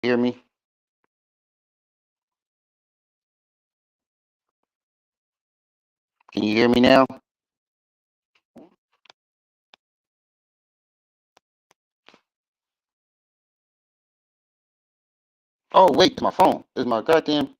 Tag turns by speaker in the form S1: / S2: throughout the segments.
S1: hear me? Can you hear me now? Oh, wait, it's my phone. It's my goddamn.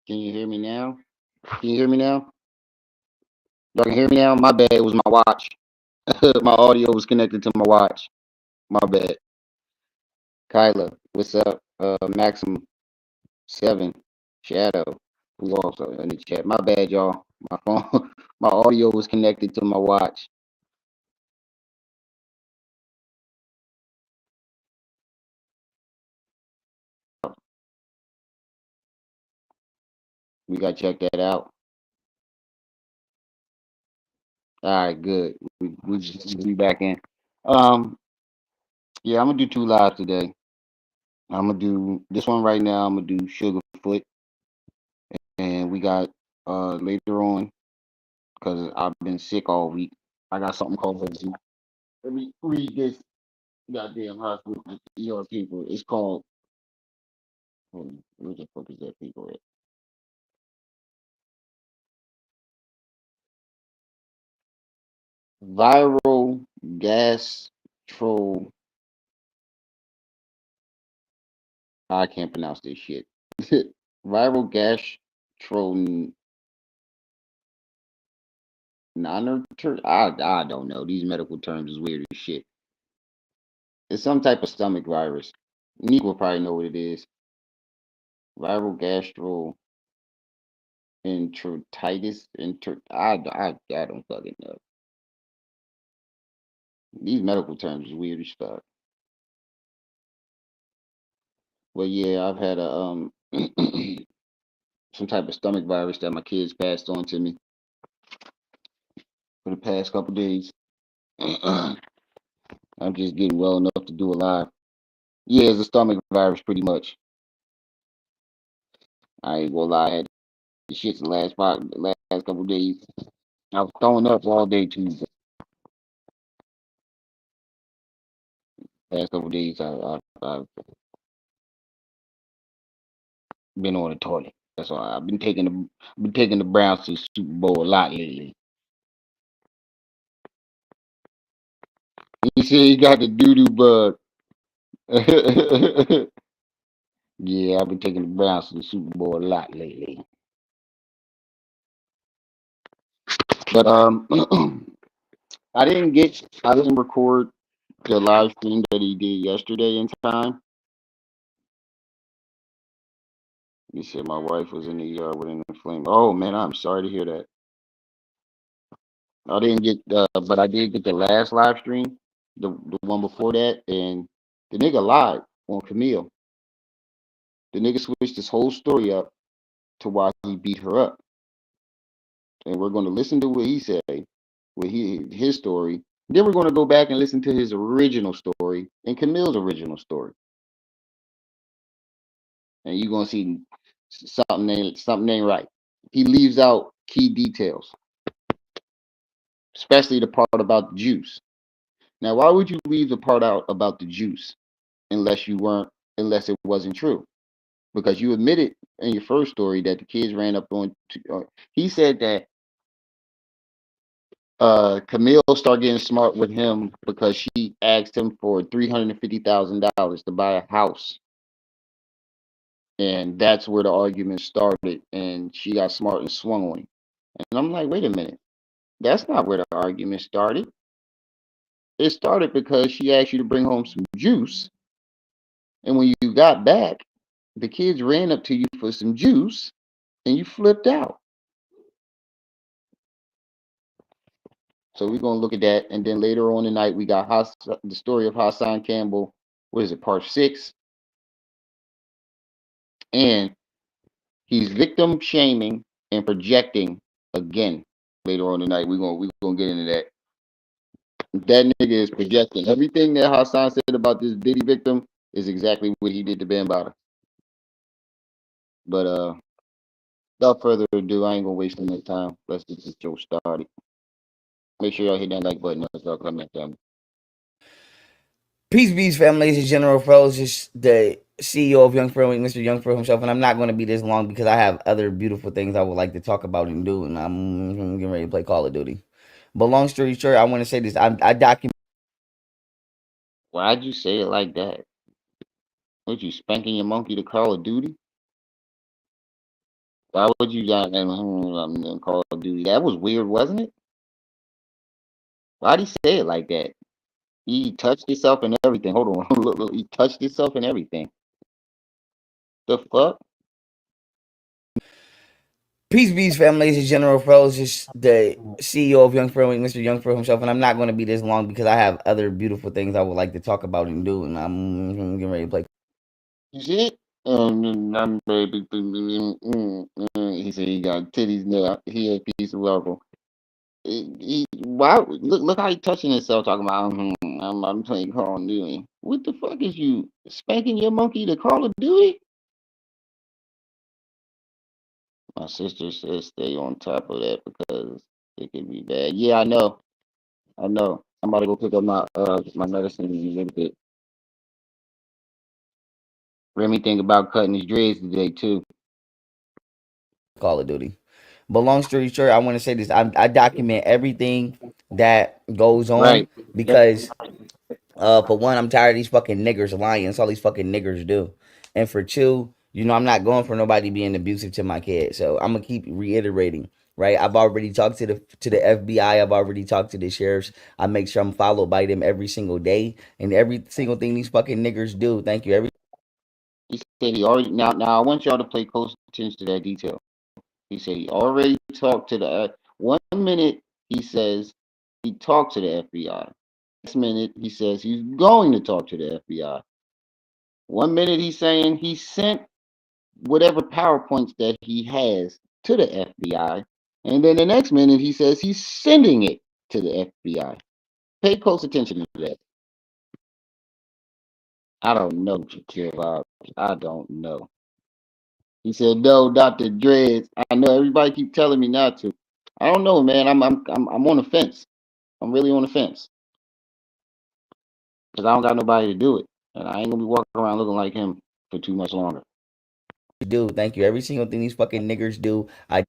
S1: Can you hear me now? Can you hear me now? Y'all can hear me now? My bad. It was my watch. My audio was connected to my watch. My bad. Kyla, what's up? Maxim 7, Shadow, who also in the chat. My bad, y'all. My phone, my audio was connected to my watch. We got to check that out. All right, good. We just be back in. Um, yeah, I'm gonna do 2 lives today. I'm gonna do this one right now. I'm gonna do Sugarfoot, and we got later on because I've been sick all week. I got something called a. Let me read this goddamn hospital ER people. It's called. Where the fuck is that people at? Viral gastro. I can't pronounce this shit. Viral gastro. I don't know. These medical terms is weird as shit. It's some type of stomach virus. Nick will probably know what it is. Viral gastroenteritis. I don't fucking know. These medical terms is weird as fuck. But yeah, I've had a some type of stomach virus that my kids passed on to me for the past couple days. I'm just getting well enough to do a live. Yeah, it's a stomach virus pretty much. I ain't gonna lie, I had the shits the last couple days. I was throwing up all day Tuesday. Last couple days, I've been on the toilet. That's why been taking the Browns to the Super Bowl a lot lately. He said he got the doo doo bug. Yeah, I've been taking the Browns to the Super Bowl a lot lately. But I didn't record the live stream that he did yesterday in time. He said my wife was in the yard with an inflamed. Oh man, I'm sorry to hear that. I didn't get, but I did get the last live stream, the one before that, and the nigga lied on Camille. The nigga switched his whole story up to why he beat her up, and we're going to listen to what he said, his story. Then we're going to go back and listen to his original story and Camille's original story, and you're going to see something ain't right. He leaves out key details, especially the part about the juice. Now, why would you leave the part out about the juice unless you weren't unless it wasn't true? Because you admitted in your first story that the kids ran up on. He said that Camille started getting smart with him because she asked him for $350,000 to buy a house, and that's where the argument started. And she got smart and swung on him. And I'm like, wait a minute, that's not where the argument started. It started because she asked you to bring home some juice, and when you got back, the kids ran up to you for some juice, and you flipped out. So we're gonna look at that, and then later on tonight we got the story of Hassan Campbell. What is it, part 6? And he's victim shaming and projecting again. Later on tonight, we're gonna get into that. That nigga is projecting. Everything that Hassan said about this Diddy victim is exactly what he did to Bambaataa. But without further ado, I ain't gonna waste any time. Let's get this show started. Make sure y'all hit that like button as well, comment down.
S2: Peace, bees, family, ladies and general pros. Just the CEO of Young Pharaoh, Mr. Young Pharaoh himself, and I'm not going to be this long because I have other beautiful things I would like to talk about and do, and I'm getting ready to play Call of Duty. But long story short, I want to say this: I document
S1: Why'd you say it like that? What, you spanking your monkey to Call of Duty? Why would you Call of Duty? That was weird, wasn't it? Why'd he say it like that? He touched himself and everything. Hold on. Look, he touched himself and everything. The fuck?
S2: peace, bees, family, ladies and general pros. Just the CEO of Young Pharaoh, Mr. Young Pharaoh himself, and I'm not going to be this long because I have other beautiful things I would like to talk about and do, and I'm getting ready to play.
S1: You see it? I'm baby. He said he got titties now. He a piece of rubble. Why? Look how he touching himself, talking about I'm playing Call of Duty. What the fuck is you spanking your monkey to Call of Duty? My sister says stay on top of that because it could be bad. Yeah, I know. I know. I'm about to go pick up my medicine in a little bit. Remy think about cutting his dreads today too.
S2: Call of Duty. But long story short, I want to say this: I document everything that goes on
S1: Right.
S2: because, for one, I'm tired of these fucking niggers lying. That's all these fucking niggers do. And for two, I'm not going for nobody being abusive to my kid. So I'm gonna keep reiterating. Right, I've already talked to the FBI. I've already talked to the sheriffs. I make sure I'm followed by them every single day, and every single thing these fucking niggers do. Thank you.
S1: He said he already now I want y'all to pay close attention to that detail. He said he already talked to the 1 minute he says he talked to the FBI. Next minute he says he's going to talk to the FBI. 1 minute he's saying he sent whatever PowerPoints that he has to the FBI. And then the next minute he says he's sending it to the FBI. Pay close attention to that. I don't know, Shakir Bob. I don't know. He said, "No, Dr. Dreads. I know everybody keep telling me not to. I don't know, man. I'm on the fence. I'm really on the fence because I don't got nobody to do it, and I ain't gonna be walking around looking like him for too much longer."
S2: Do thank you. Every single thing these fucking niggers do, I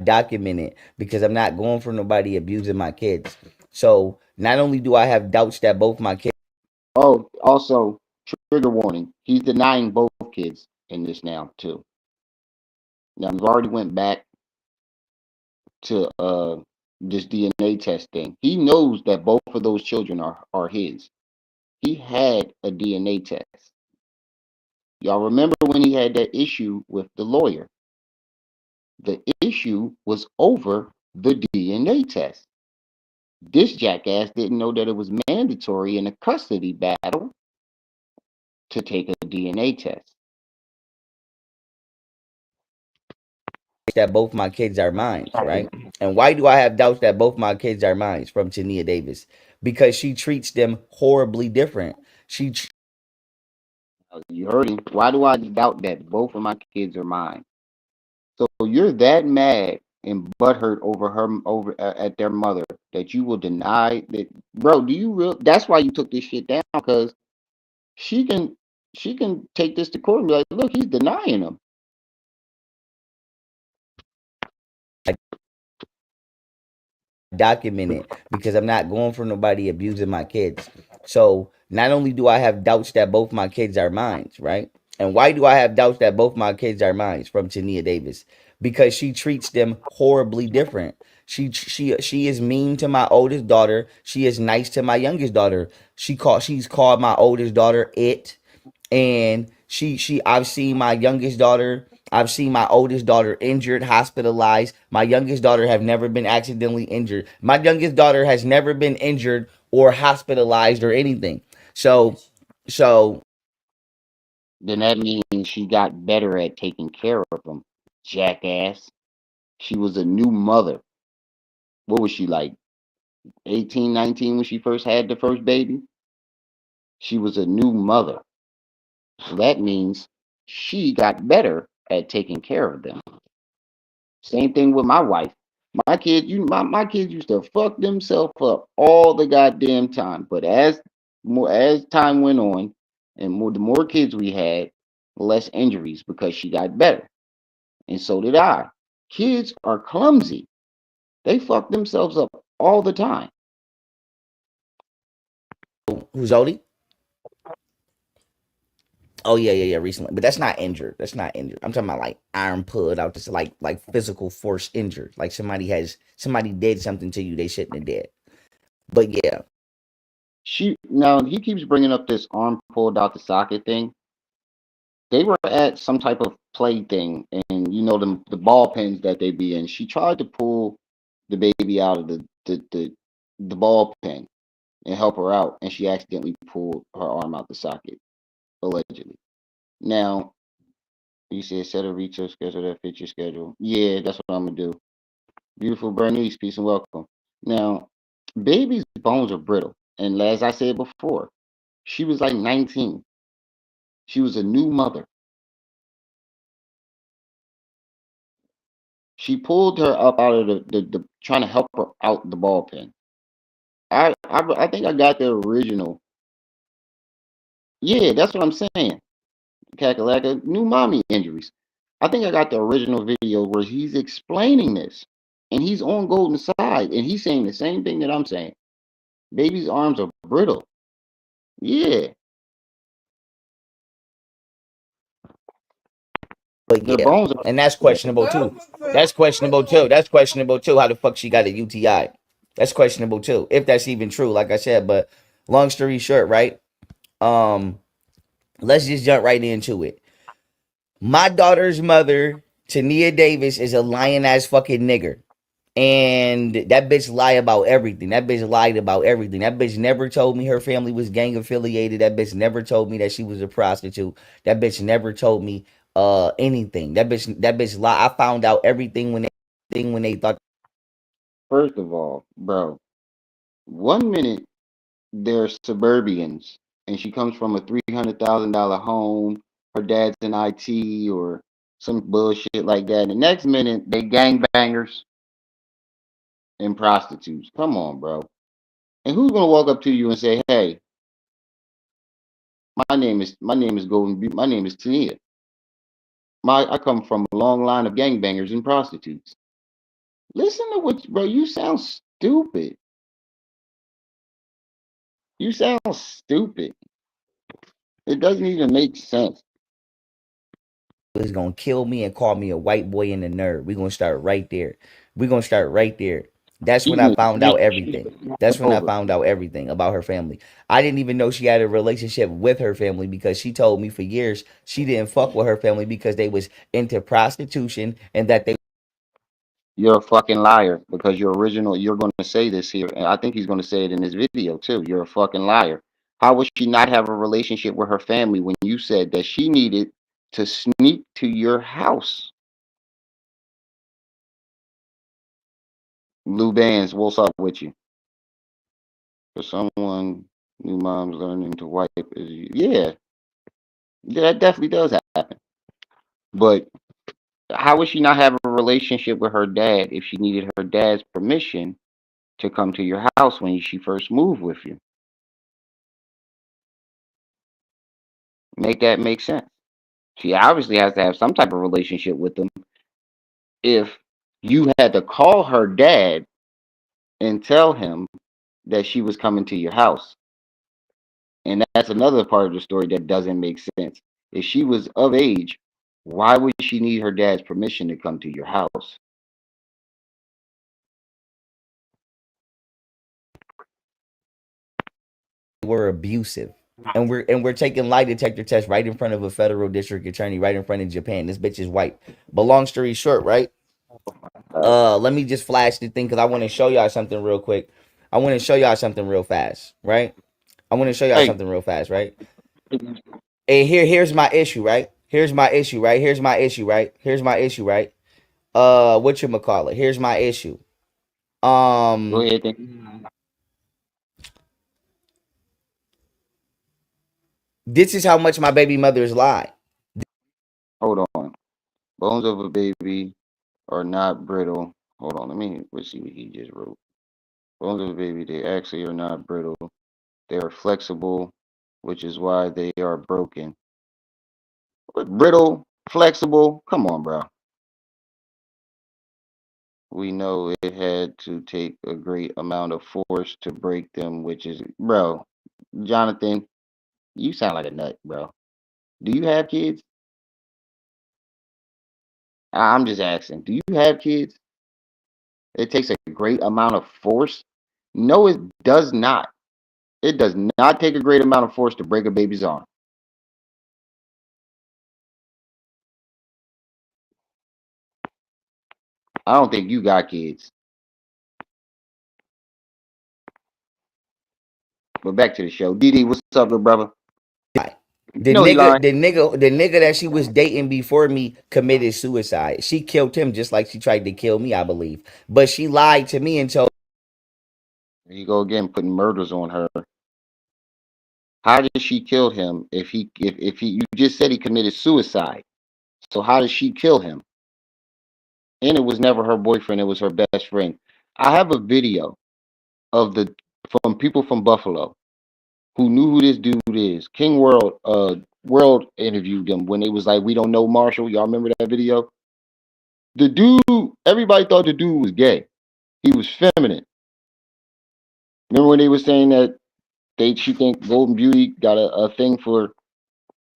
S2: document it because I'm not going for nobody abusing my kids. So not only do I have doubts that both my kids
S1: Oh, also trigger warning. He's denying both kids in this now too. Now we've already went back to this DNA test thing. He knows that both of those children are his. He had a DNA test. Y'all remember when he had that issue with the lawyer? The issue was over the DNA test. This jackass didn't know that it was mandatory in a custody battle to take a DNA test.
S2: that both my kids are mine, right? And why do I have doubts that both my kids are mine? From Tania Davis, because she treats them horribly different. She
S1: You heard him. Why do I doubt that both of my kids are mine? So you're that mad and butthurt over at their mother that you will deny that, bro? Do you real? That's why you took this shit down because she can she can take this to court and be like, look, he's denying them.
S2: documented because I'm not going for nobody abusing my kids. So not only do I have doubts that both my kids are mine, right? And why do I have doubts that both my kids are mine from Tania Davis? Because she treats them horribly different. She is mean to my oldest daughter. She is nice to my youngest daughter. She's called my oldest daughter it, and she I've seen my youngest daughter, I've seen my oldest daughter injured, hospitalized. My youngest daughter have never been accidentally injured. My youngest daughter has never been injured or hospitalized or anything. So
S1: Then that means she got better at taking care of them. Jackass. She was a new mother. What was she like? 18, 19 when she first had the first baby? She was a new mother. So that means she got better at taking care of them. Same thing with my wife. My kids used to fuck themselves up all the goddamn time. But as time went on, and the more kids we had, less injuries because she got better, and so did I. Kids are clumsy. They fuck themselves up all the time.
S2: who's Odie? Oh yeah. Recently, but that's not injured. That's not injured. I'm talking about like iron pulled out, just like physical force injured. Like somebody did something to you they shouldn't have did. But yeah,
S1: She now he keeps bringing up this arm pulled out the socket thing. They were at some type of play thing, and you know the ball pens that they be in. She tried to pull the baby out of the ball pen and help her out, and she accidentally pulled her arm out the socket, allegedly. Now you said set a retail schedule that fits your schedule. Yeah, that's what I'm gonna do. Beautiful Bernice, peace and welcome. Now, baby's bones are brittle, and as I said before, she was like 19. She was a new mother. She pulled her up out of the trying to help her out the ball pen. I think I got the original. Yeah, that's what I'm saying. Kakalaka, new mommy injuries. I think I got the original video where he's explaining this. And he's on Golden's side and he's saying the same thing that I'm saying. Baby's arms are brittle. Yeah.
S2: but
S1: Their
S2: yeah,
S1: bones are
S2: and that's questionable too. That's questionable too. That's questionable too. How the fuck she got a UTI? That's questionable too, if that's even true. Like I said, but long story short, right? Um, let's just jump right into it. My daughter's mother, Tania Davis, is a lying ass fucking nigger. And that bitch lie about everything. That bitch lied about everything. That bitch never told me her family was gang affiliated. That bitch never told me that she was a prostitute. That bitch never told me anything. That bitch lie. I found out everything when they thought.
S1: first of all, bro. 1 minute they're suburbians and she comes from a $300,000 home. Her dad's in IT or some bullshit like that. The next minute they gangbangers and prostitutes. Come on, bro. And who's gonna walk up to you and say, "Hey, my name is Golden. My name is Tania. I come from a long line of gangbangers and prostitutes." Listen to what, bro. You sound stupid. You sound stupid. It doesn't even make sense.
S2: is gonna kill me and call me a white boy and a nerd. We're gonna start right there. We're gonna start right there. That's when I
S1: Even
S2: found out everything. That's when I
S1: over.
S2: found out everything about her family. I didn't even know she had a relationship with her family because she told me for years she didn't fuck with her family because they was into prostitution and that they
S1: You're a fucking liar because you're going to say this here, and I think he's going to say it in this video too. You're a fucking liar. How would she not have a relationship with her family when you said that she needed to sneak to your house? Lou Bands, what's up with you? For someone new mom's learning to wipe is yeah, that definitely does happen. But how would she not have a relationship with her dad if she needed her dad's permission to come to your house when she first moved with you? Make that make sense. She obviously has to have some type of relationship with them if you had to call her dad and tell him that she was coming to your house. And that's another part of the story that doesn't make sense. If she was of age, why would she need her dad's permission to come to your house?
S2: We're abusive. And we're taking lie detector tests right in front of a federal district attorney, right in front of Japan. This bitch is white. But long story short, right? Let me just flash the thing because I want to show y'all something real quick. I want to show y'all something real fast, right? I want to show y'all
S1: Hey,
S2: something real fast, right? And here's my issue, right? Here's my issue, right? Here's my issue, right? Here's my issue, right? What you call it? Here's my issue.
S1: go
S2: Um,
S1: ahead. Then.
S2: this is how much my baby mothers lie.
S1: Hold on. Bones of a baby are not brittle. Hold on. Let's see what he just wrote. Bones of a baby, they actually are not brittle. They are flexible, which is why they are broken. But brittle, flexible. Come on, bro. We know it had to take a great amount of force to break them, which is, bro, Jonathan, you sound like a nut, bro. Do you have kids? I'm just asking. Do you have kids? It takes a great amount of force. No, it does not. It does not take a great amount of force to break a baby's arm. I don't think you got kids. But back to the show. DD, what's up, little brother?
S2: The
S1: No, he
S2: nigga,
S1: lying.
S2: the nigga that she was dating before me committed suicide. She killed him just like she tried to kill me, I believe. But she lied to me and told
S1: There you go again, putting murders on her. How did she kill him if he you just said he committed suicide. So how did she kill him? And it was never her boyfriend, it was her best friend. I have a video of the from people from Buffalo who knew who this dude is. King World interviewed them when it was like we don't know Marshall. Y'all remember that video? The dude, everybody thought the dude was gay. He was feminine. Remember when they were saying that she think Golden Beauty got a thing for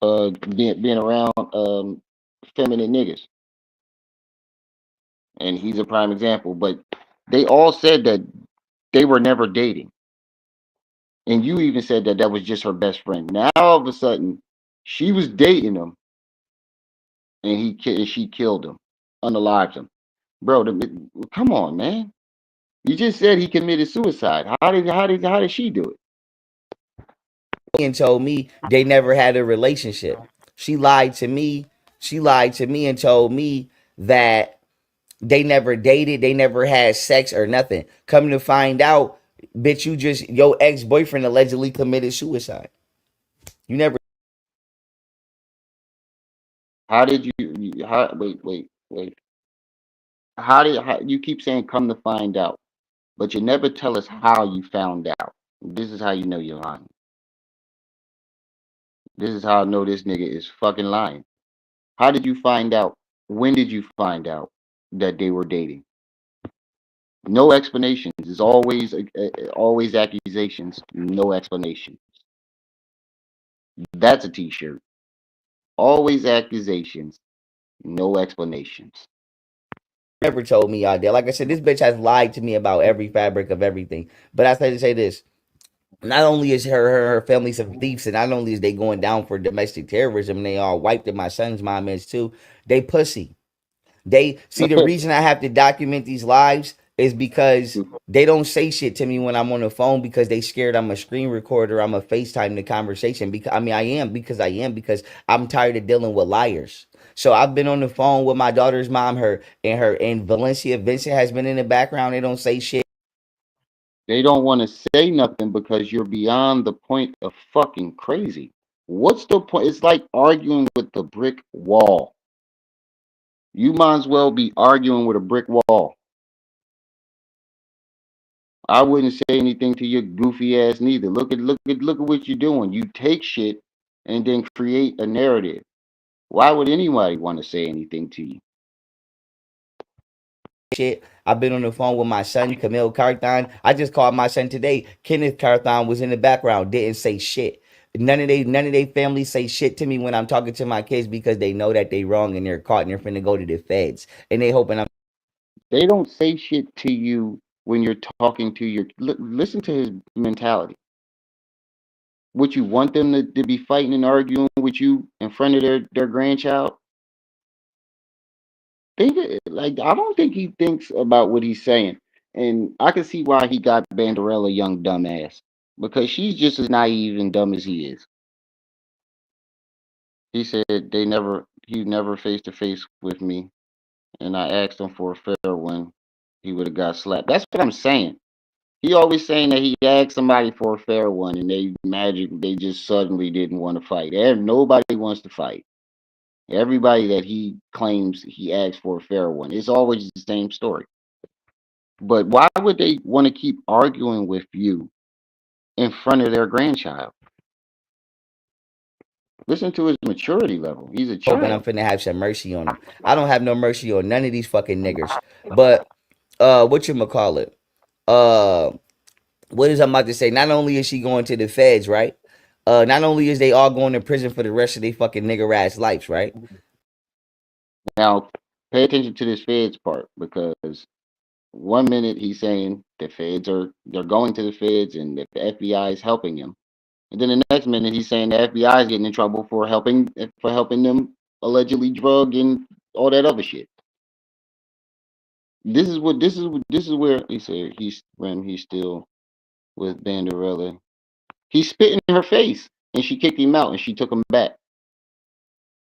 S1: being around feminine niggas, and he's a prime example. But they all said that they were never dating, and you even said that that was just her best friend. Now all of a sudden, she was dating him, and she killed him, unalived him, bro. Come on, man. You just said he committed suicide. How did she do it?
S2: me they never had a relationship. She lied to me. She lied to me and told me that they never dated, they never had sex or nothing. Coming to find out, bitch, your ex boyfriend allegedly committed suicide. You never
S1: How did you? How, wait. How you keep saying come to find out, but you never tell us how you found out. This is how you know you're lying. This is how I know this nigga is fucking lying. How did you find out? When did you find out that they were dating? No explanations. It's always accusations. No explanations. That's a T-shirt. Always accusations. No explanations.
S2: never told me y'all did. Like I said, this bitch has lied to me about every fabric of everything. But I say to say this. Not only is her family some thieves, and not only is they going down for domestic terrorism, and they all wiped at my son's mom is too. They pussy. They see the reason I have to document these lives is because they don't say shit to me when I'm on the phone because they scared I'm a screen recorder, I'm a FaceTime the conversation. Because I am because I'm tired of dealing with liars. So I've been on the phone with my daughter's mom, her and Valencia Vincent has been in the background. They don't say shit.
S1: They don't want to say nothing because you're beyond the point of fucking crazy. What's the point? It's like arguing with the brick wall. You might as well be arguing with a brick wall. I wouldn't say anything to your goofy ass neither. Look at what you're doing. You take shit and then create a narrative. Why would anybody want to say anything to you?
S2: shit. I've been on the phone with my son, Camille Carthon. I just called my son today. Kenneth Carthon was in the background, didn't say shit. None of they family say shit to me when I'm talking to my kids because they know that they wrong and they're caught and they're finna go to the feds. And they hoping I'm
S1: They don't say shit to you when you're talking to your. Listen to his mentality. Would you want them to be fighting and arguing with you in front of their grandchild? Like I don't think he thinks about what he's saying, and I can see why he got Banderella young dumbass because she's just as naive and dumb as he is. He said he never face to face with me, and I asked him for a fair one. He would have got slapped. That's what I'm saying. He always saying that he asked somebody for a fair one, and they just suddenly didn't want to fight. Nobody wants to fight. Everybody that he claims he asked for a fair one, it's always the same story. But why would they want to keep arguing with you in front of their grandchild? Listen to his maturity level. He's a
S2: hoping I'm
S1: child.
S2: finna have some mercy on them. I don't have no mercy on none of these fucking niggers. But what you call it? Uh what is I'm about to say? Not only is she going to the feds, right? Not only is they all going to prison for the rest of their fucking nigger ass lives, right?
S1: Now, pay attention to this feds part because one minute he's saying they're going to the feds and the FBI is helping him, and then the next minute he's saying the FBI is getting in trouble for helping them allegedly drug and all that other shit. This is where he said he's still with Banderella. He spit in her face and she kicked him out and she took him back.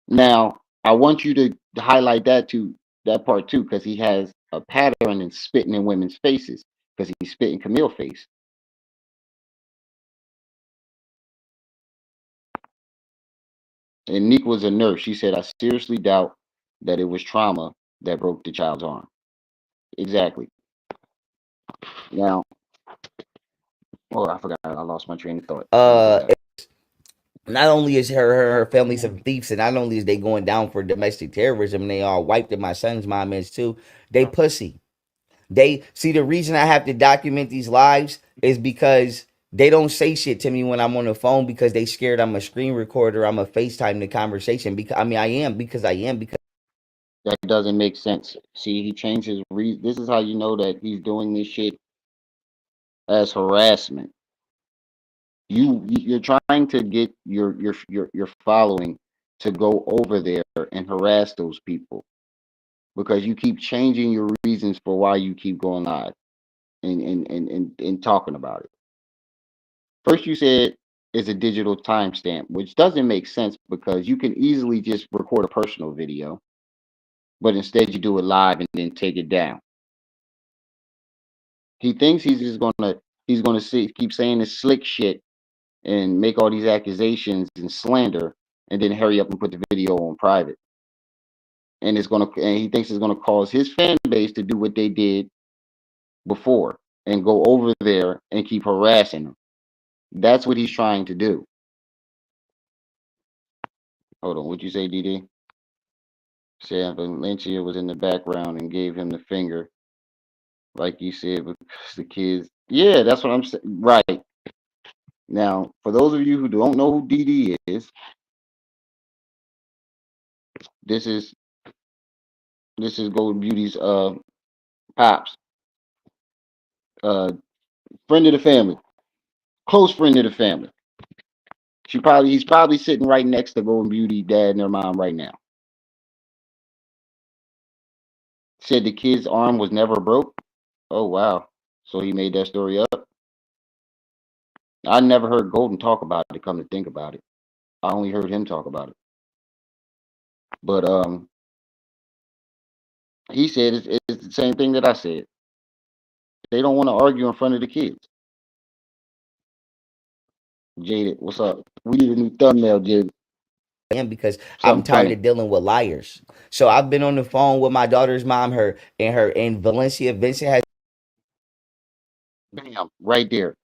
S1: Now I want you to highlight that part too because he has a pattern in spitting in women's faces because he spit in Camille's face. And Nick was a nurse. She said, I seriously doubt that it was trauma that broke the child's arm. Exactly. Now, oh, I forgot. I lost my train of thought. What was
S2: Uh
S1: that?
S2: Not only is her family some thieves, and not only is they going down for domestic terrorism, they all wiped it. My son's mom is too. They pussy. They see the reason I have to document these lives is because they don't say shit to me when I'm on the phone because they scared I'm a screen recorder. I'm a FaceTime the conversation because I am because
S1: That doesn't make sense. See, he changed his reason. This is how you know that he's doing this shit as harassment. You're trying to get your following to go over there and harass those people because you keep changing your reasons for why you keep going live and talking about it. First, you said it's a digital timestamp, which doesn't make sense because you can easily just record a personal video, but instead you do it live and then take it down. He thinks he's gonna keep saying this slick shit and make all these accusations and slander, and then hurry up and put the video on private. And he thinks it's gonna cause his fan base to do what they did before and go over there and keep harassing them. That's what he's trying to do. Hold on, what'd you say, DD? Said Valencia was in the background and gave him the finger, like you said, because the kids. Yeah, that's what I'm saying. Right now, for those of you who don't know who DD is, this is this is Gold Beauty's pops, uh, friend of the family, close friend of the family. He's probably sitting right next to Golden Beauty dad and their mom right now. Said the kid's arm was never broke. Oh wow. So he made that story up. I never heard Golden talk about it, come to think about it. I only heard him talk about it. But he said it's the same thing that I said. They don't want to argue in front of the kids. Jaded, what's up? We need a new thumbnail, Jaded.
S2: I am because I'm
S1: Something
S2: tired
S1: funny.
S2: of dealing with liars. So I've been on the phone with my daughter's mom, her and Valencia. Vincent has
S1: Bam, right there.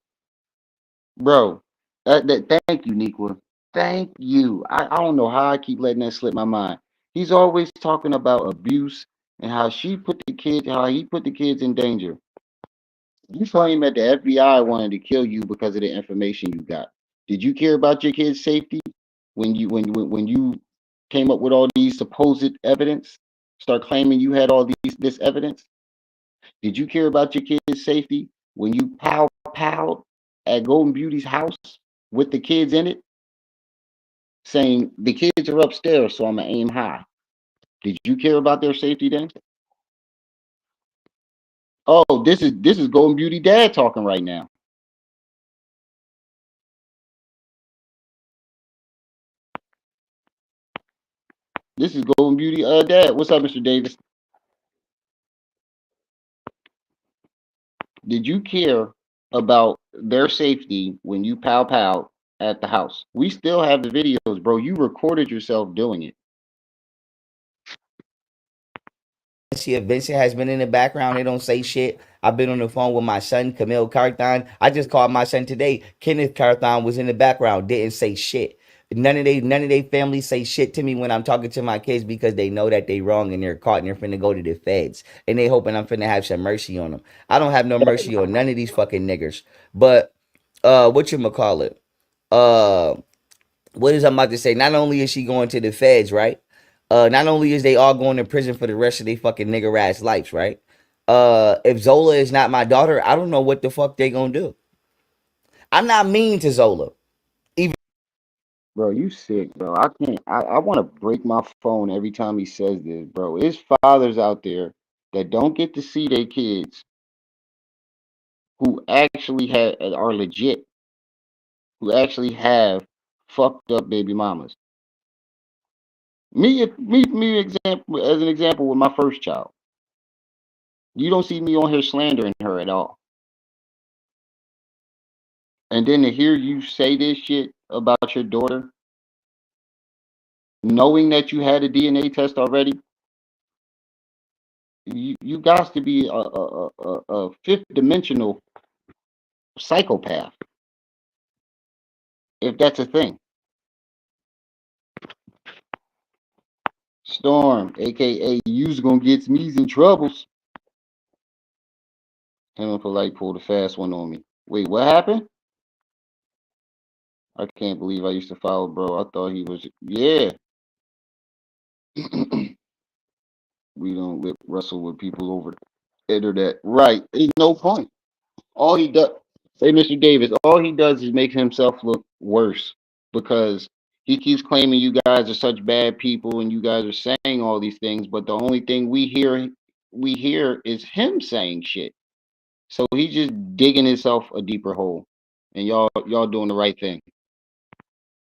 S1: Bro, thank you, Nikwa. Thank you. I don't know how I keep letting that slip my mind. He's always talking about abuse and how he put the kids in danger. You claim that the FBI wanted to kill you because of the information you got. Did you care about your kids' safety when you came up with all these supposed evidence? Start claiming you had all this evidence. Did you care about your kids' safety when you pow at Golden Beauty's house with the kids in it, saying the kids are upstairs, so I'm gonna aim high? Did you care about their safety then? Oh, this is Golden Beauty dad talking right now. This is Golden Beauty dad. What's up, Mr. Davis? Did you care about their safety when you pow at the house? We still have the videos, bro. You recorded yourself doing it.
S2: See if Vincent has been in the background. They don't say shit. I've been on the phone with my son, Camille Carthon. I just called my son today. Kenneth Carthon was in the background, didn't say shit. None of they family say shit to me when I'm talking to my kids because they know that they wrong and they're caught and they're finna go to the feds. And they hoping I'm finna have some mercy on them. I don't have no mercy on none of these fucking niggers. But what you call it? Uh what is I'm about to say? Not only is she going to the feds, right? Not only is they all going to prison for the rest of their fucking nigger ass lives, right? If Zola is not my daughter, I don't know what the fuck they gonna do. I'm not mean to Zola. Even
S1: Bro, you sick, bro. I can't. I want to break my phone every time he says this, bro. There's fathers out there that don't get to see their kids who actually are legit, who actually have fucked up baby mamas. Me, example as an example with my first child. You don't see me on here slandering her at all. And then to hear you say this shit about your daughter, knowing that you had a DNA test already, you got to be a fifth dimensional psychopath, if that's a thing. Storm, aka you's gonna get me's in troubles. Him and Polite pulled a fast one on me. Wait, what happened? I can't believe I used to follow bro. I thought he was yeah. We don't lip wrestle with people over the internet. Right. Ain't no point. All he does, say Mr. Davis, all he does is make himself look worse because he keeps claiming you guys are such bad people and you guys are saying all these things, but the only thing we hear is him saying shit. So he's just digging himself a deeper hole. And y'all doing the right thing.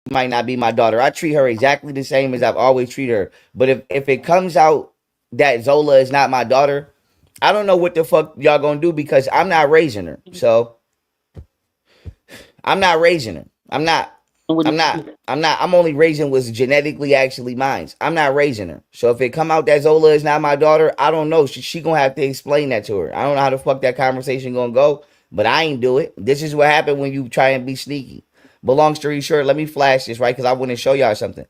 S2: might not be my daughter. I treat her exactly the same as I've always treated her. But if it comes out that Zola is not my daughter, I don't know what the fuck y'all gonna do because I'm not raising her. So I'm not raising her. I'm not.
S1: What
S2: I'm not. I'm not. I'm only raising what's genetically actually mine. I'm not raising her. So if it come out that Zola is not my daughter, I don't know. She gonna have to explain that to her. I don't know how the fuck that conversation gonna go, but I ain't do it. This is what happened when you try and be sneaky. But long story short, let me flash this right because I want to show y'all something.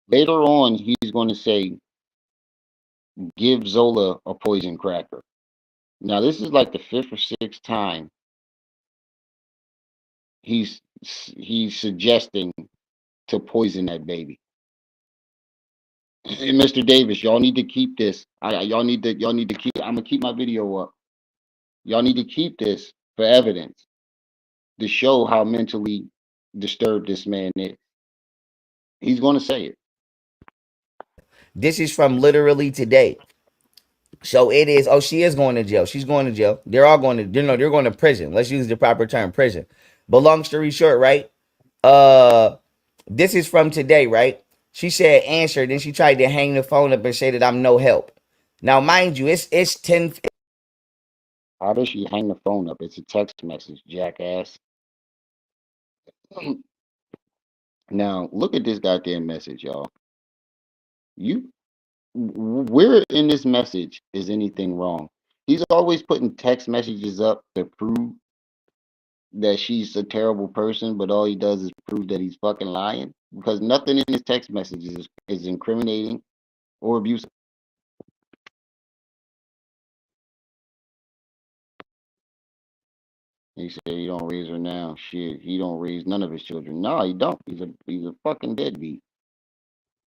S1: later on he's gonna say, give Zola a poison cracker. Now this is like the fifth or sixth time he's he's suggesting to poison that baby. Hey, Mr. Davis, y'all need to keep this. Y'all need to keep. I'm gonna keep my video up. Y'all need to keep this for evidence to show how mentally disturbed this man is. He's gonna say it.
S2: This is from literally today. So it is. Oh, she is going to jail. She's going to jail. They're all going to. They're going to prison. Let's use the proper term, prison. But long story short, right? Uh, this is from today, right? She said answer. Then she tried to hang the phone up and say that I'm no help. Now, mind you, it's 10.
S1: How does she hang the phone up? It's a text message, jackass. Now look at this goddamn message, y'all. You, where in this message is anything wrong? He's always putting text messages up to prove that she's a terrible person, but all he does is prove that he's fucking lying because nothing in his text messages is incriminating or abusive. He said he don't raise her now. Shit, he don't raise none of his children. No, he don't. He's a fucking deadbeat.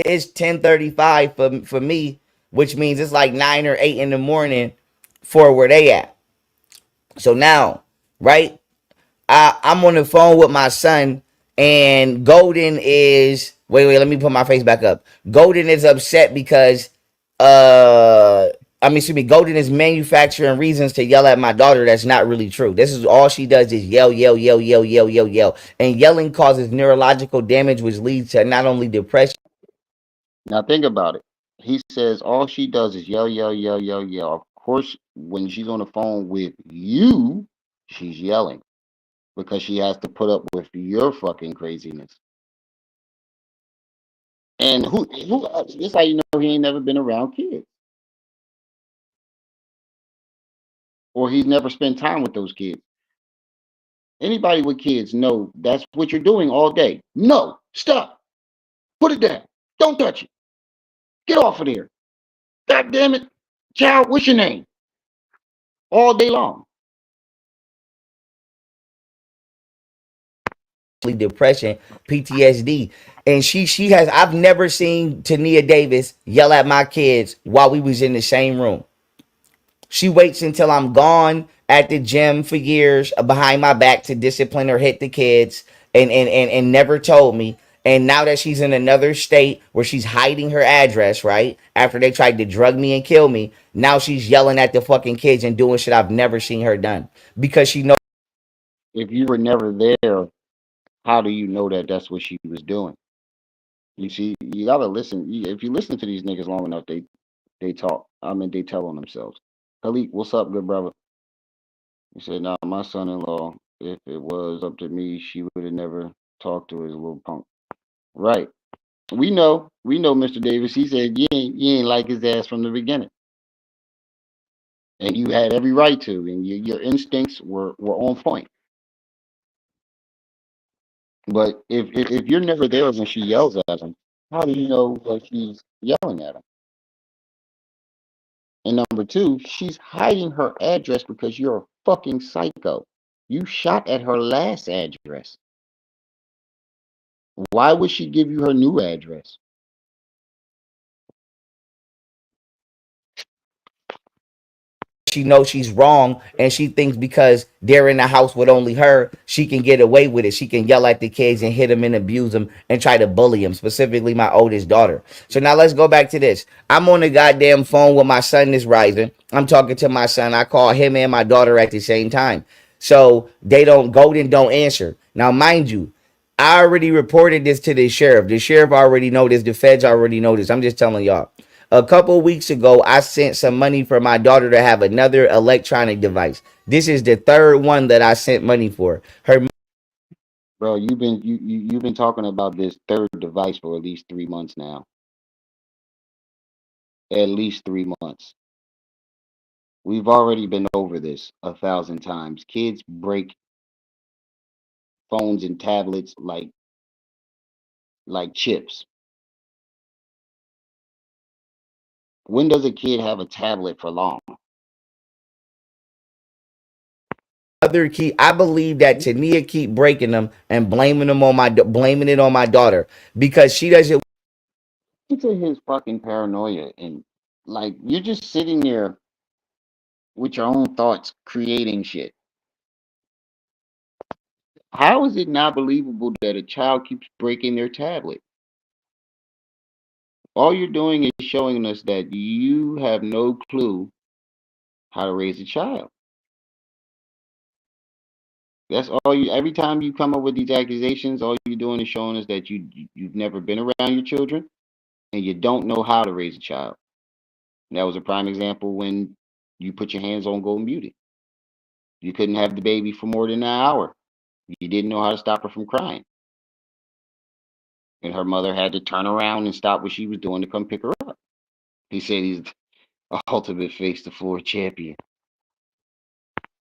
S2: It's 10:35 for me, which means it's like 9 or 8 in the morning for where they at. So now, right? I'm on the phone with my son, and Golden is wait, let me put my face back up. Golden is upset because excuse me, Golden is manufacturing reasons to yell at my daughter that's not really true. This is all she does is yell, yell, yell, yell, yell, yell, yell. And yelling causes neurological damage, which leads to not only depression.
S1: Now think about it. He says all she does is yell, yell, yell, yell, yell. Of course, when she's on the phone with you, she's yelling because she has to put up with your fucking craziness. And who? This how you know he ain't never been around kids, or he's never spent time with those kids. Anybody with kids know that's what you're doing all day. No, stop, put it down, don't touch it, get off of there. God damn it, child, what's your name? All day long.
S2: Depression, PTSD. And she has I've never seen Tania Davis yell at my kids while we was in the same room. She waits until I'm gone at the gym for years behind my back to discipline or hit the kids and never told me. And now that she's in another state where she's hiding her address, right? After they tried to drug me and kill me, now she's yelling at the fucking kids and doing shit I've never seen her done. Because she knows
S1: If you were never there, how do you know that that's what she was doing? You see, you gotta listen. If you listen to these niggas long enough, they talk. I mean, they tell on themselves. Khalik, what's up, good brother? He said, "Nah, my son-in-law. If it was up to me, she would have never talked to his little punk." Right. We know, Mr. Davis. He said you ain't like his ass from the beginning, and you had every right to, and your instincts were on point. But if you're never there when she yells at him, how do you know that she's yelling at him? And number two, she's hiding her address because you're a fucking psycho. You shot at her last address. Why would she give you her new address?
S2: she knows she's wrong and she thinks because they're in the house with only her, she can get away with it. She can yell at the kids and hit them and abuse them and try to bully them, specifically my oldest daughter. So now let's go back to this. I'm on the goddamn phone with my son this rising. I'm talking to my son. I call him and my daughter at the same time. So they don't Golden don't answer. Now, mind you, I already reported this to the sheriff. The sheriff already know this. The feds already know this. I'm just telling y'all. A couple weeks ago, I sent some money for my daughter to have another electronic device. This is the third one that I sent money for. Her
S1: Bro, you've been talking about this third device for at least 3 months now. At least 3 months. We've already been over this 1,000 times. Kids break phones and tablets like chips. When does a kid have a tablet for long?
S2: other key, I believe that Tania keep breaking them and blaming it on my daughter because she doesn't.
S1: Into his fucking paranoia and like you're just sitting there with your own thoughts creating shit. How is it not believable that a child keeps breaking their tablet? All you're doing is showing us that you have no clue how to raise a child. That's all you. Every time you come up with these accusations, all you're doing is showing us that you've never been around your children and you don't know how to raise a child. And that was a prime example when you put your hands on Golden Beauty. You couldn't have the baby for more than an hour. You didn't know how to stop her from crying, and her mother had to turn around and stop what she was doing to come pick her up. He said he's the ultimate face to floor champion.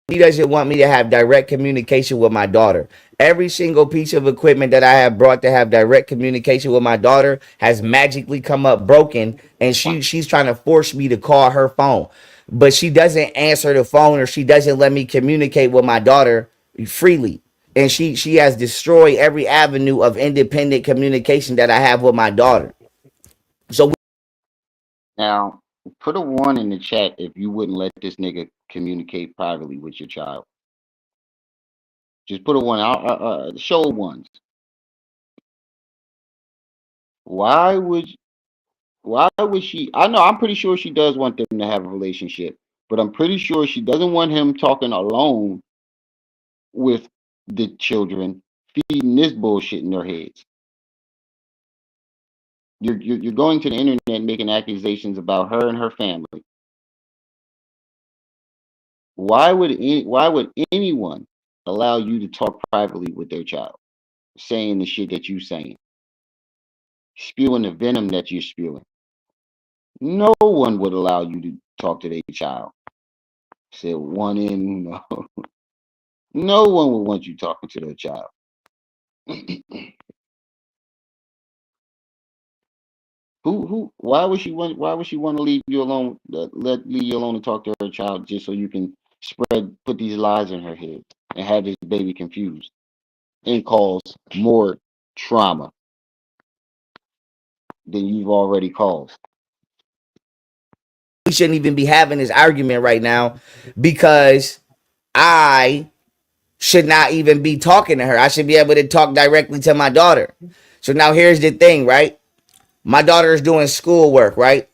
S2: He doesn't want me to have direct communication with my daughter. Every single piece of equipment that I have brought to have direct communication with my daughter has magically come up broken, and she's trying to force me to call her phone. But she doesn't answer the phone or she doesn't let me communicate with my daughter freely. And she has destroyed every avenue of independent communication that I have with my daughter. So
S1: Now, put a one in the chat if you wouldn't let this nigga communicate privately with your child. Just put a one out. Show ones. Why would Why would she? I know. I'm pretty sure she does want them to have a relationship, but I'm pretty sure she doesn't want him talking alone with the children, feeding this bullshit in their heads. You're going to the internet making accusations about her and her family. Why would anyone allow you to talk privately with their child, saying the shit that you saying, spewing the venom that you're spewing? No one would allow you to talk to their child. Said one in. No, no one would want you talking to their child. Who? Why would she want to leave you alone? Leave you alone to talk to her child just so you can put these lies in her head and have this baby confused and cause more trauma than you've already caused.
S2: we shouldn't even be having this argument right now because I should not even be talking to her. I should be able to talk directly to my daughter. So now here's the thing, right? My daughter is doing schoolwork, right?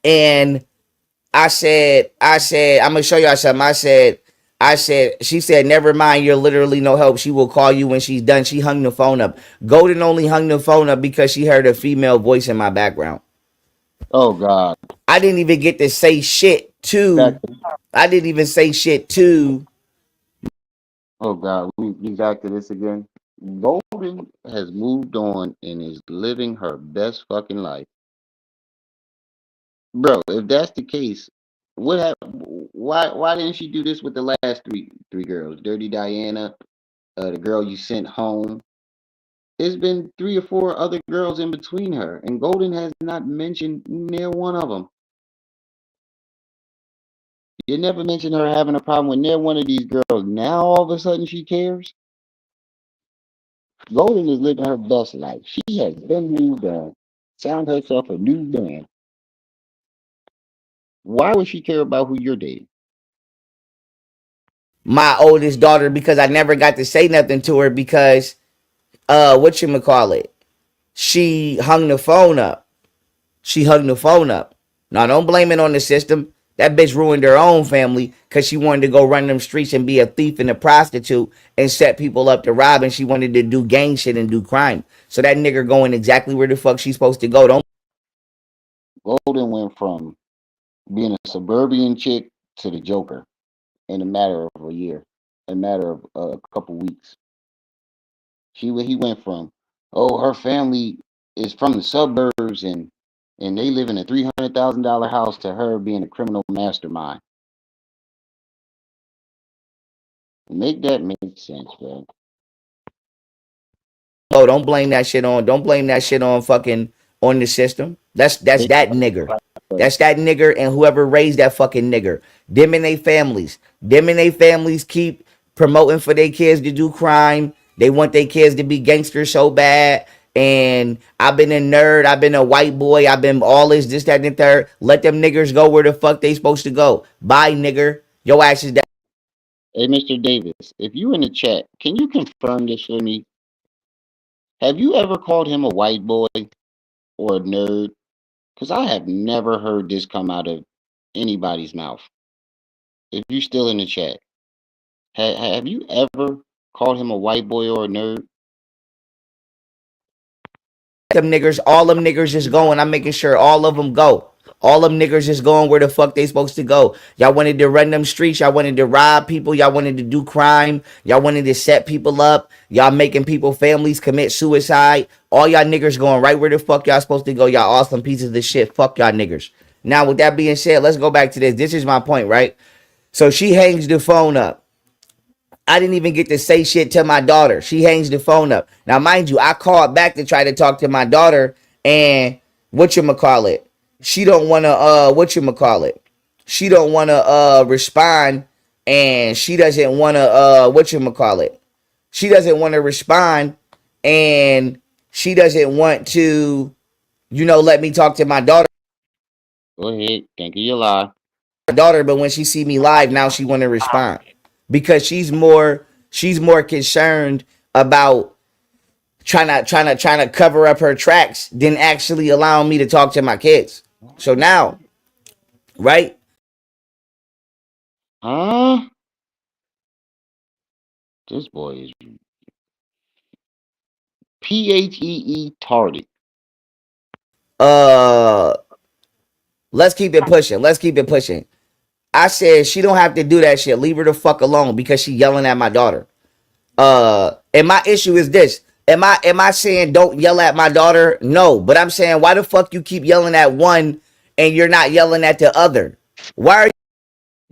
S2: And I'm gonna show y'all something. She said, never mind, you're literally no help. She will call you when she's done. She hung the phone up. Golden only hung the phone up because she heard a female voice in my background.
S1: Oh God!
S2: I didn't even get to say shit
S1: Back.
S2: to. I didn't even say shit to.
S1: Oh God! We back to this again. Golden has moved on and is living her best fucking life, bro. If that's the case, why didn't she do this with the last three girls? Dirty Diana, the girl you sent home. It's been three or four other girls in between her, and Golden has not mentioned near one of them. You never mentioned her having a problem with near one of these girls. Now all of a sudden she cares. Golden is living her best life. She has been moved on, found herself a new man. Why would she care about who you're dating?
S2: My oldest daughter because I never got to say nothing to her because what you call it? She hung the phone up. She hung the phone up. Now don't blame it on the system. That bitch ruined her own family because she wanted to go run them streets and be a thief and a prostitute and set people up to rob, and she wanted to do gang shit and do crime. So that nigga going exactly where the fuck she's supposed to go. Don't
S1: Golden went from being a suburban chick to the Joker in a matter of a year, a matter of a couple weeks. He went from, oh, her family is from the suburbs and they live in a $300,000 house to her being a criminal mastermind. Make that make sense, bro.
S2: Oh, don't blame that shit on. Don't blame that shit on fucking on the system. That's
S1: They,
S2: that nigger. That's that nigger and whoever raised that fucking nigger. Them and they families. Them and they families keep promoting for their kids to do crime. They want their kids to be gangsters so bad. And I've been a nerd. I've been a white boy. I've been all this, that, and the third. Let them niggers go where the fuck they supposed to go. Bye, nigger. Your ass is
S1: hey, Mr. Davis, if you in the chat, can you confirm this for me? Have you ever called him a white boy or a nerd? Because I have never heard this come out of anybody's mouth. If you still in the chat, have you ever called him a white boy or a nerd?
S2: them niggers, all them niggers is going. I'm making sure all of them go. All them niggers is going where the fuck they supposed to go. Y'all wanted to run them streets. Y'all wanted to rob people. Y'all wanted to do crime. Y'all wanted to set people up. Y'all making people families commit suicide. All y'all niggers going right where the fuck y'all supposed to go. Y'all awesome pieces of shit. Fuck y'all niggers. Now, with that being said, let's go back to this. This is my point, right? So she hangs the phone up. I didn't even get to say shit to my daughter. She hangs the phone up. Now, mind you, I called back to try to talk to my daughter, and she don't want to She don't want to respond and she doesn't want to what you call it, she doesn't want to respond, and she doesn't want to, let me talk to my
S1: Go ahead. Can't get your lie.
S2: daughter. But when she see me live now, she want to respond because she's more concerned about trying to cover up her tracks than actually allowing me to talk to my kids. So now, right?
S1: Huh? This boy is PHEE tarded.
S2: Uh let's keep it pushing. Let's keep it pushing. I said she don't have to do that shit. Leave her the fuck alone because she yelling at my daughter. And my issue is this. Am I saying don't yell at my daughter? No, but I'm saying why the fuck you keep yelling at one and you're not yelling at the other? Why are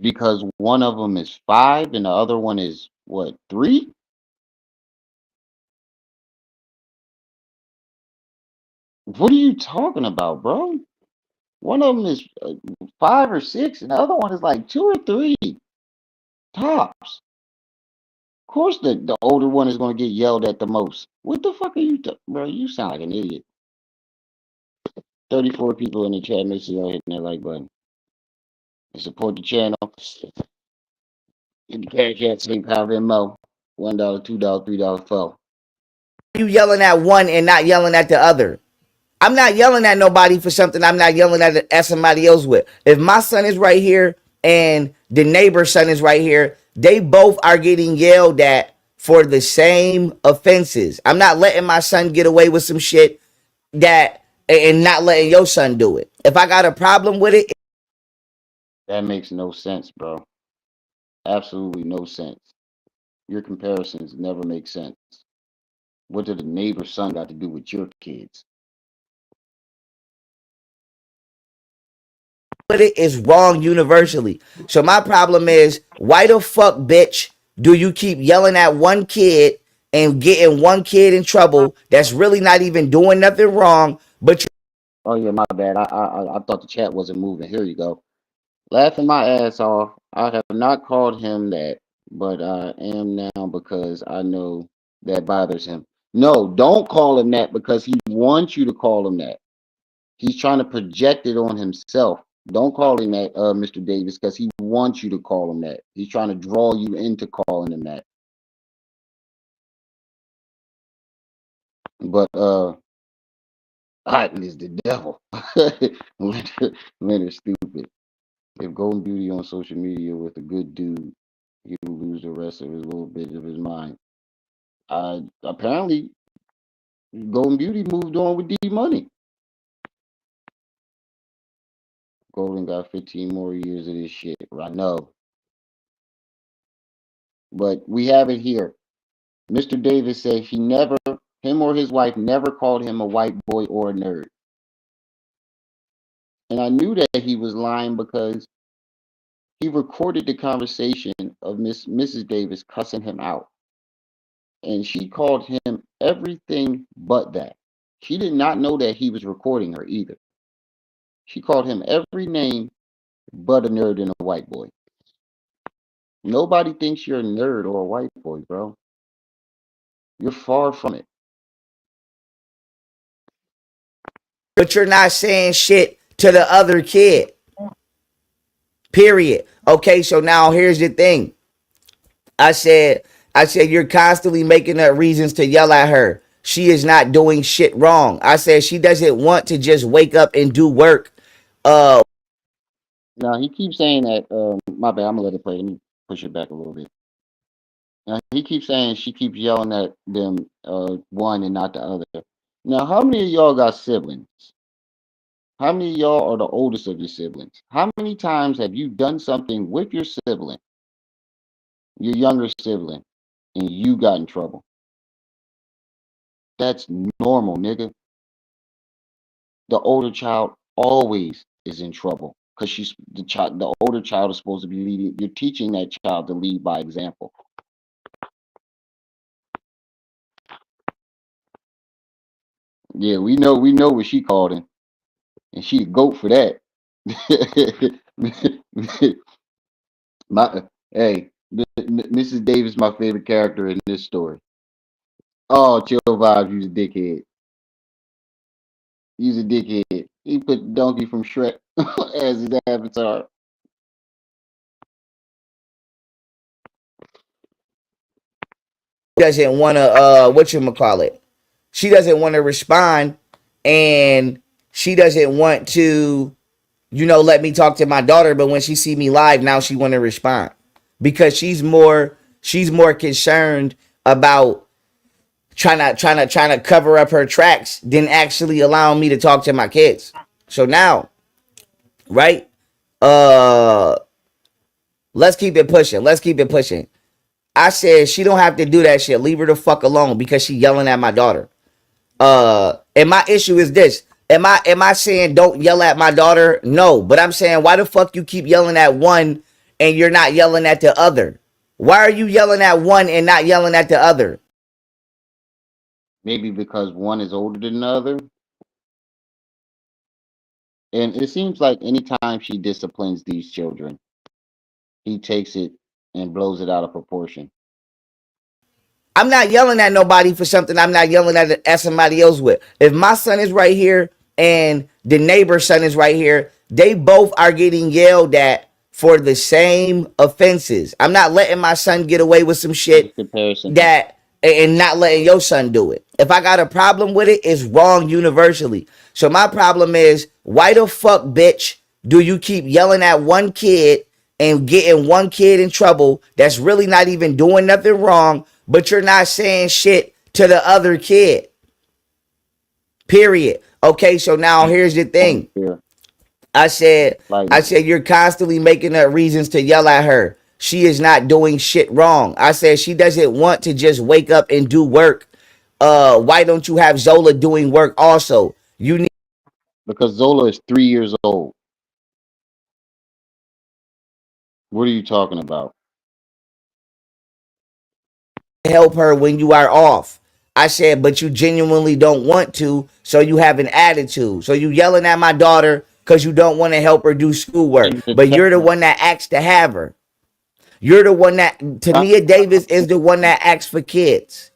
S1: Because one of them is 5 and the other one is what, 3? What are you talking about, bro? One of them is 5 or 6, and the other one is like 2 or 3 tops. Of course, the older one is going to get yelled at the most. What the fuck are you, bro? You sound like an idiot. 34 people in the chat. Make sure y'all hitting that like button and support the channel. Get the cash app, PayPal, Venmo. $1, $2, $3, $4.
S2: you yelling at one and not yelling at the other? I'm not yelling at nobody for something I'm not yelling at somebody else with. If my son is right here and the neighbor's son is right here, they both are getting yelled at for the same offenses. I'm not letting my son get away with some shit that and not letting your son do it. If I got a problem with it,
S1: That makes no sense, bro. Absolutely no sense. Your comparisons never make sense. What did the neighbor's son got to do with your kids?
S2: with it is wrong universally. So my problem is, why the fuck, bitch, do you keep yelling at one kid and getting one kid in trouble that's really not even doing nothing wrong, but
S1: Oh yeah, my bad. I thought the chat wasn't moving. Here you go. Laughing my ass off. I have not called him that, but I am now because I know that bothers him. No, don't call him that because he wants you to call him that. He's trying to project it on himself. Don't call him that, Mr. Davis, because he wants you to call him that. He's trying to draw you into calling him that. But Otten is the devil. Leonard stupid. If Golden Beauty on social media with a good dude, he will lose the rest of his little bit of his mind. Apparently Golden Beauty moved on with D Money. Golden got 15 more years of this shit. I know. But we have it here. Mr. Davis said him or his wife never called him a white boy or a nerd. And I knew that he was lying because he recorded the conversation of Mrs. Davis cussing him out. And she called him everything but that. She did not know that he was recording her either. She called him every name but a nerd and a white boy. Nobody thinks you're a nerd or a white boy, bro. You're far from it.
S2: you're not saying shit to the other kid. Period. Okay, so now here's the thing. I said, I said, you're constantly making up reasons to yell at her. She is not doing shit wrong. I said she doesn't want to just wake up and do work. Uh,
S1: Now he keeps saying that. My bad. I'm gonna let it play. Let me push it back a little bit. Now he keeps saying she keeps yelling at them, one and not the other. Now, how many of y'all got siblings? How many of y'all are the oldest of your siblings? How many times have you done something with your sibling, your younger sibling, and you got in trouble? That's normal, nigga. The older child always is in trouble because she's the child. The older child is supposed to be leading. You're teaching that child to lead by example. Yeah, we know. We know what she called him, and she the goat for that. my Hey, Mrs. Davis, my favorite character in this story. Oh, chill vibes. You's a dickhead. He's a dickhead. He put Donkey from Shrek as his avatar.
S2: Doesn't want to what you call it. She doesn't want to respond, and she doesn't want to let me talk to my daughter. But when she see me live, now she want to respond because she's more concerned about trying to cover up her tracks than actually allowing me to talk to my kids. So now, right? Uh, let's keep it pushing. Let's keep it pushing. I said she don't have to do that shit. Leave her the fuck alone because she yelling at my daughter. And my issue is this. Am I saying don't yell at my daughter? No, but I'm saying why the fuck you keep yelling at one and you're not yelling at the other? Why are you yelling at one and not yelling at the other?
S1: Maybe because one is older than the other. And it seems like anytime she disciplines these children, he takes it and blows it out of proportion.
S2: I'm not yelling at nobody for something I'm not yelling at somebody else with. If my son is right here and the neighbor's son is right here, they both are getting yelled at for the same offenses. I'm not letting my son get away with some
S1: This
S2: shit
S1: comparison,
S2: that and not letting your son do it. If I got a problem with it, it's wrong universally. So my problem is why the fuck, bitch, do you keep yelling at one kid and getting one kid in trouble that's really not even doing nothing wrong, but you're not saying shit to the other kid? Period. Okay, so now here's the thing.
S1: unfair,
S2: I said, I
S1: slighting.
S2: said, you're constantly making up reasons to yell at her. She is not doing shit wrong. I said she doesn't want to just wake up and do work. Why don't you have Zola doing work also? You need
S1: Because Zola is 3 years old. What are you talking about?
S2: to help her when you are off. I said, but you genuinely don't want to, so you have an attitude. So you yelling at my daughter because you don't want to help her do schoolwork,
S1: She's a
S2: but you're the
S1: child.
S2: one that asked to have her. You're the one that
S1: I,
S2: Tania Davis is the one that asks for kids.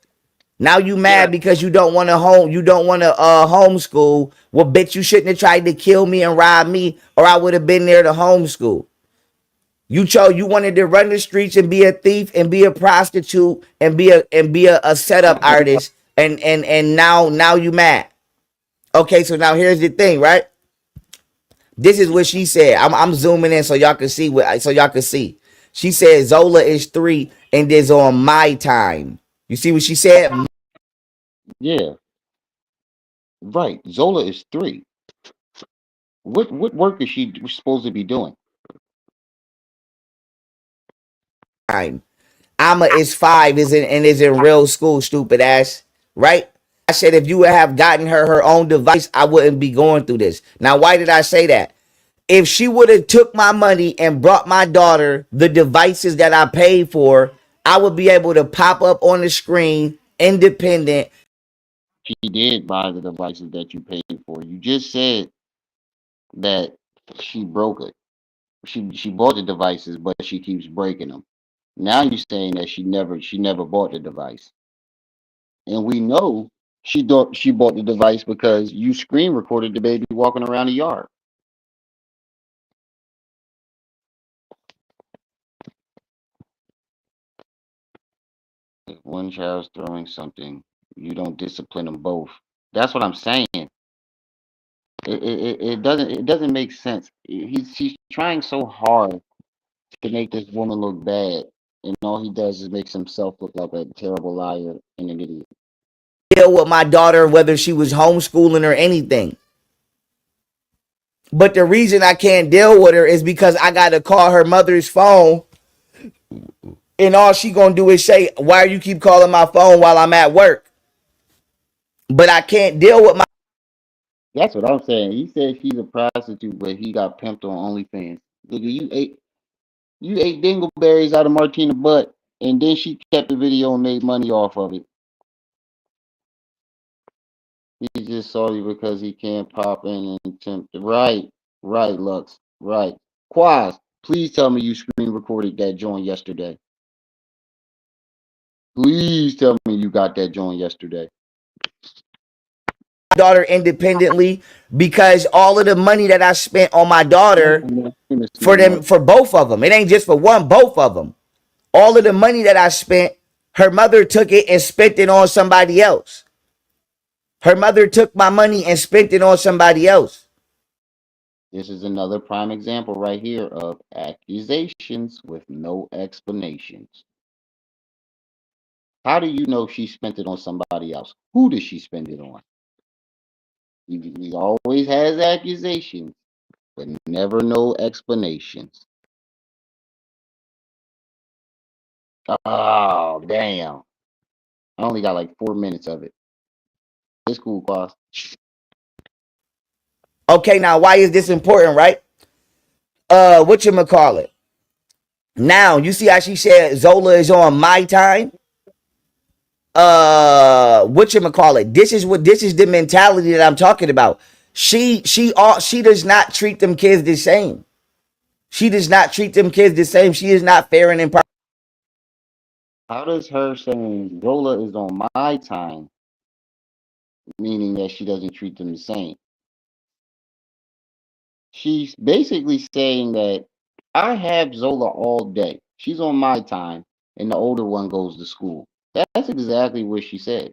S2: Now you
S1: yeah,
S2: mad because you don't want to homeschool. Well, bitch, you shouldn't have tried to kill me and rob me, or I would have been there to homeschool. You wanted to run the streets and be a thief and be a prostitute and be a setup artist, and now you mad. Okay, so now here's the thing, right? This is what she said. I'm zooming in so y'all can see. She said Zola is 3 and is on my time. You see what she said?
S1: yeah, right. Zola is 3. What work is she supposed to be doing?
S2: Time. Amma is 5 is in real school, stupid ass. Right? I said if you would have gotten her own device, I wouldn't be going through this. Now, why did I say that? If she would have took my money and brought my daughter the devices that I paid for, I would be able to pop up on the screen independent.
S1: She did buy the devices that you paid for. You just said that she broke it. She bought the devices, but she keeps breaking them. Now you're saying that she never bought the device, and we know she bought the device because you screen recorded the baby walking around the yard. If one child's throwing something, you don't discipline them both. That's what I'm saying. It doesn't make sense. She's trying so hard to make this woman look bad, and all he does is makes himself look like a terrible liar and an idiot.
S2: Deal with my daughter, whether she was homeschooling or anything. But the reason I can't deal with her is because I got to call her mother's phone, and all she gonna do is say, "Why you keep calling my phone while I'm at work?" But I can't deal with my
S1: That's what I'm saying. He said she's a prostitute, but he got pimped on OnlyFans. Look, you ate dingleberries out of Martina butt, and then she kept the video and made money off of it. He's just sorry because he can't pop in and tempt. Right, right, Lux, right. Quaz, Please tell me you screen recorded that joint yesterday. Please tell me you got that joint yesterday.
S2: daughter independently because all of the money that I spent on my daughter
S1: No
S2: for them,
S1: more.
S2: for both of them, it ain't just for one, both of them. All of the money that I spent, her mother took it and spent it on somebody else. Her mother took my money and spent it on somebody else.
S1: This is another prime example right here of accusations with no explanations. How do you know she spent it on somebody else? Who did she spend it on? He always has accusations, but never no explanations. Oh, damn. I only got like 4 minutes of it. It's cool, boss.
S2: Okay, now why is this important, right? What you call it? Now you see how she said Zola is on my time. What you call it? This is the mentality that I'm talking about. She does not treat them kids the same. She does not treat them kids the same. She is not fair and impartial.
S1: How does her saying Zola is on my time, meaning that she doesn't treat them the same? She's basically saying that I have Zola all day. She's on my time, and the older one goes to school. That's exactly what she said.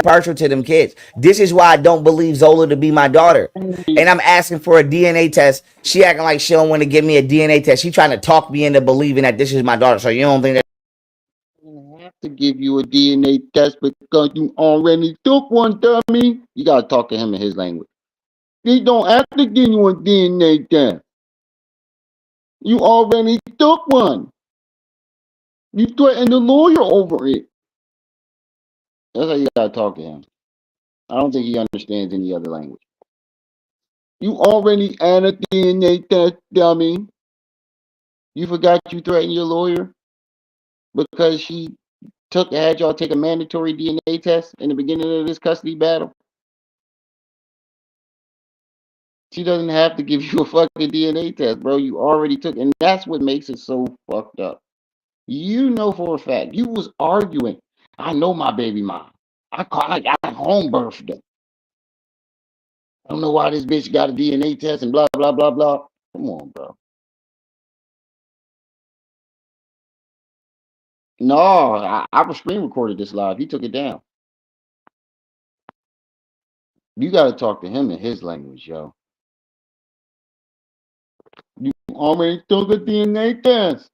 S2: Partial to them kids. This is why I don't believe Zola to be my daughter. And I'm asking for a DNA test. She acting like she don't want to give me a DNA test. She trying to talk me into believing that this is my daughter. So you don't think that
S1: I'm gonna have to give you a DNA test because you already took one, dummy. You gotta talk to him in his language. They don't have to give you a DNA test. You already took one. You threatened the lawyer over it. That's how you gotta talk to him. I don't think he understands any other language. You already had a DNA test, dummy. You forgot you threatened your lawyer because she had y'all take a mandatory DNA test in the beginning of this custody battle. She doesn't have to give you a fucking DNA test, bro. You already took, and that's what makes it so fucked up. You know for a fact you was arguing. I know my baby mom. I got home birthday. I don't know why this bitch got a DNA test and blah blah blah blah. Come on, bro. No, I screen recorded this live. He took it down. You got to talk to him in his language, yo. You already took a DNA test.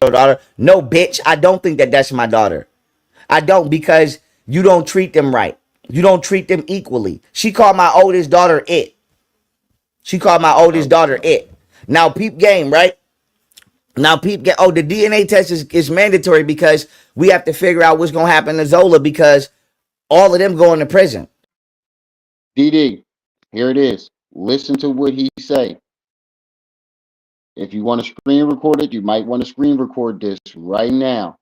S2: your daughter? No, bitch. I don't think that that's my daughter. I don't because you don't treat them right. You don't treat them equally. She called my oldest daughter it. She called my oldest daughter it. Now peep game, right? Now peep game. Oh, the DNA test is mandatory because we have to figure out what's gonna happen to Zola because all of them going to prison.
S1: DD, here it is. Listen to what he say. If you want to screen record it, you might want to screen record this right now.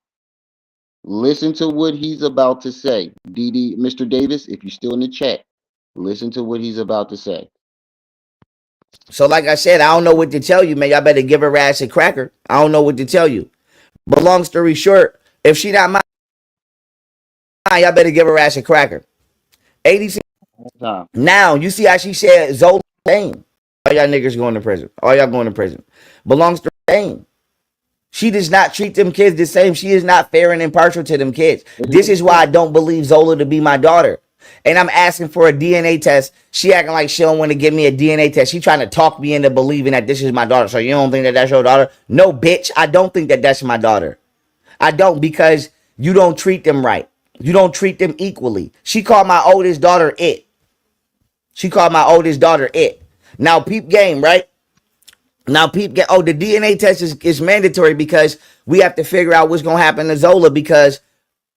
S1: Listen to what he's about to say. DD, Mr. Davis, if you're still in the chat, listen to what he's about to say.
S2: So like I said, I don't know what to tell you, man. Y'all better give her ass a cracker. I don't know what to tell you. But long story short, if she not mine, y'all better give her ass a cracker. 86.
S1: Time.
S2: Now you see how she said Zola same. All y'all niggas going to prison. All y'all going to prison. But long story same. She does not treat them kids the same. She is not fair and impartial to them kids. This is why I don't believe Zola to be my daughter. And I'm asking for a DNA test. She acting like she don't want to give me a DNA test. She trying to talk me into believing that this is my daughter. So you don't think that that's your daughter? No, bitch. I don't think that that's my daughter. I don't because you don't treat them right. You don't treat them equally. She called my oldest daughter it. She called my oldest daughter it. Now peep game, right? Now, the DNA test is mandatory because we have to figure out what's gonna happen to Zola because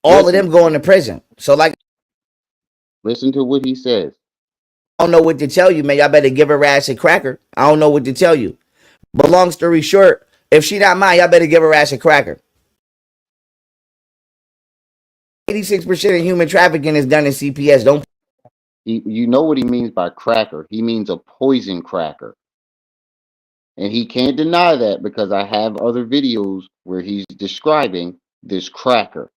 S2: all of
S1: Listen,
S2: them going to prison. So, like,
S1: listen to what he says.
S2: I don't know what to tell you, man. Y'all better give her ass a cracker. I don't know what to tell you. But long story short, if she not mine, y'all better give her ass a cracker. 86% of human trafficking is done in CPS. Don't
S1: You know what he means by cracker. He means a poison cracker. And he can't deny that because I have other videos where he's describing this cracker.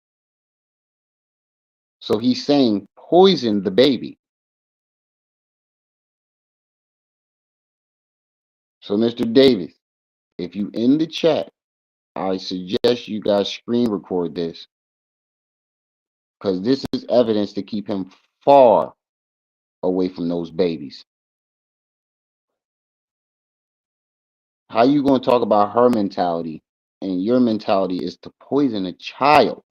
S1: So he's saying poison the baby. So, Mr. Davis, if you in the chat, I suggest you guys screen record this because this is evidence to keep him far away from those babies. How you going to talk about her mentality and your mentality is to poison a child?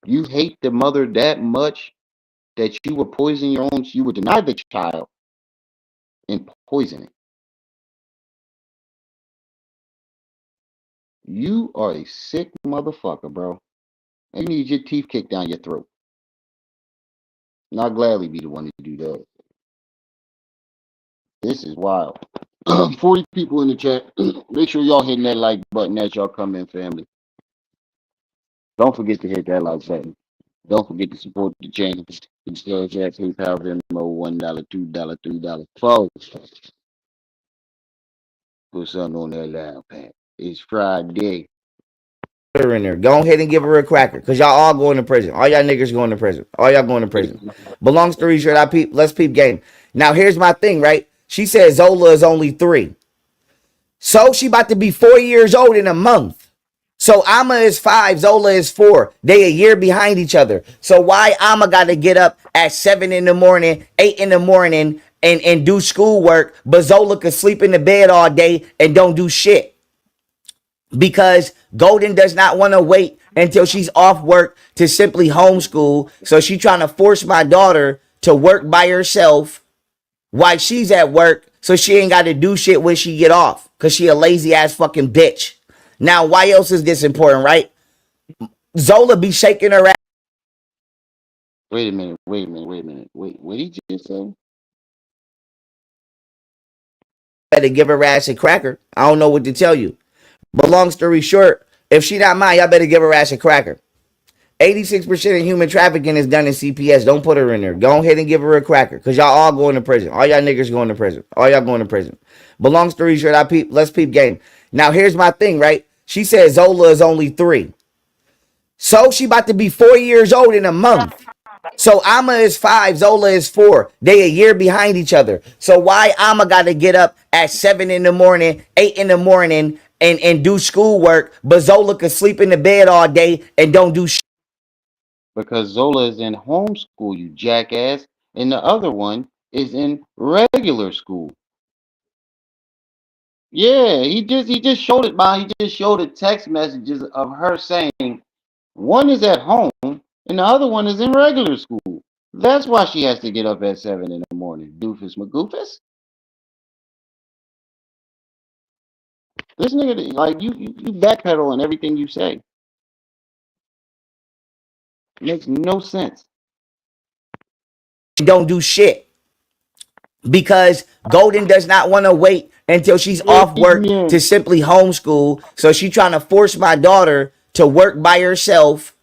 S1: You hate the mother that much that you would poison your own, you would deny the child and poison it. You are a sick motherfucker, bro. And you need your teeth kicked down your throat. And I'll gladly be the one to do that. This is wild. 40 people in the chat. Make sure y'all hitting that like button as y'all come in, family. Don't forget to hit that like button. Don't forget to support the channel. Share that PayPal, Venmo, $1, $2, $3, $4. Put something on that loud pad. It's Friday.
S2: Put her in there. Go ahead and give her a cracker, cause y'all all going to prison. All y'all niggas going to prison. All y'all going to prison. But long story short, let's peep game. Now here's my thing, right? She said Zola is only 3, so she about to be 4 years old in a month. So Amma is 5, Zola is 4. They a year behind each other. So why Amma got to get up at 7 in the morning, 8 in the morning, and do schoolwork, but Zola could sleep in the bed all day and don't do shit? Because Golden does not want to wait until she's off work to simply homeschool. So she trying to force my daughter to work by herself while she's at work, so she ain't got to do shit when she get off, because she a lazy ass fucking bitch. Now, why else is this important, right? Zola be shaking her ass.
S1: Wait a minute. Wait a minute. Wait a minute. Wait. What did you just say?
S2: Better give her ass a cracker. I don't know what to tell you. But long story short, if she not mine, y'all better give her ass a cracker. 86% of human trafficking is done in CPS. Don't put her in there. Go ahead and give her a cracker, because y'all all going to prison. All y'all niggas going to prison. All y'all going to prison. But long story short, let's peep game. Now here's my thing, right? She said Zola is only 3, so she about to be 4 years old in a month. So Amma is 5, Zola is 4. They a year behind each other. So why Amma got to get up at 7 in the morning, 8 in the morning, and do schoolwork, but Zola could sleep in the bed all day and don't do shit?
S1: Because Zola is in homeschool, you jackass, and the other one is in regular school. Yeah, he just showed it by he just showed the text messages of her saying one is at home and the other one is in regular school. That's why she has to get up at 7 in the morning. Doofus McGoofus. This nigga like you backpedal on everything you say. It makes no sense.
S2: Don't do shit, because Golden does not want to wait until she's off work to
S1: Amen.
S2: simply homeschool. So she trying to force my daughter to work by herself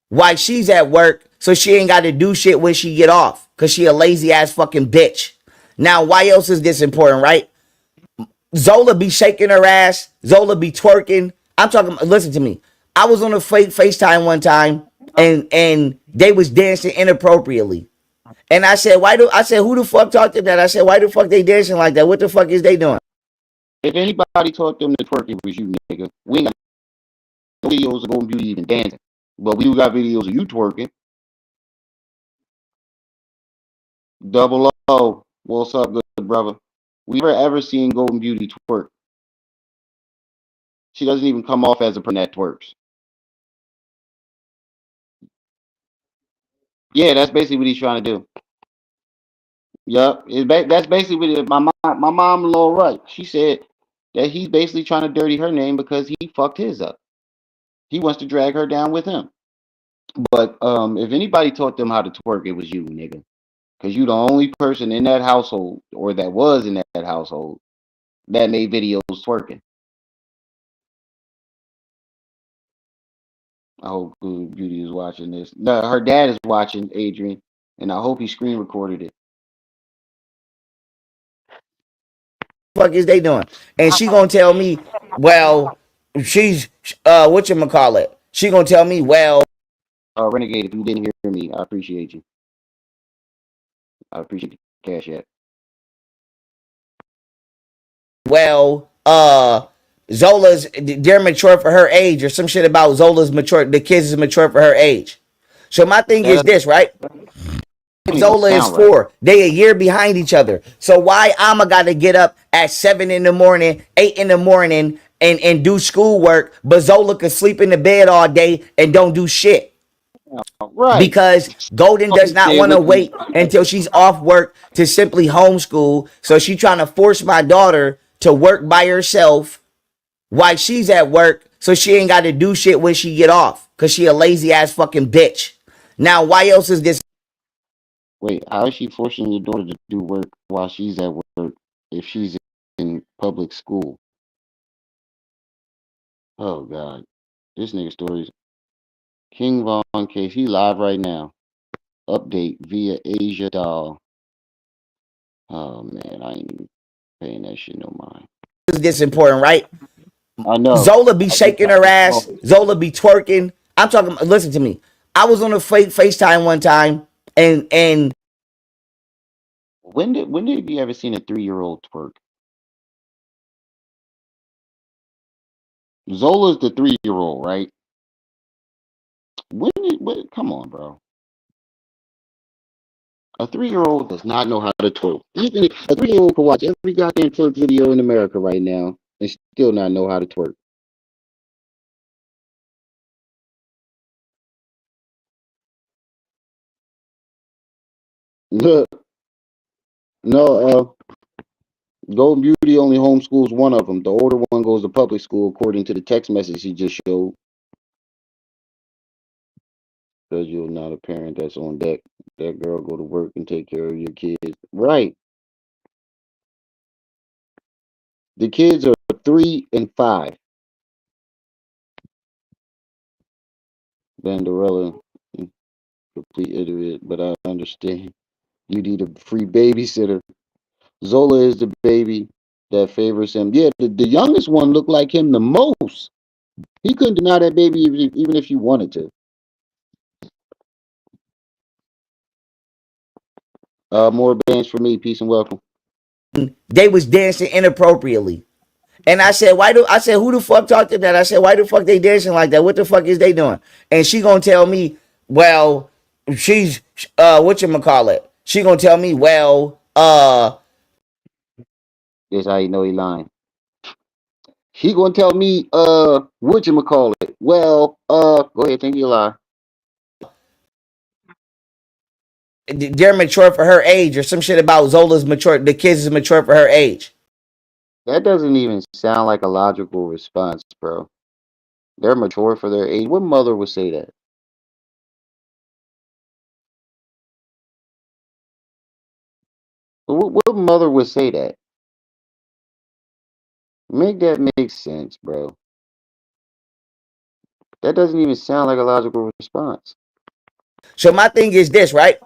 S2: while she's at work, so she ain't got to do shit when she get off, because she a lazy ass fucking bitch. Now, why else is this important, right? Zola be shaking her ass. Zola be twerking. I'm talking. Listen to me. I was on a fake FaceTime one time, and they was dancing inappropriately. And I said, I said, who the fuck talked to that? I said, why the fuck they dancing like that? What the fuck is they doing?
S1: If anybody taught them to twerk, it was you, nigga. We ain't got no videos of Golden Beauty even dancing. But we do got videos of you twerking. Double O. What's up, good brother? We never ever seen Golden Beauty twerk. She doesn't even come off as a person that twerks. Yeah, that's basically what he's trying to do. Yup, that's basically what my mom-in-law right. She said that he's basically trying to dirty her name because he fucked his up. He wants to drag her down with him. But if anybody taught them how to twerk, it was you, nigga. Because you the only person in that household, or that was in that household, that made videos twerking. I hope Good Beauty is watching this. No, her dad is watching, Adrian, and I hope he screen recorded it.
S2: fuck is they doing? And she gonna tell me, well, she's what you call it? She gonna tell me, well,
S1: Renegade, if you didn't hear me, I appreciate you. I appreciate the cash app.
S2: well, Zola's they're mature for her age, or some shit about Zola's mature. The kids is mature for her age. So my thing
S1: That
S2: is this, right?
S1: doesn't even
S2: Zola is
S1: sound right.
S2: 4. They a year behind each other. So why I'ma gotta get up at 7 in the morning, 8 in the morning, and do schoolwork, but Zola could sleep in the bed all day and don't do shit
S1: Right.
S2: because Golden does not
S1: Stay
S2: want to
S1: with
S2: wait
S1: you.
S2: until she's off work to simply homeschool. So she trying to force my daughter to work by herself while she's at work, so she ain't got to do shit when she get off because she a lazy ass fucking bitch. Now, why else is this
S1: Wait, how is she forcing your daughter to do work while she's at work if she's in public school? Oh God, this nigga stories. King Von case. He live right now. Update via Asia Doll. Oh man, I ain't even paying that shit no mind.
S2: important, right?
S1: I know.
S2: Zola be
S1: I just
S2: shaking
S1: got
S2: her
S1: this
S2: ass.
S1: moment.
S2: Zola be twerking. I'm talking. Listen to me. I was on a fake FaceTime one time, and
S1: When did you ever seen a 3-year-old twerk? Zola's the 3-year-old, right? Come on, bro. A 3-year-old does not know how to twerk. Even a 3-year-old can watch every goddamn twerk video in America right now and still not know how to twerk. Look, no, Golden Beauty only homeschools one of them. The older one goes to public school, according to the text message he just showed. Because you're not a parent that's on deck. That girl go to work and take care of your kids. Right. The kids are 3 and 5. Banderella, complete idiot, but I understand. You need a free babysitter. Zola is the baby that favors him. Yeah, the youngest one looked like him the most. He couldn't deny that baby even if you wanted to. More bands for me. Peace and welcome.
S2: they was dancing inappropriately. And I said, who the fuck talked to that? I said, why the fuck they dancing like that? What the fuck is they doing? And she gonna tell me, well, she's what you call it? She gonna tell me, well,
S1: This how you know he lying. He gonna tell me, what you call it? Well, go ahead, think you lie.
S2: they're mature for her age, or some shit about Zola's mature. The kids is mature for her age.
S1: That doesn't even sound like a logical response, bro. They're mature for their age. What mother would say that? What mother would say that? Make that make sense, bro. That doesn't even sound like a logical response.
S2: So my thing is this, right?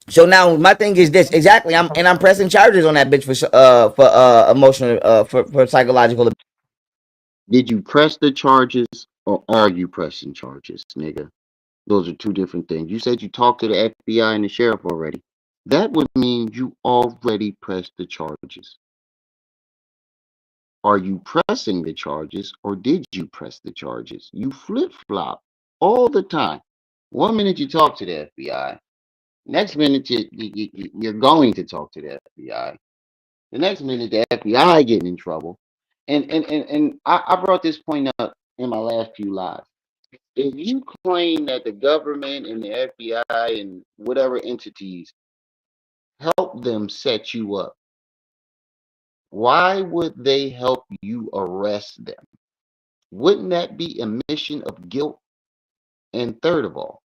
S2: So now my thing is this exactly. I'm pressing charges on that bitch for emotional for psychological.
S1: Did you press the charges or are you pressing charges, nigga? Those are two different things. You said you talked to the FBI and the sheriff already. That would mean you already pressed the charges. Are you pressing the charges or did you press the charges? You flip flop all the time. One minute you talk to the FBI, next minute you're going to talk to the FBI. The next minute the FBI getting in trouble. And I brought this point up in my last few lives. If you claim that the government and the FBI and whatever entities help them set you up, why would they help you arrest them? Wouldn't that be a mission of guilt? And third of all,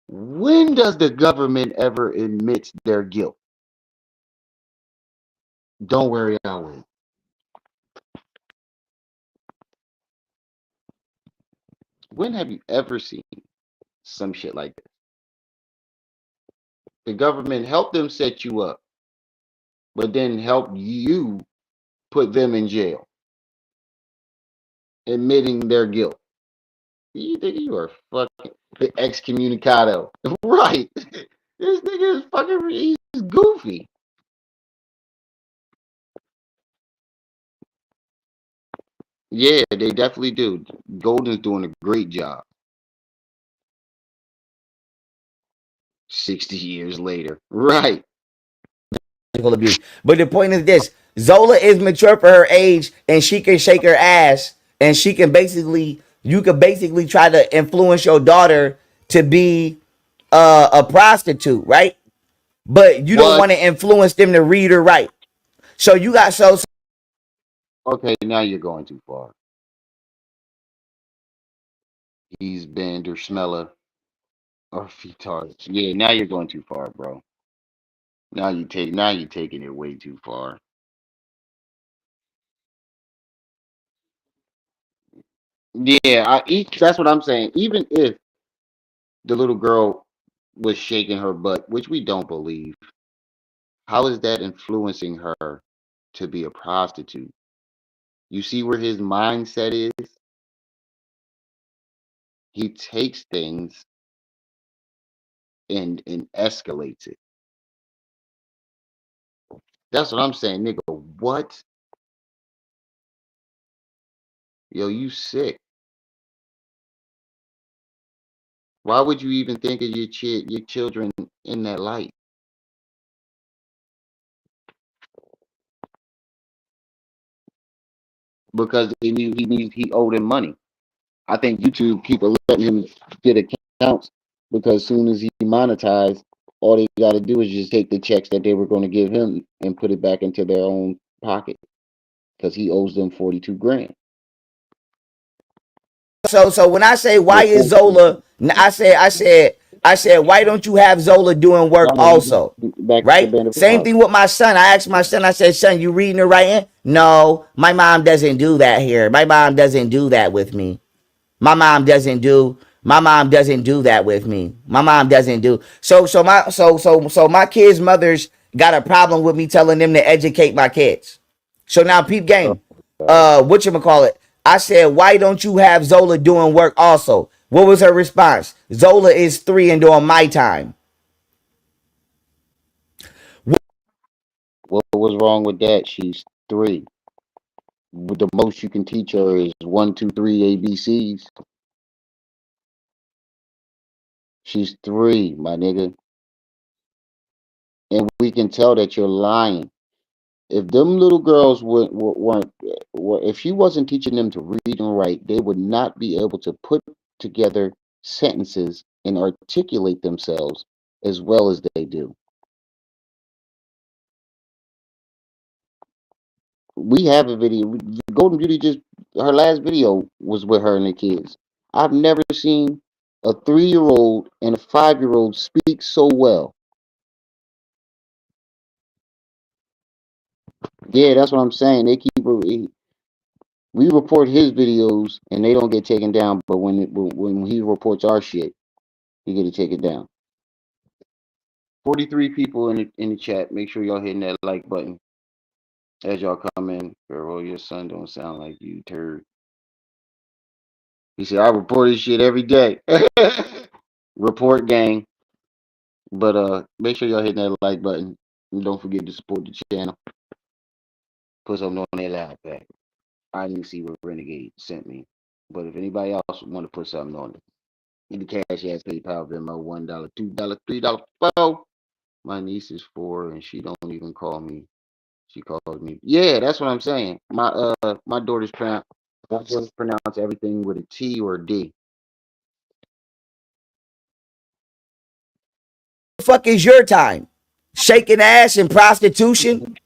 S1: when does the government ever admit their guilt? Don't worry, I'll wait. When have you ever seen some shit like this? The government helped them set you up. but then help you put them in jail, admitting their guilt. You think you are fucking excommunicado. Right. This nigga is fucking, he's goofy. Yeah, they definitely do. Golden's doing a great job. 60 years later. Right.
S2: Abuse. But the point is this: Zola is mature for her age, and she can shake her ass, and she can basically, you could basically try to influence your daughter to be a prostitute, right? But you don't
S1: What?
S2: want to influence them to read or write. So you got so
S1: Okay, now you're going too far. He's Bender Smeller or Fetard. Yeah, now you're going too far, bro. Now you're taking it way too far. Yeah, that's what I'm saying. Even if the little girl was shaking her butt, which we don't believe, how is that influencing her to be a prostitute? You see where his mindset is? He takes things and escalates it. That's what I'm saying, nigga. What? Yo, you sick. Why would you even think of your children in that light? Because he owed him money. I think YouTube keep letting him get accounts because as soon as he monetized, all they got to do is just take the checks that they were going to give him and put it back into their own pocket because he owes them 42 grand.
S2: so when I say why
S1: Well,
S2: is Zola, I said why don't you have Zola doing work
S1: no, no,
S2: also?
S1: back to
S2: Right?
S1: Band of
S2: Same
S1: Brothers.
S2: thing with my son. I asked my son, I said, son, you reading or writing? No, my mom doesn't do that here. My mom doesn't do that with me. My mom doesn't do that with me. My mom doesn't do so my kids' mothers got a problem with me telling them to educate my kids. So now peep
S1: Oh,
S2: game.
S1: God.
S2: Whatchamacallit? I said, why don't you have Zola doing work also? What was her response? Zola is 3 and doing my time.
S1: What was wrong with that? She's 3. The most you can teach her is 1, 2, 3 ABCs. She's 3, my nigga, and we can tell that you're lying. If them little girls weren't, if she wasn't teaching them to read and write, they would not be able to put together sentences and articulate themselves as well as they do. We have a video. Golden Beauty just her last video was with her and the kids. I've never seen a 3-year old and a 5-year old speak so well. Yeah, that's what I'm saying. They keep we report his videos and they don't get taken down, but when he reports our shit, he get it taken down. 43 people in the chat. Make sure y'all hitting that like button as y'all come in. Pharaoh, your son don't sound like you, turd. He said I report this shit every day. Report gang. But make sure y'all hitting that like button. And don't forget to support the channel. Put something on that loud pack. I didn't see what Renegade sent me. But if anybody else want to put something on it, in the cash ass PayPal, Venmo, $1, $2, $3, $4. My niece is 4 and she don't even call me. She calls me. Yeah, that's what I'm saying. My daughter's pronounce everything with a T or a D.
S2: The fuck is your time? Shaking ass and prostitution?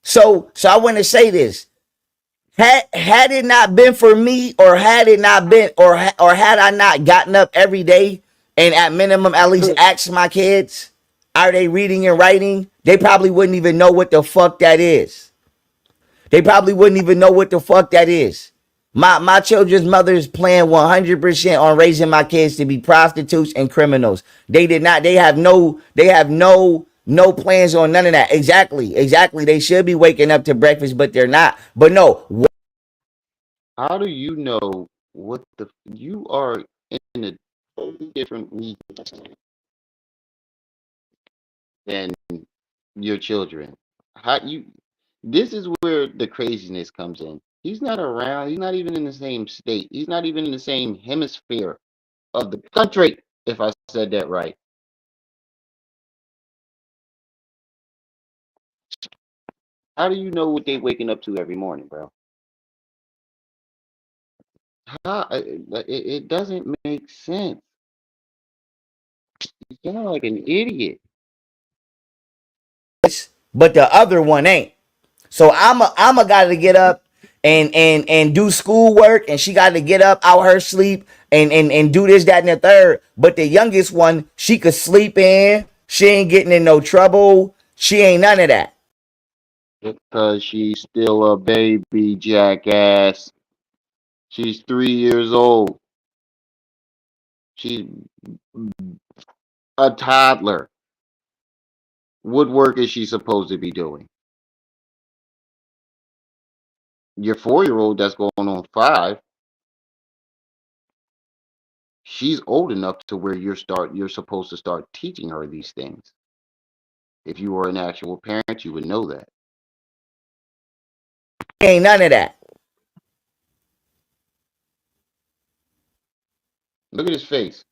S2: So I want to say this. Had it not been for me, or had it not been, or had I not gotten up every day and at minimum at least asked my kids, are they reading and writing? They probably wouldn't even know what the fuck that is. They probably wouldn't even know what the fuck that is. My children's mothers plan 100% on raising my kids to be prostitutes and criminals. They did not. They have no No plans on none of that. Exactly. Exactly. They should be waking up to breakfast, but they're not. But no,
S1: How do you know what the you are in a totally different region than your children? How you this is where the craziness comes in. He's not around, he's not even in the same state. He's not even in the same hemisphere of the country, if I said that right. How do you know what they waking up to every morning, bro? It doesn't make sense. You sound like an idiot.
S2: but the other one ain't. So I'm a got to get up and do schoolwork, and she got to get up out her sleep and do this, that, and the third. But the youngest one, she could sleep in. She ain't getting in no trouble. She ain't none of that.
S1: Because she's still a baby, jackass. She's 3 years old. She's a toddler. What work is she supposed to be doing? Your 4 year old that's going on 5, she's old enough to where you're supposed to start teaching her these things. If you were an actual parent, you would know that.
S2: Ain't none of that.
S1: Look at his face.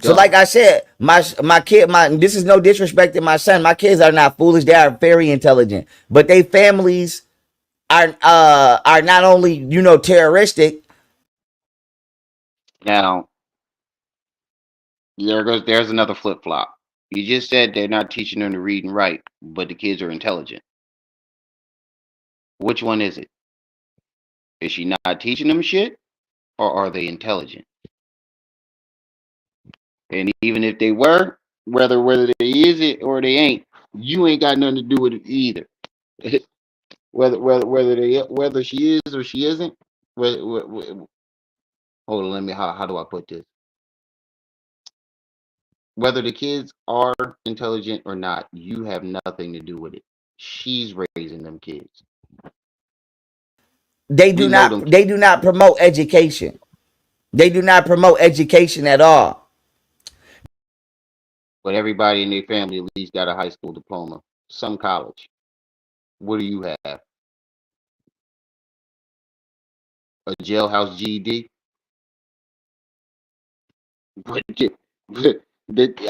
S2: So like
S1: Dumb.
S2: I said, my kid, my this is no disrespect to my son. My kids are not foolish; they are very intelligent. But they families are not only terroristic.
S1: Now, there's another flip flop. You just said they're not teaching them to read and write, but the kids are intelligent. Which one is it? Is she not teaching them shit, or are they intelligent? And even if they were, whether they is it or they ain't, you ain't got nothing to do with it either. Whether she is or she isn't. Hold on, let me. How do I put this? Whether the kids are intelligent or not, you have nothing to do with it. She's raising them kids.
S2: They do
S1: We know
S2: not
S1: them.
S2: they do not promote education. They do not promote education at all.
S1: But everybody in their family at least got a high school diploma, some college. What do you have? A jailhouse GED? But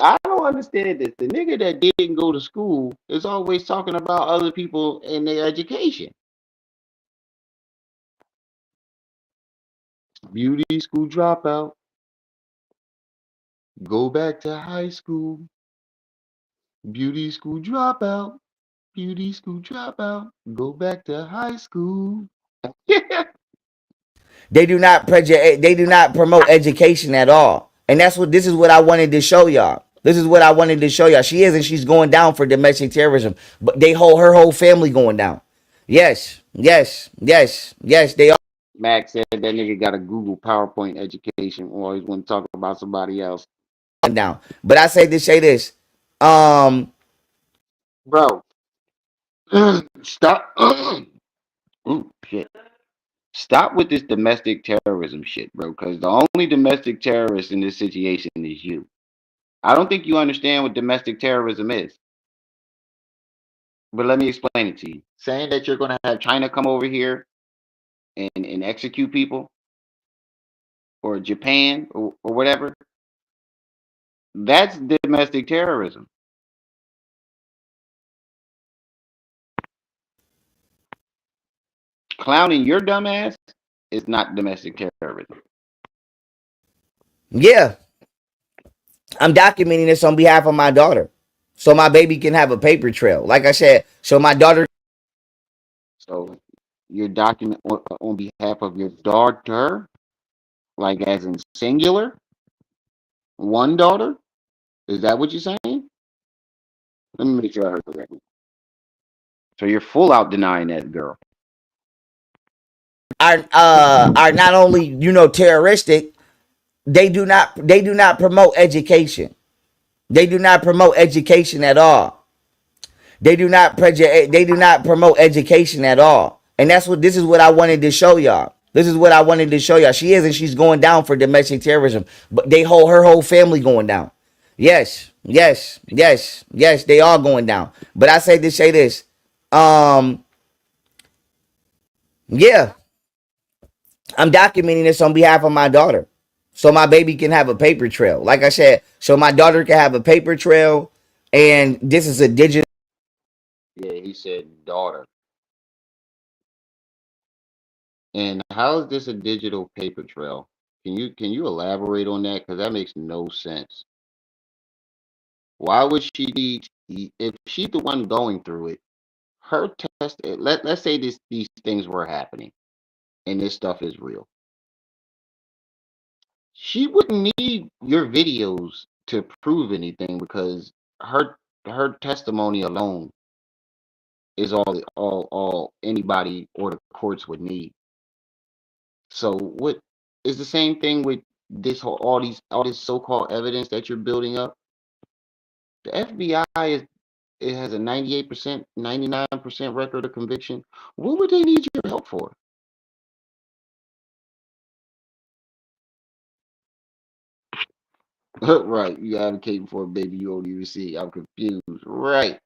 S1: I don't understand this. The nigga that didn't go to school is always talking about other people and their education. Beauty school dropout, go back to high school. Beauty school dropout, beauty school dropout, go back to high school.
S2: They do not promote education at all. And this is what I wanted to show y'all. This is what I wanted to show y'all. She is, and she's going down for domestic terrorism. But her whole family going down. Yes, yes, yes, yes, they are
S1: Max said that nigga got a Google PowerPoint education, or always want to talk about somebody else.
S2: going down. But I say this. Um,
S1: Bro, stop. Ooh, shit. Stop with this domestic terrorism shit, bro, because the only domestic terrorist in this situation is you. I don't think you understand what domestic terrorism is. But let me explain it to you. Saying that you're going to have China come over here and execute people, or Japan, or whatever, that's domestic terrorism. Clowning your dumb ass is not domestic terrorism.
S2: yeah, I'm documenting this on behalf of my daughter. So my baby can have a paper trail. Like I said, so my daughter.
S1: So you're document on behalf of your daughter, like as in singular, one daughter. Is that what you're saying? Let me make sure I heard correctly. So you're full out denying that girl.
S2: Are not only terroristic, they do not promote education. They do not promote education at all. They do not promote education at all. And that's what this is what I wanted to show y'all. This is what I wanted to show y'all. She is, and she's going down for domestic terrorism. But they hold her whole family going down. Yes, yes, yes, yes, they are going down. But I say to say this. Um, yeah, I'm documenting this on behalf of my daughter. So my baby can have a paper trail. Like I said, so my daughter can have a paper trail. And this is a digital.
S1: Yeah, he said daughter. And how is this a digital paper trail? Can you elaborate on that? Because that makes no sense. Why would she need if she's the one going through it? Her test. Let's say these things were happening and this stuff is real. She wouldn't need your videos to prove anything because her testimony alone is all anybody or the courts would need. So what is the same thing with this whole all this so-called evidence that you're building up? The FBI is it has a 98%, 99% record of conviction. What would they need your help for? Right, you advocating for a baby you don't even see. I'm confused. Right.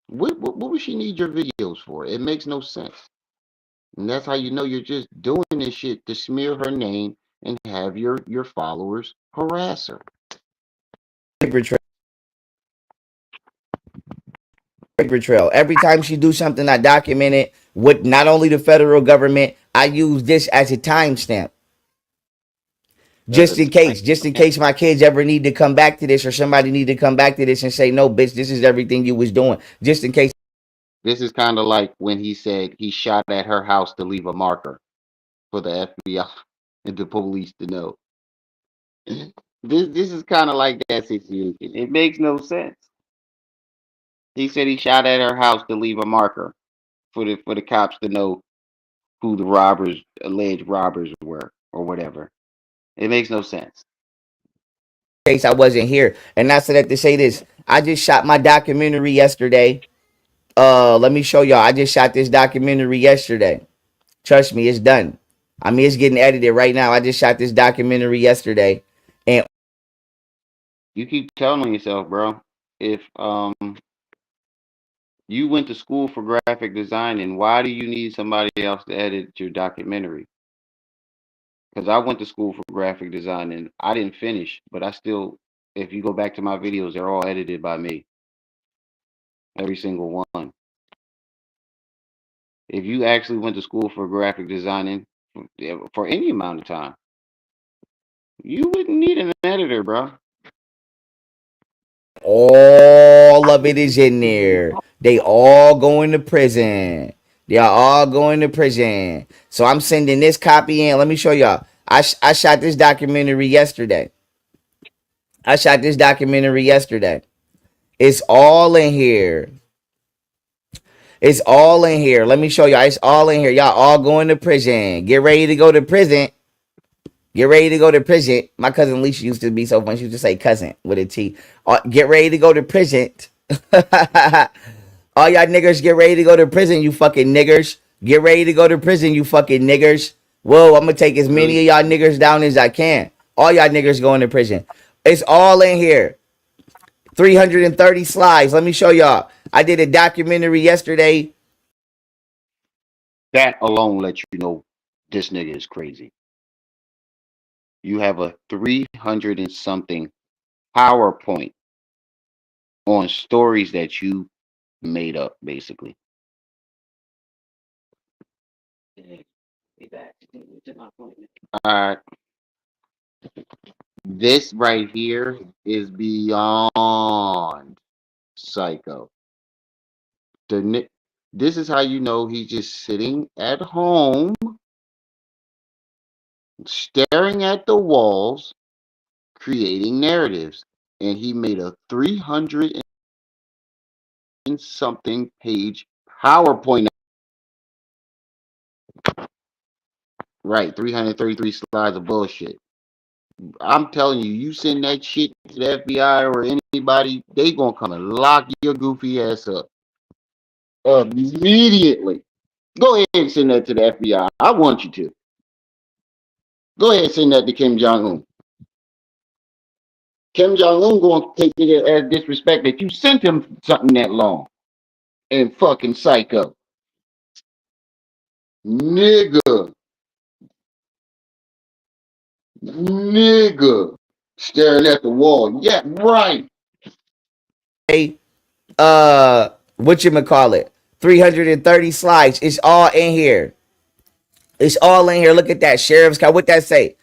S1: What would she need your videos for? It makes no sense. And that's how you know you're just doing this shit to smear her name and have your followers harass her.
S2: paper trail. Paper trail. Every time she do something, I document it with not only the federal government. I use this as a timestamp,
S1: As a
S2: just in case my kids ever need to come back to this, or somebody need to come back to this and say, no, bitch, this is everything you was doing. Just in case.
S1: This is kind of like when he said he shot at her house to leave a marker for the FBI and the police to know. This is kind of like that situation. It makes no sense. He said he shot at her house to leave a marker for the cops to know who the robbers, alleged robbers were, or whatever. It makes no sense.
S2: Case I wasn't here. And I said that to say this. I just shot my documentary yesterday. Let me show y'all. I just shot this documentary yesterday. Trust me, it's done. I mean, it's getting edited right now. I just shot this documentary yesterday. And
S1: You keep telling yourself, bro, if you went to school for graphic design, and why do you need somebody else to edit your documentary? Because I went to school for graphic design and I didn't finish, but I still, if you go back to my videos, they're all edited by me, every single one. If you actually went to school for graphic designing for any amount of time, you wouldn't need an editor, bro.
S2: all of it is in there. They all going to prison. They are all going to prison. So I'm sending this copy in. Let me show y'all. I shot this documentary yesterday. I shot this documentary yesterday. It's all in here. It's all in here. Let me show y'all. It's all in here. Y'all all going to prison. Get ready to go to prison. Get ready to go to prison. My cousin Lisa used to be so fun. She used to say cousin with a T. Get ready to go to prison. All y'all niggers get ready to go to prison, you fucking niggers. Get ready to go to prison, you fucking niggers. Whoa, I'm gonna take as many of y'all niggers down as I can. All y'all niggers going to prison. It's all in here. 330 slides. Let me show y'all. I did a documentary yesterday.
S1: That alone lets you know this nigga is crazy. You have a 300 and something PowerPoint on stories that you made up, basically. All right, this right here is beyond psycho. The this is how you know he's just sitting at home, staring at the walls, creating narratives, and he made a 300 and something page PowerPoint. Right, 333 slides of bullshit. I'm telling you, you send that shit to the FBI or anybody, they gonna come and lock your goofy ass up immediately. Go ahead and send that to the FBI. I want you to. Go ahead and send that to Kim Jong Un. Kim Jong Un gonna take it as disrespect that you sent him something that long and fucking psycho, nigga, nigga, staring at the wall. Yeah, right.
S2: Hey, what you call it? 330 slides. It's all in here. It's all in here. Look at that sheriff's card. What that say?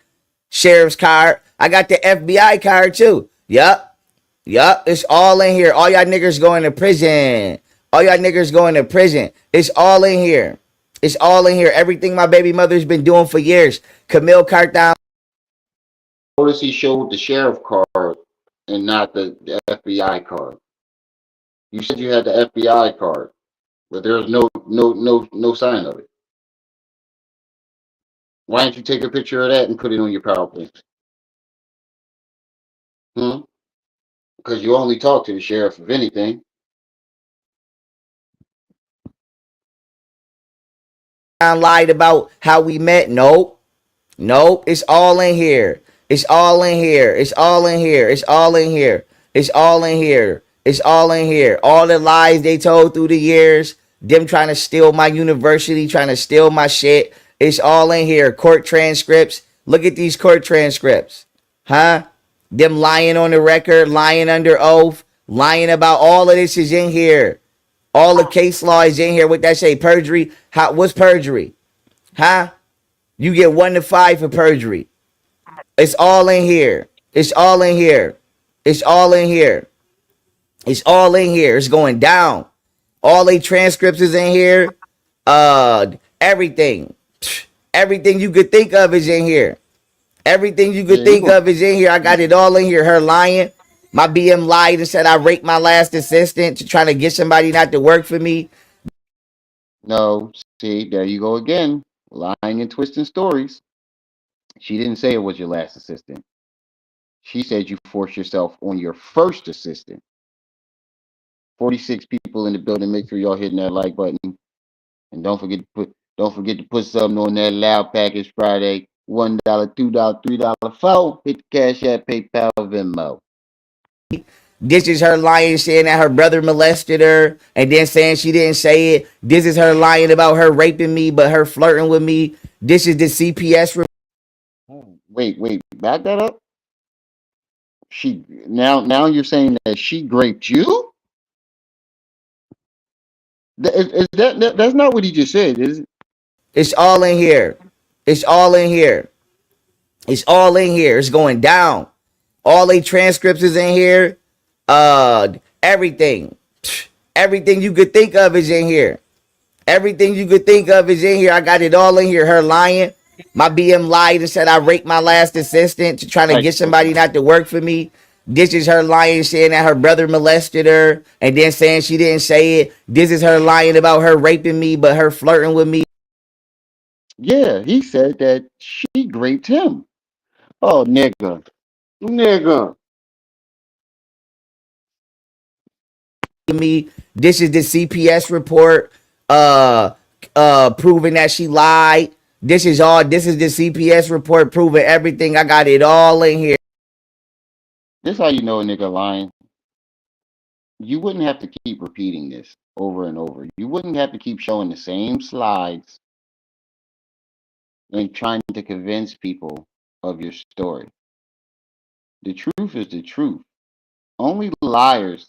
S2: Sheriff's card. I got the FBI card too. Yup. Yup. It's all in here. All y'all niggas going to prison. All y'all niggas going to prison. It's all in here. It's all in here. Everything my baby mother's been doing for years. Camille Carthon.
S1: Notice he showed the sheriff card and not the FBI card. You said you had the FBI card, but there's no sign of it. Why don't you take a picture of that and put it on your PowerPoint? Hmm? Because you only talk to the sheriff if anything.
S2: Lied about how we met. Nope. Nope. It's all in here. It's all in here. It's all in here. It's all in here. It's all in here. It's all in here. All the lies they told through the years, them trying to steal my university, trying to steal my shit. It's all in here. Court transcripts. Look at these court transcripts. Huh? Them lying on the record, lying under oath, lying about all of this is in here. All the case law is in here. What that say? Perjury. How? What's perjury? Huh? You get 1 to 5 for perjury. It's all in here. It's all in here. It's all in here. It's all in here. It's going down. All the transcripts is in here. Everything. Everything you could think of is in here. Everything you could
S1: Yeah, you
S2: think
S1: go.
S2: of is in here. I got it all in here. Her lying. My BM lied and said I raped my last assistant to try to get somebody not to work for me.
S1: No, see, there you go again, lying and twisting stories. She didn't say it was your last assistant. She said you forced yourself on your first assistant. 46 people in the building. Make sure y'all hitting that like button. And don't forget to put something on that loud package Friday. $1, $2, $3, $4. Hit the Cash App, PayPal, Venmo.
S2: This is her lying, saying that her brother molested her, and then saying she didn't say it. This is her lying about her raping me, but her flirting with me. This is the CPS.
S1: Wait, back that up. Now you're saying that she raped you? That's not what he just said, is it?
S2: It's all in here. It's all in here. It's all in here. It's going down. All the transcripts is in here. Everything. Everything you could think of is in here. Everything you could think of is in here. I got it all in here. Her lying. My BM lied and said I raped my last assistant to try to get somebody not to work for me. This is her lying, saying that her brother molested her, and then saying she didn't say it. This is her lying about her raping me, but her flirting with me.
S1: Yeah, he said that she raped him. Oh, nigga.
S2: Me. This is the CPS report, proving that she lied. This is all. This is the CPS report proving everything. I got it all in here.
S1: This how you know a nigga lying. You wouldn't have to keep repeating this over and over. You wouldn't have to keep showing the same slides and trying to convince people of your story. The truth is the truth. Only liars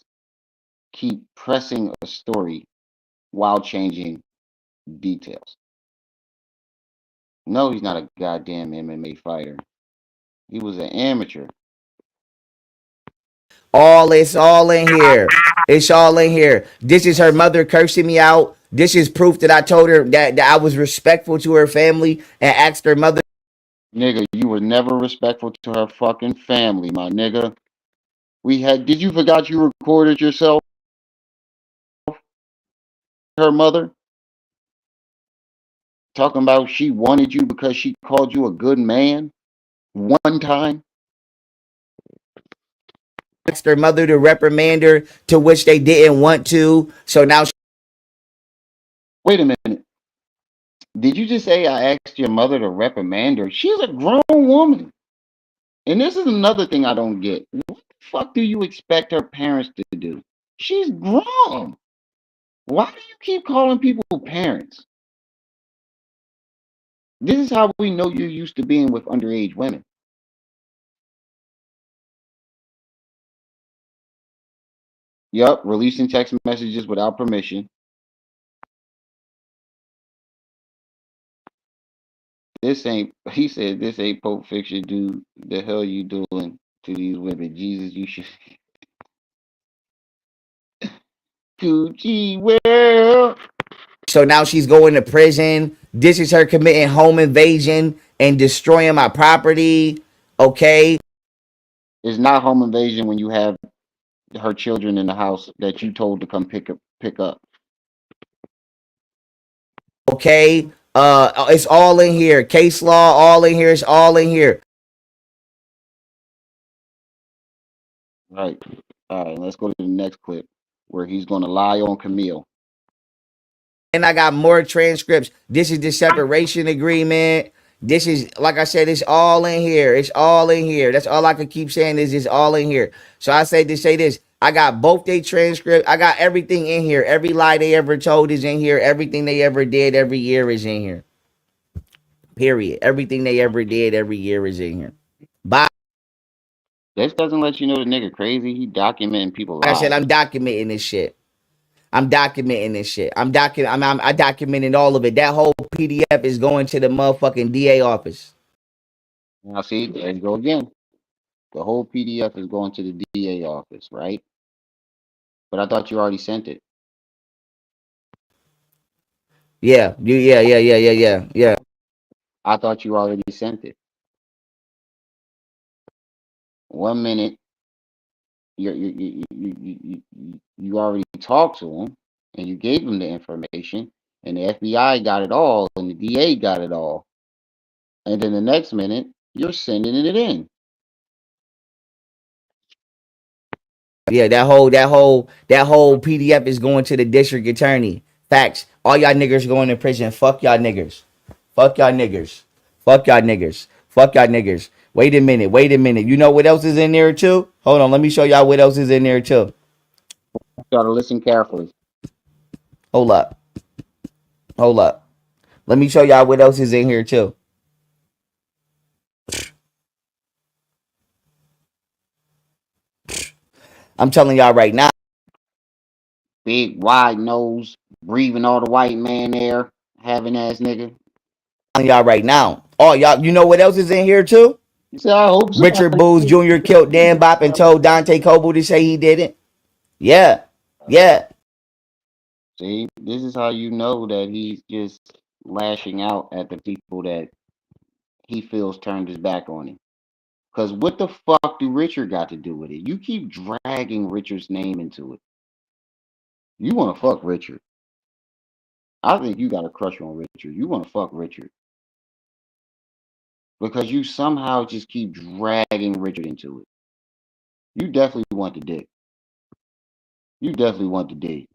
S1: keep pressing a story while changing details. No, he's not a goddamn MMA fighter. He was an amateur.
S2: All it's all in here. It's all in here. This is her mother cursing me out. This is proof that I told her that I was respectful to her family and asked her mother.
S1: Nigga, you were never respectful to her fucking family, my nigga. Did you forgot you recorded yourself, her mother, talking about she wanted you because she called you a good man one time?
S2: asked their mother to reprimand her, to which they didn't want to. So now,
S1: Wait a minute. Did you just say I asked your mother to reprimand her? She's a grown woman. And this is another thing I don't get. What the fuck do you expect her parents to do? She's grown. Why do you keep calling people parents? This is how we know you're used to being with underage women. Yup, releasing text messages without permission. This ain't, he said, this ain't Pope Fiction, dude. The hell you doing to these women? Jesus, you should. Gucci, well.
S2: so now she's going to prison. This is her committing home invasion and destroying my property. Okay.
S1: It's not home invasion when you have her children in the house that you told to come pick up.
S2: Okay. It's all in here. Case law, all in here. It's all in here.
S1: Right. All right, let's go to the next clip where he's going to lie on Camille.
S2: And I got more transcripts. This is the separation agreement. This is, like I said, it's all in here. It's all in here. That's all I can keep saying is it's all in here. So I say to say this. I got both their transcript. I got everything in here. Every lie they ever told is in here. Everything they ever did every year is in here. Period. Everything they ever did every year is in here. Bye.
S1: This doesn't let you know the nigga crazy. He documenting people
S2: Like I said,
S1: lives.
S2: I'm documenting this shit. I'm documenting this shit. I documented all of it. That whole PDF is going to the motherfucking DA office.
S1: Now see, there you go again. The whole PDF is going to the DA office, right? But I thought you already sent it.
S2: Yeah.
S1: I thought you already sent it. 1 minute, you already talked to him and you gave him the information, and the FBI got it all, and the DA got it all. And then the next minute, you're sending it in.
S2: Yeah, that whole PDF is going to the district attorney. Facts. All y'all niggas going to prison. Fuck y'all niggas. Fuck y'all niggas. Fuck y'all niggas. Fuck y'all niggas. Wait a minute. Wait a minute. You know what else is in there too? Hold on. Let me show y'all what else is in there too.
S1: You gotta listen carefully.
S2: Hold up. Hold up. Let me show y'all what else is in here too. I'm telling y'all right now.
S1: Big wide nose, breathing all the white man air, having ass nigga.
S2: Telling y'all right now. Oh, y'all, you know what else is in here too?
S1: You say, I hope so.
S2: Richard Booz Jr. killed Dan Bop and told Dante Coble to say he didn't. Yeah. Yeah.
S1: See, this is how you know that he's just lashing out at the people that he feels turned his back on him. Because what the fuck do Richard got to do with it? You keep dragging Richard's name into it. You want to fuck Richard. I think you got a crush on Richard. You want to fuck Richard. Because you somehow just keep dragging Richard into it. You definitely want the dick. You definitely want the dick.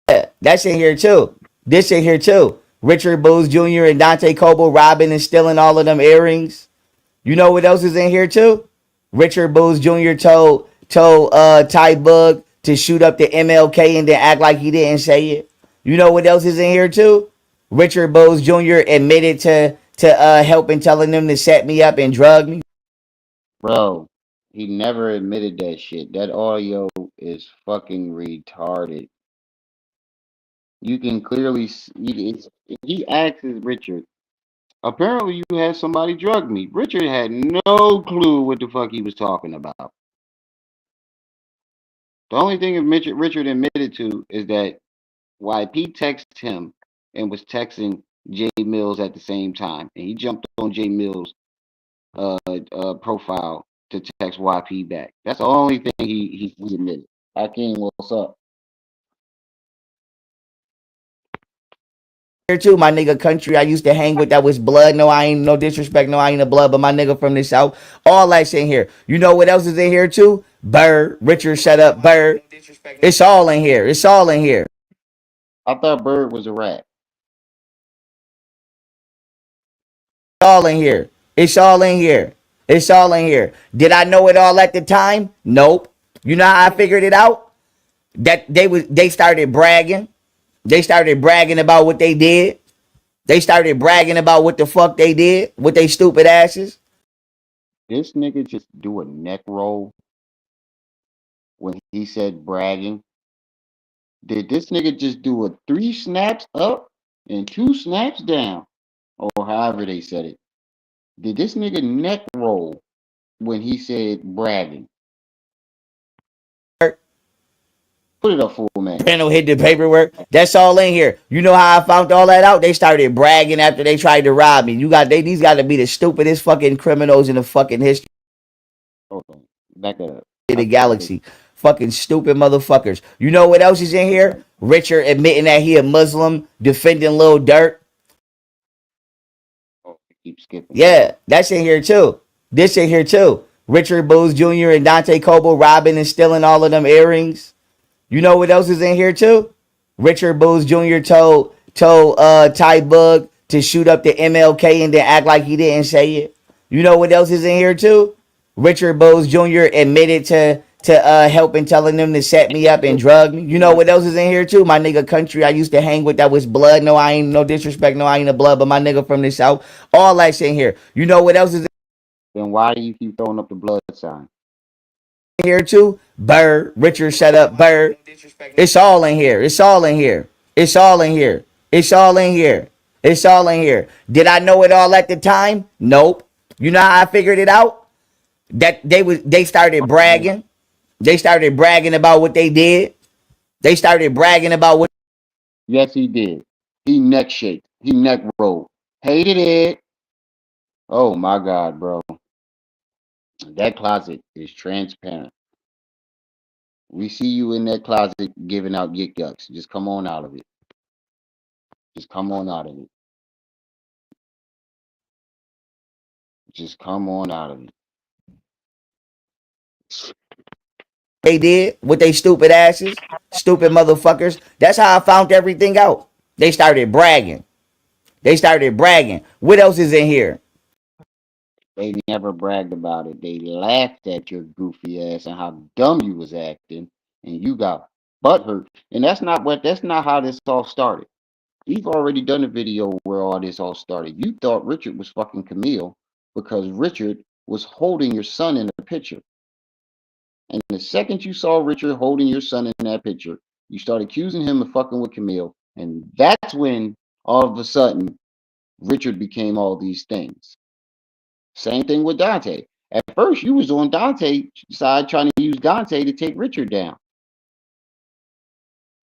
S2: Yeah, that's in here too. This in here too. Richard Booz Jr. and Dante Coble robbing and stealing all of them earrings. You know what else is in here too? Richard Booz Jr. told Ty Bug to shoot up the MLK and then act like he didn't say it. You know what else is in here too? Richard Booz Jr. admitted to helping telling them to set me up and drug me.
S1: Bro, he never admitted that shit. That audio is fucking retarded. You can clearly see it's, he asks Richard, apparently you had somebody drug me. Richard had no clue what the fuck he was talking about. The only thing Richard admitted to is that YP texted him and was texting Jay Mills at the same time. And he jumped on Jay Mills' profile to text YP back. That's the only thing he admitted. Hakeem, what's up?
S2: Here too, my nigga country I used to hang with that was blood. No, I ain't no disrespect. No, I ain't a blood, but my nigga from the south. All that's in here. You know what else is in here too? Bird, Richard, shut up, Bird. It's all in here. It's all in here.
S1: I thought Bird was a rat.
S2: All in here. It's all in here. It's all in here. Did I know it all at the time? Nope. You know how I figured it out? That they started bragging. They started bragging about what they did. They started bragging about what the fuck they did with they stupid asses.
S1: This nigga just do a neck roll when he said bragging. Did this nigga just do a 3 snaps up and 2 snaps down? Or however they said it. Did this nigga neck roll when he said bragging? Put it up, full man.
S2: Brando hit the paperwork. That's all in here. You know how I found all that out? They started bragging after they tried to rob me. These got to be the stupidest fucking criminals in the fucking history
S1: Hold on. Back that up.
S2: of
S1: I
S2: the
S1: think I heard.
S2: galaxy. Fucking stupid motherfuckers. You know what else is in here? Richard admitting that he a Muslim, defending Lil Durk.
S1: Oh, keep skipping.
S2: Yeah, that's in here too. This in here too. Richard Booth Jr. and Dante Coble robbing and stealing all of them earrings. You know what else is in here too? Richard Booth Jr. told Ty Bug to shoot up the MLK and then act like he didn't say it. You know what else is in here too? Richard Booth Jr. admitted to helping telling them to set me up and drug me. You know what else is in here too? My nigga country I used to hang with that was blood. No, I ain't no disrespect. No, I ain't a blood, but my nigga from the south. All that's in here. You know what else is
S1: Then why do you keep throwing up the blood sign?
S2: in here too? Bird, Richard, shut up, Bird. It's all in here. It's all in here. It's all in here. It's all in here. It's all in here. Did I know it all at the time? Nope. You know how I figured it out? That they started bragging. They started bragging about what they did. They started bragging about what
S1: Yes, he did. He neck shaked. He neck rolled. Hated it. Oh my God, bro. That closet is transparent. We see you in that closet giving out yik yucks. Just come on out of it. Just come on out of it. Just come on out of it.
S2: they did with they stupid asses, stupid motherfuckers. That's how I found everything out. They started bragging. They started bragging. What else is in here?
S1: They never bragged about it. They laughed at your goofy ass and how dumb you was acting, and you got butthurt. And that's not how this all started. We've already done a video where all this all started. You thought Richard was fucking Camille because Richard was holding your son in a picture. And the second you saw Richard holding your son in that picture, you start accusing him of fucking with Camille. And that's when all of a sudden Richard became all these things. Same thing with Dante. At first, you was on Dante's side trying to use Dante to take Richard down.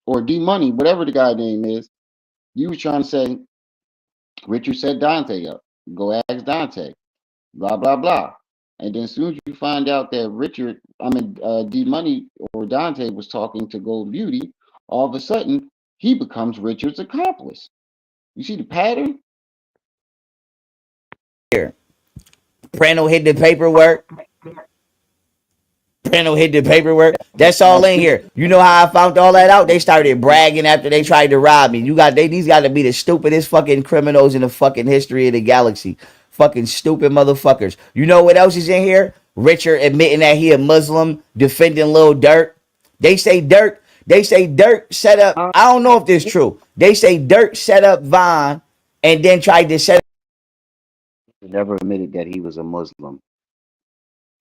S1: Or D Money, whatever the guy name is. You was trying to say Richard set Dante up. Go ask Dante. Blah blah blah. And then as soon as you find out that D Money or Dante was talking to Gold Beauty, all of a sudden he becomes Richard's accomplice. You see the pattern?
S2: Here, Prano hit the paperwork. Prano hit the paperwork. That's all in here. You know how I found all that out? They started bragging after they tried to rob me. These got to be the stupidest fucking criminals in the fucking history of the galaxy. Fucking stupid motherfuckers. You know what else is in here? Richard admitting that he a Muslim, defending Lil Durk. They say Dirk set up. I don't know if this is true. They say Dirk set up Vine and then tried to set
S1: He never admitted that he was a Muslim.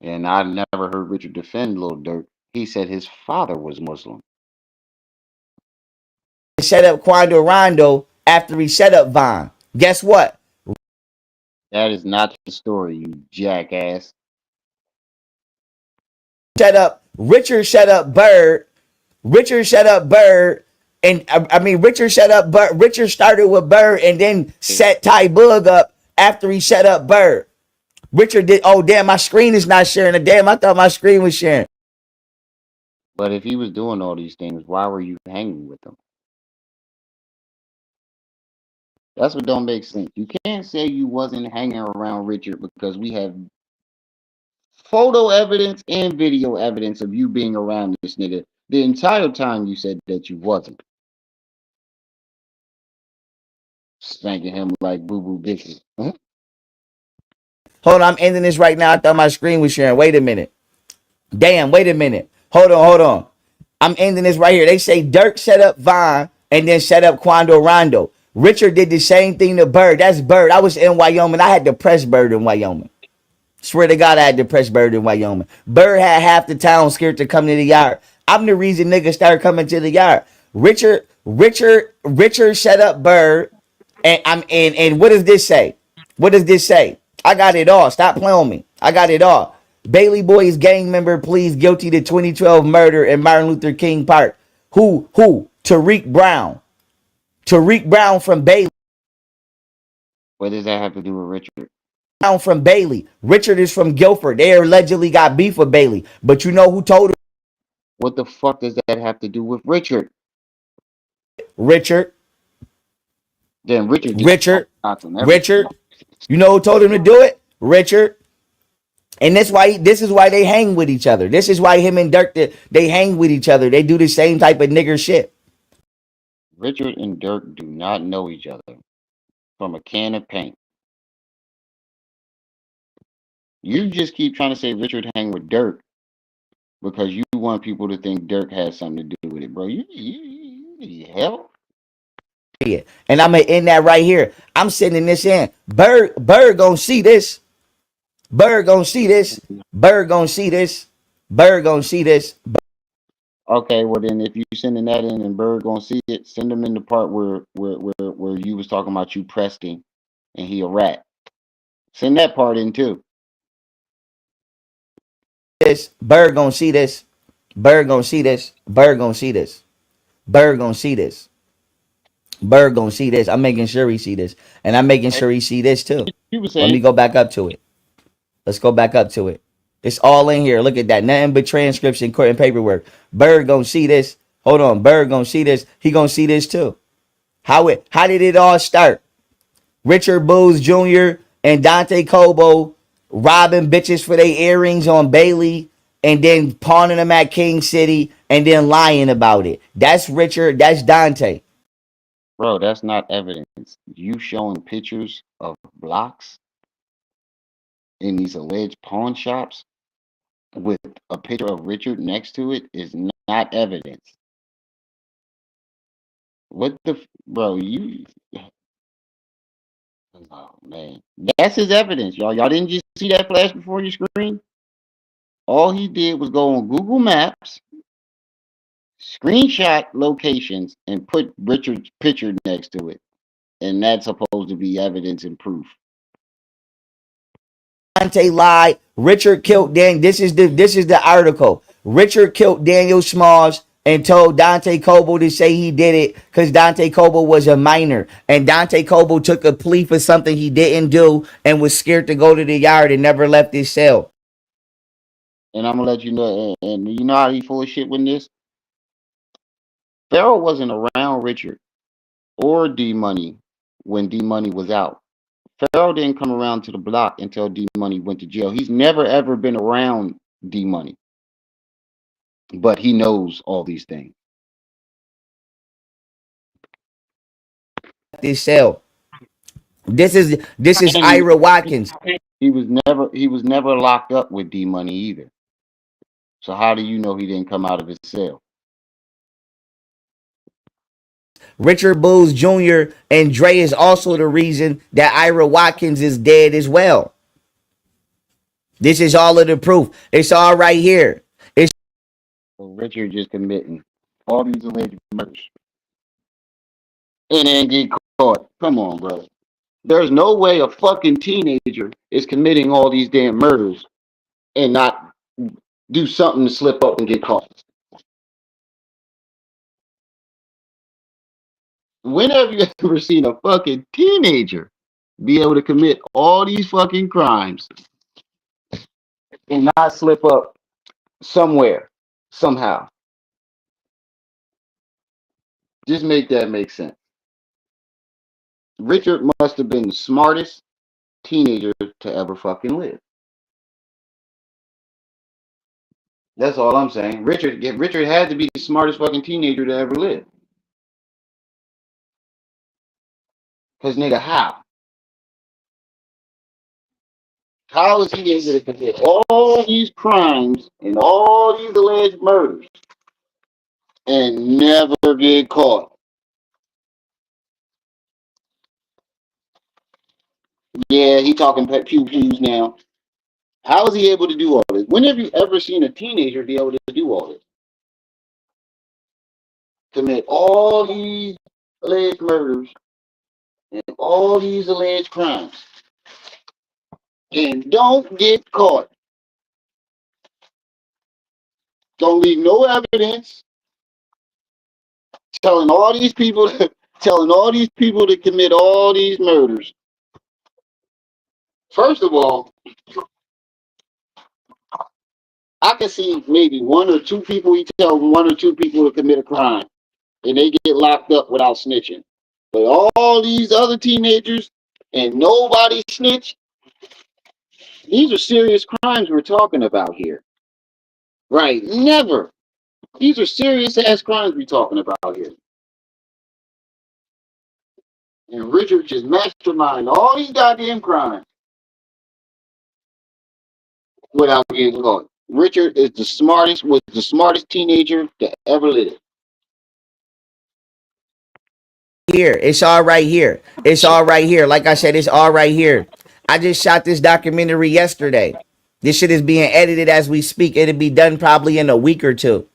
S1: And I never heard Richard defend Lil Durk. He said his father was Muslim.
S2: up Quando Rondo after he set up Vine. Guess what?
S1: That is not the story, you jackass.
S2: Richard set up Bird. Richard set up Bird. And I mean, Richard set up Bird. Richard started with Bird and then set Ty Bug up after he set up Bird. Richard did. Oh, damn, my screen is not sharing. Damn, I thought my screen was sharing.
S1: But if he was doing all these things, why were you hanging with him? That's what don't make sense. You can't say you wasn't hanging around Richard because we have photo evidence and video evidence of you being around this nigga the entire time you said that you wasn't spanking him like boo boo bitches. Huh?
S2: Hold on, I'm ending this right now. I thought my screen was sharing. Wait a minute. Damn, wait a minute. Hold on, hold on. I'm ending this right here. They say Dirk set up Vine and then set up Quando Rondo. Richard did the same thing to Bird. That's Bird. I was in Wyoming. I had to press Bird in Wyoming. Swear to God, I had to press Bird in Wyoming. Bird had half the town scared to come to the yard. I'm the reason niggas started coming to the yard. Richard set up Bird, and what does this say? What does this say? I got it all. Stop playing with me. I got it all. Bailey Boys gang member pleads guilty to 2012 murder in Martin Luther King Park. Who? Who? Tariq Brown. Tariq Brown from Bailey.
S1: What does that have to do with Richard?
S2: Brown from Bailey. Richard is from Guilford. They allegedly got beef with Bailey. But you know who told him?
S1: What the fuck does that have to do with Richard?
S2: Richard.
S1: Then Richard just
S2: Richard.
S1: shots on everything.
S2: Richard. You know who told him to do it? Richard. And this is why they hang with each other. This is why him and Dirk they hang with each other. They do the same type of nigger shit.
S1: Richard and Dirk do not know each other from a can of paint. You just keep trying to say Richard hang with Dirk because you want people to think Dirk has something to do with it, bro. You need help.
S2: And I'm gonna end that right here. I'm sending this in. Bird gonna see this. Bird gonna see this. Bird gonna see this. Bird gonna see this.
S1: Okay, well then, if you sending that in and Bird gonna see it, send them in the part where you was talking about you pressed him and he a rat. Send that part in too.
S2: This. Bird gonna see this. Bird gonna see this. Bird gonna see this. Bird gonna see this. Bird gonna see this. I'm making sure he see this, and I'm making
S1: Hey,
S2: sure he see this too.
S1: you were
S2: Let
S1: saying,
S2: me go back up to it. Let's go back up to it. It's all in here. Look at that. Nothing but transcription, court, and paperwork. Bird gonna see this. Hold on. Bird gonna see this. He gonna see this too. How did it all start? Richard Booz Jr. and Dante Cobo robbing bitches for their earrings on Bailey and then pawning them at King City and then lying about it. That's Richard. That's Dante.
S1: bro, that's not evidence. You showing pictures of blocks in these alleged pawn shops with a picture of Richard next to it is not evidence. What the bro? You oh man, that's his evidence, y'all. Y'all didn't just see that flash before your screen. All he did was go on Google Maps, screenshot locations, and put Richard's picture next to it, and that's supposed to be evidence and proof.
S2: Dante lied. Richard killed Dan. This is the article. Richard killed Daniel Smalls and told Dante Cobo to say he did it because Dante Cobo was a minor. And Dante Cobo took a plea for something he didn't do and was scared to go to the yard and never left his cell.
S1: And I'm gonna let you know, and you know how he full of shit with this. Pharaoh wasn't around Richard or D Money when D Money was out. Pharaoh didn't come around to the block until D Money went to jail. He's never ever been around D Money, but he knows all these things.
S2: This cell. This is
S1: And
S2: Ira Watkins.
S1: he was never locked up with D Money either. So how do you know he didn't come out of his cell?
S2: Richard Booz Jr. and Dre is also the reason that Ira Watkins is dead as well. This is all of the proof. It's all right here. It's
S1: So Richard just committing all these alleged murders and then get caught. Come on, bro. There's no way a fucking teenager is committing all these damn murders and not do something to slip up and get caught. When have you ever seen a fucking teenager be able to commit all these fucking crimes and not slip up somewhere, somehow? Just make that make sense. Richard must have been the smartest teenager to ever fucking live. That's all I'm saying. Richard had to be the smartest fucking teenager to ever live. Cause nigga, how? How is he able to commit all these crimes and all these alleged murders and never get caught? Yeah, he talking pew pews now. How is he able to do all this? When have you ever seen a teenager be able to do all this? Commit all these alleged murders and all these alleged crimes and don't get caught. Don't leave no evidence telling all these people telling all these people to commit all these murders. First of all, I can see maybe one or two people he tells one or two people to commit a crime and they get locked up without snitching. But all these other teenagers and nobody snitch, these are serious crimes we're talking about here. Right? Never. These are serious ass crimes we're talking about here. And Richard just mastermind all these goddamn crimes without getting caught. Richard is was the smartest teenager to ever live.
S2: Here, it's all right here. It's all right here. Like I said, it's all right here. I just shot this documentary yesterday. This shit is being edited as we speak. It'll be done probably in a week or two.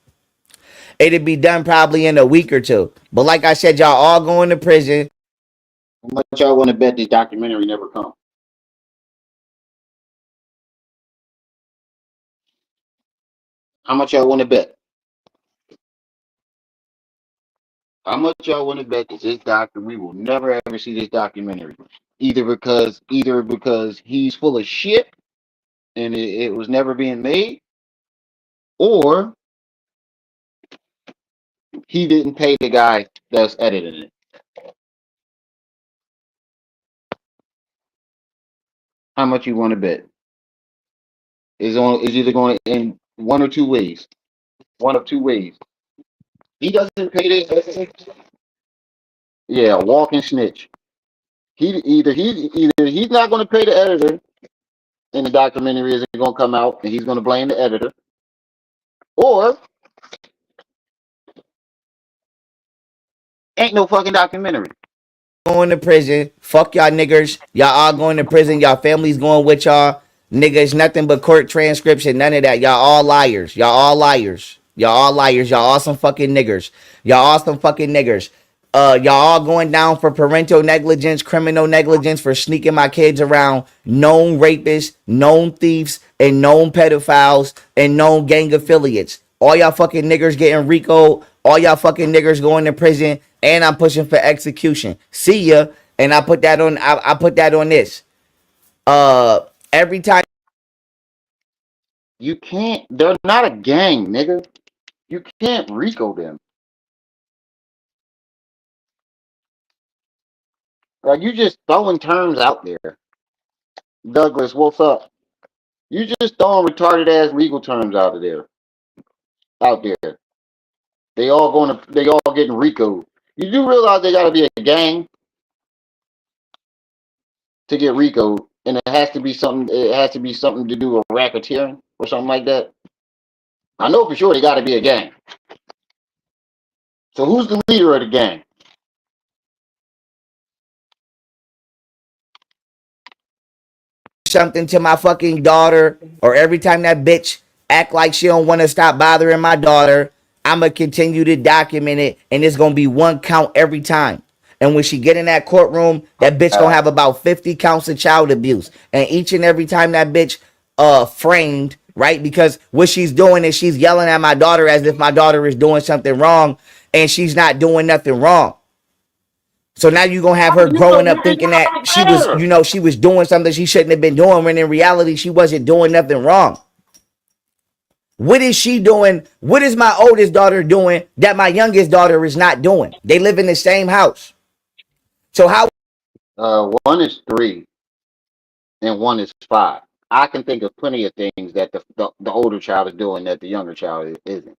S2: It'll be done probably in a week or two. But like I said, y'all all going to prison.
S1: How much y'all want to bet this documentary never come? How much y'all want to bet? How much y'all want to bet that this doctor we will never ever see this documentary? Either because he's full of shit and it was never being made, or he didn't pay the guy that's editing it. How much you want to bet? Is either going in one or two ways. One of two ways. He doesn't pay the yeah, walking snitch. Either he's not going to pay the editor, and the documentary isn't going to come out, and he's going to blame the editor, or ain't no fucking documentary.
S2: Going to prison. Fuck y'all niggers. Y'all all going to prison. Y'all families going with y'all. Niggas, nothing but court transcription. None of that. Y'all all liars. Y'all all liars. Y'all all liars. Y'all all some fucking niggers. Y'all all some fucking niggers. Y'all all going down for parental negligence, criminal negligence for sneaking my kids around known rapists, known thieves, and known pedophiles, and known gang affiliates. All y'all fucking niggers getting RICO. All y'all fucking niggers going to prison. And I'm pushing for execution. See ya. And I put that on. I put that on this. Uh, every time.
S1: You can't. They're not a gang, nigga. You can't RICO them. Like you just throwing terms out there. Douglas, what's up? You just throwing retarded ass legal terms out of there. Out there. They all getting RICO. You do realize they gotta be a gang to get RICO, and it has to be something to do with racketeering or something like that. I know for sure they gotta be a gang. So who's the leader of the gang?
S2: Something to my fucking daughter, or every time that bitch act like she don't want to stop bothering my daughter, I'ma continue to document it, and it's gonna be one count every time. And when she get in that courtroom, that bitch gonna have about 50 counts of child abuse. And each and every time that bitch framed, right? Because what she's doing is she's yelling at my daughter as if my daughter is doing something wrong, and she's not doing nothing wrong. So now you're gonna have her growing up thinking that she was, she was doing something she shouldn't have been doing when in reality she wasn't doing nothing wrong. What is she doing? What is my oldest daughter doing that my youngest daughter is not doing? They live in the same house. So how
S1: One is 3 and one is 5. I can think of plenty of things that the older child is doing that the younger child isn't.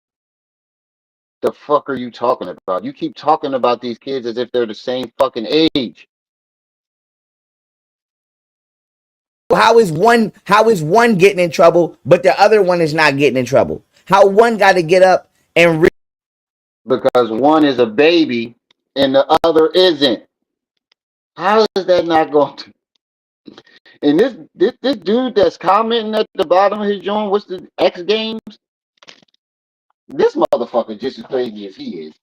S1: The fuck are you talking about? You keep talking about these kids as if they're the same fucking age.
S2: How is one getting in trouble, but the other one is not getting in trouble? How one got to get up and
S1: Because one is a baby and the other isn't. How is that not going to? And this dude that's commenting at the bottom of his joint, what's the X Games? This motherfucker just as crazy as he is.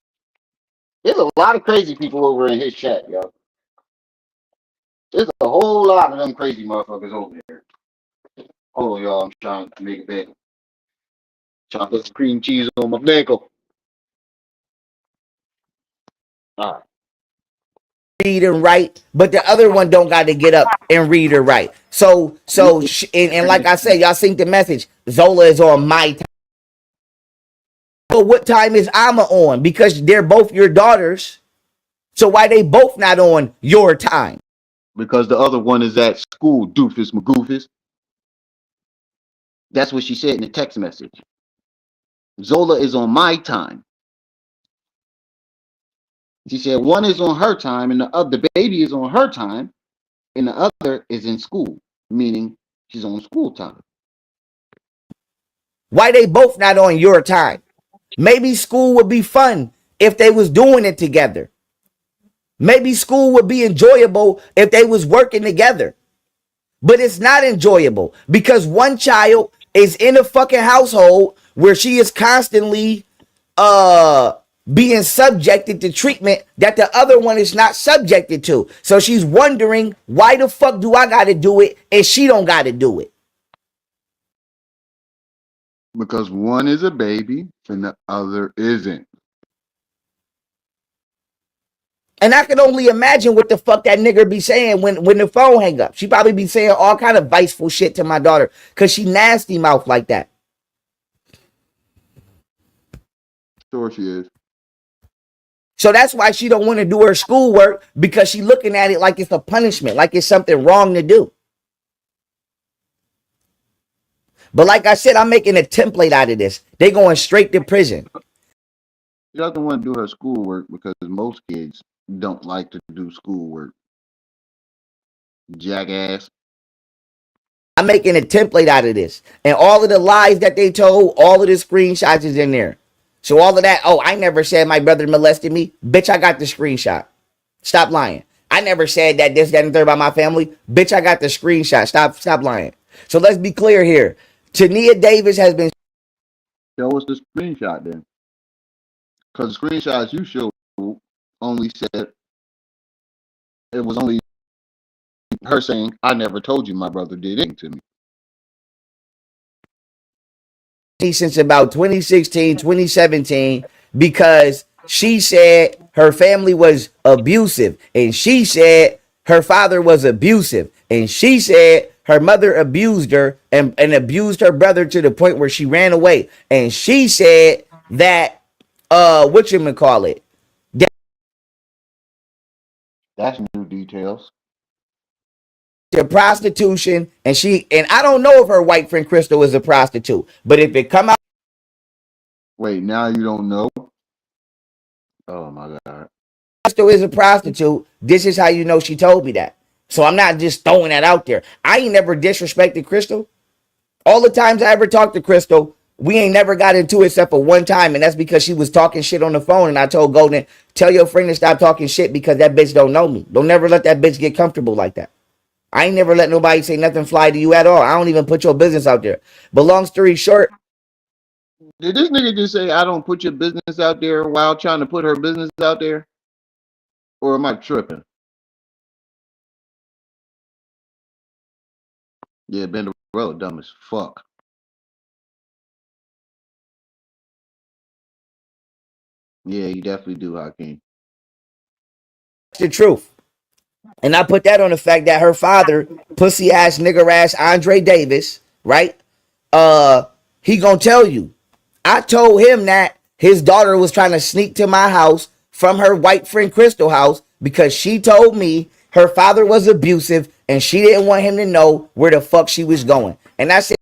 S1: There's a lot of crazy people over in his chat, yo. There's a whole lot of them crazy motherfuckers over there. Oh, y'all, I'm trying to make a bagel. Trying to put some cream cheese on my bagel. All right.
S2: read and write, but the other one don't got to get up and read or write. And like I said, y'all seen the message. Zola is on my time. So what time is Alma on? Because they're both your daughters. So why they both not on your time?
S1: Because the other one is at school, doofus magoofus. That's what she said in the text message. Zola is on my time. She said one is on her time and the baby is on her time and the other is in school, meaning she's on school time.
S2: Why they both not on your time? Maybe school would be fun if they was doing it together. Maybe school would be enjoyable if they was working together. But it's not enjoyable because one child is in a fucking household where she is constantly being subjected to treatment that the other one is not subjected to. So she's wondering, why the fuck do I gotta do it and she don't gotta do it?
S1: Because one is a baby and the other isn't.
S2: And I can only imagine what the fuck that nigga be saying when the phone hang up. She probably be saying all kind of viceful shit to my daughter because she nasty mouth like that.
S1: Sure she is.
S2: So that's why she don't want to do her schoolwork, because she looking at it like it's a punishment, like it's something wrong to do. But like I said, I'm making a template out of this. They going straight to prison.
S1: She doesn't want to do her schoolwork because most kids don't like to do schoolwork. Jackass.
S2: I'm making a template out of this. And all of the lies that they told, all of the screenshots is in there. So all of that, oh, I never said my brother molested me. Bitch, I got the screenshot. Stop lying. I never said that this, that, and third about my family. Bitch, I got the screenshot. Stop lying. So let's be clear here. Tania Davis has been.
S1: Show us the screenshot then. Because the screenshots you showed only said it was only her saying, I never told you my brother did anything to me.
S2: Since about 2016, 2017, because she said her family was abusive, and she said her father was abusive, and she said her mother abused her and abused her brother to the point where she ran away, and she said that whatchamacallit,
S1: That's new details.
S2: to prostitution, and I don't know if her white friend Crystal is a prostitute, but if it come out
S1: Wait, now you don't know? Oh my God.
S2: Crystal is a prostitute, this is how you know she told me that. So I'm not just throwing that out there. I ain't never disrespected Crystal. All the times I ever talked to Crystal, we ain't never got into it except for one time, and that's because she was talking shit on the phone, and I told Golden, tell your friend to stop talking shit because that bitch don't know me. Don't never let that bitch get comfortable like that. I ain't never let nobody say nothing fly to you at all. I don't even put your business out there. But long story short,
S1: Did this nigga just say I don't put your business out there while trying to put her business out there? Or am I tripping? Yeah, Ben Road dumb as fuck. Yeah, you definitely do, Hakeem.
S2: it's the truth. And I put that on the fact that her father, pussy ass nigger ass Andre Davis, right? He gonna tell you. I told him that his daughter was trying to sneak to my house from her white friend Crystal house because she told me Her father was abusive, and she didn't want him to know where the fuck she was going. And I said,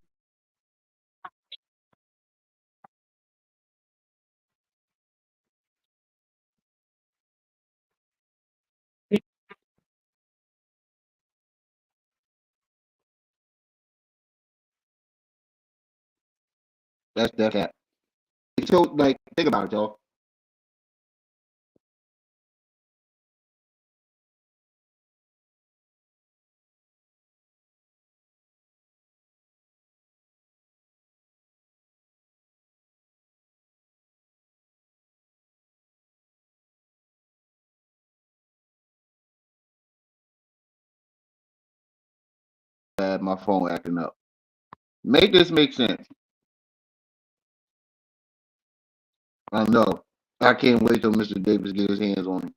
S1: That's that. So like, think about it, y'all. My phone acting up. Make this make sense. I know. I can't wait till Mr. Davis get his hands on him.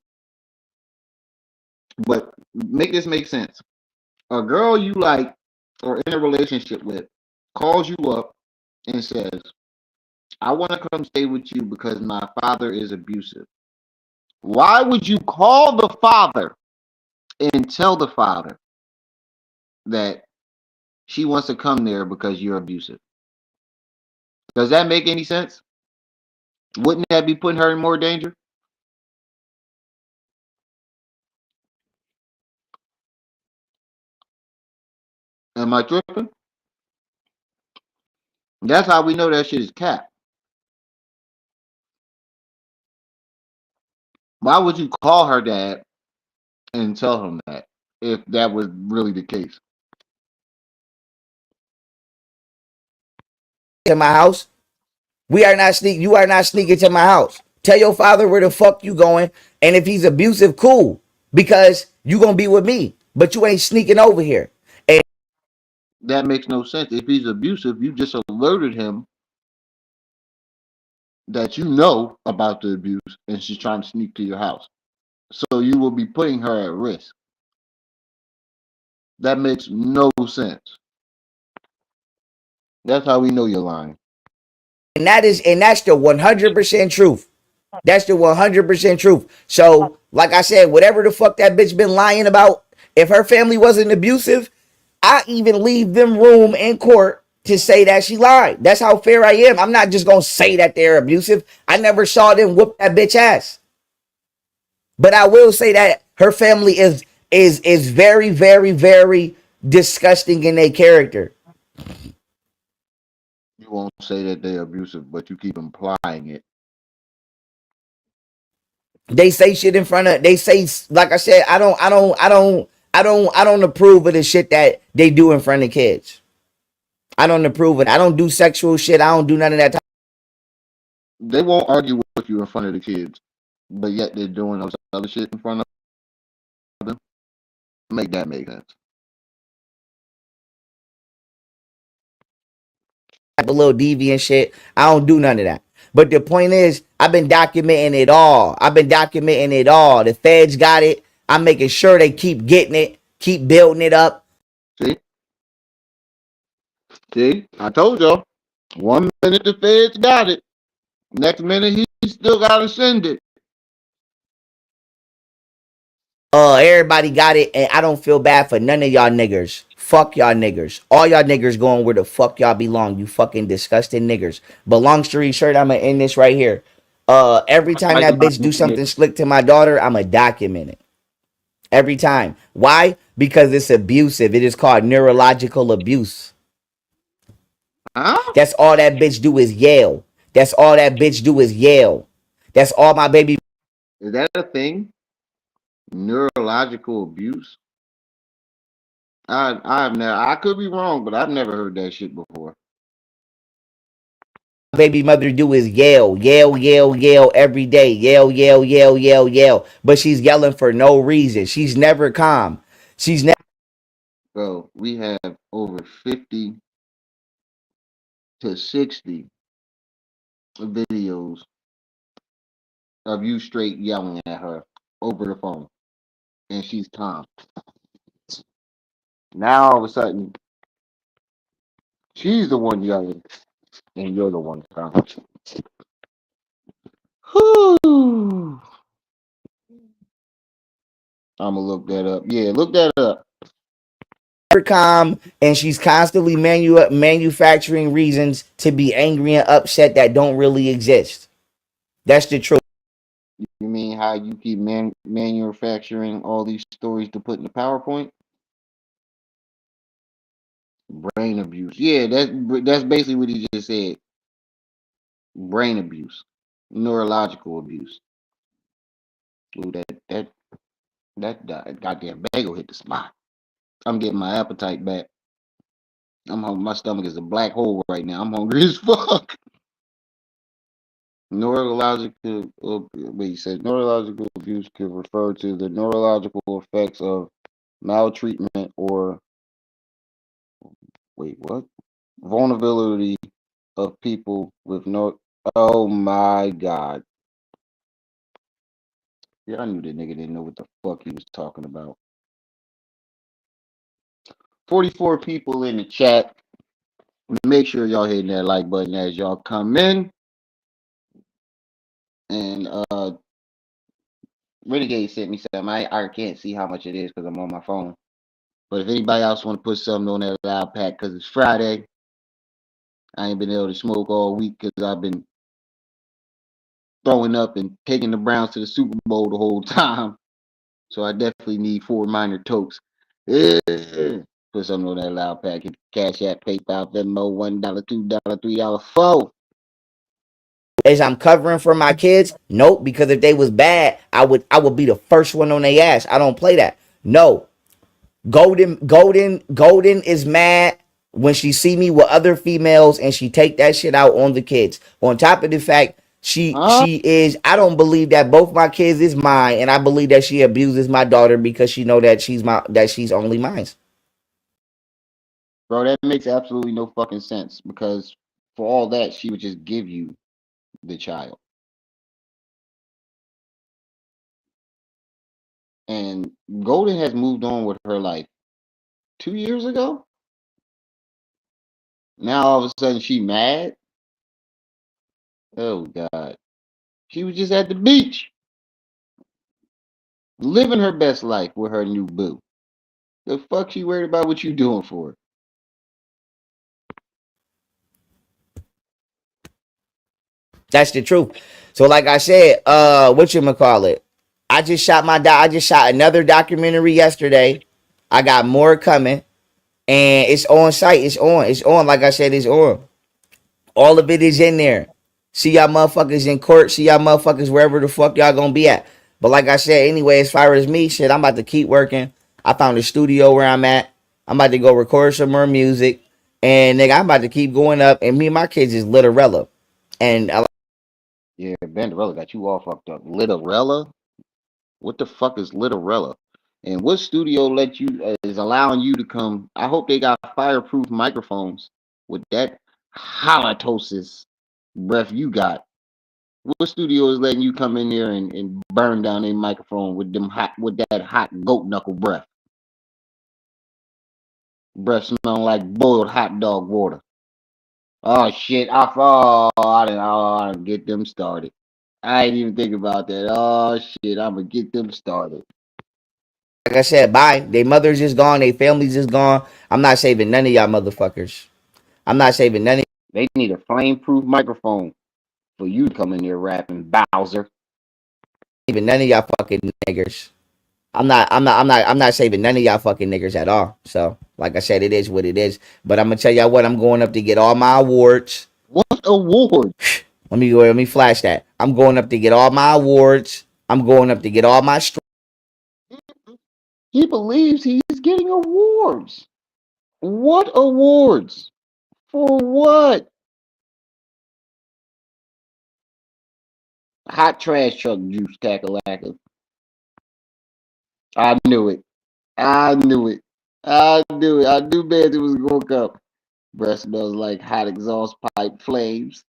S1: But make this make sense. A girl you like or in a relationship with calls you up and says, I want to come stay with you because my father is abusive. Why would you call the father and tell the father that she wants to come there because you're abusive? Does that make any sense? Wouldn't that be putting her in more danger? Am I tripping? That's how we know that shit is cap. Why would you call her dad and tell him that if that was really the case?
S2: to my house. We are not sneak. You are not sneaking to my house. Tell your father where the fuck you going, and if he's abusive, cool, because you gonna be with me. But you ain't sneaking over here. And
S1: That makes no sense. If he's abusive, you just alerted him that you know about the abuse and she's trying to sneak to your house. So you will be putting her at risk. That makes no sense. That's how we know you're lying.
S2: that's the 100% truth. That's the 100% truth. So, like I said, whatever the fuck that bitch been lying about, if her family wasn't abusive, I even leave them room in court to say that she lied. That's how fair I am. I'm not just gonna say that they're abusive. I never saw them whoop that bitch ass. But I will say that her family is very, very, very disgusting in their character.
S1: You won't say that they're abusive, but you keep implying it.
S2: They say shit in front of they say, like I said, I don't approve of the shit that they do in front of kids. I don't approve of it. I don't do sexual shit. I don't do none of that.
S1: They won't argue with you in front of the kids, but yet they're doing all this other shit in front of them. Make that make sense.
S2: Type of little deviant shit. I don't do none of that. But the point is, I've been documenting it all. I've been documenting it all. The feds got it. I'm making sure they keep getting it, keep building it up.
S1: See? See? I told y'all. 1 minute the feds got it. Next minute he still gotta send it.
S2: Everybody got it, and I don't feel bad for none of y'all niggers. Fuck y'all niggers. All y'all niggers going where the fuck y'all belong. You fucking disgusting niggers. But long story short, I'ma end this right here. Every time
S1: Like
S2: that bitch do something slick to my daughter, I'ma document it. Every time. Why? Because it's abusive. It is called neurological abuse.
S1: huh?
S2: That's all that bitch do is yell. That's all that bitch do is yell. That's all my baby.
S1: Is that a thing? Neurological abuse? I've never I could be wrong, but I've never heard that shit before.
S2: Baby mother do is yell, yell, yell, yell every day. Yell, yell, yell, yell, yell. But she's yelling for no reason. She's never calm. She's never.
S1: Bro, we have over 50 to 60 videos of you straight yelling at her over the phone, and she's calm. Now all of a sudden, she's the one yelling, and you're the one calm. Whew. I'm gonna look that up. Yeah, look that up.
S2: Calm, and she's constantly manufacturing reasons to be angry and upset that don't really exist. That's the truth.
S1: You mean how you keep manufacturing all these stories to put in the PowerPoint? Brain abuse. Yeah, that's basically what he just said. Brain abuse, neurological abuse. Ooh, that goddamn bagel hit the spot. I'm getting my appetite back. I'm hungry. My stomach is a black hole right now. I'm hungry as fuck. Neurological, wait, he said neurological abuse could refer to the neurological effects of maltreatment or, wait, what? Vulnerability of people with no, oh my god. Yeah, I knew that nigga didn't know what the fuck he was talking about. 44 people in the chat. Make sure y'all hitting that like button as y'all come in. And Renegade sent me something. I can't see how much it is because I'm on my phone. But if anybody else want to put something on that loud pack because it's Friday, I ain't been able to smoke all week because I've been throwing up and taking the Browns to the Super Bowl the whole time. So I definitely need 4 minor tokes. Yeah. Put something on that loud pack. Cash App, PayPal, Venmo, $1, $2, $3, 4.
S2: As I'm covering for my kids, nope. Because if they was bad, I would be the first one on their ass. I don't play that. No, Golden is mad when she see me with other females and she take that shit out on the kids. On top of the fact
S1: Huh?
S2: she is, I don't believe that both my kids is mine, and I believe that she abuses my daughter because she know that she's only mine.
S1: Bro, that makes absolutely no fucking sense because for all that, she would just give you the child. And Golden has moved on with her life 2 years ago. Now all of a sudden she mad. Oh God. She was just at the beach, living her best life with her new boo. The fuck she worried about what you doing for her?
S2: That's the truth. So like I said, what you call it? I just shot another documentary yesterday. I got more coming, and it's on site. It's on. Like I said, it's on. All of it is in there. See y'all motherfuckers in court. See y'all motherfuckers wherever the fuck y'all gonna be at. But like I said, anyway, as far as me, shit, I'm about to keep working. I found a studio where I'm at. I'm about to go record some more music. And nigga, I'm about to keep going up. And me and my kids is Litterella. And
S1: Yeah, Banderella got you all fucked up. Litterella? What the fuck is Litterella? And what studio let you is allowing you to come? I hope they got fireproof microphones with that halitosis breath you got. What studio is letting you come in there and burn down a microphone with them hot with that hot goat knuckle breath? Breath smelling like boiled hot dog water. Oh shit! I didn't get them started. I ain't even think about that. Oh shit! I'm gonna get them started.
S2: like I said, bye. They mothers is gone. They families is gone. I'm not saving none of y'all motherfuckers. I'm not saving none of
S1: They need a flame-proof microphone for you to come in there rapping, Bowser.
S2: even none of y'all fucking niggers. I'm not saving none of y'all fucking niggers at all. So, like I said, it is what it is. But I'm gonna tell y'all what, I'm going up to get all my awards.
S1: What award?
S2: Let me flash that. I'm going up to get all my awards. I'm going up to get all my
S1: He believes he's getting awards. What awards? For what? Hot trash truck juice, Kakalaka. I knew it. I knew it. I knew it. I knew Bandy was going to come. Breath smells like hot exhaust pipe flames.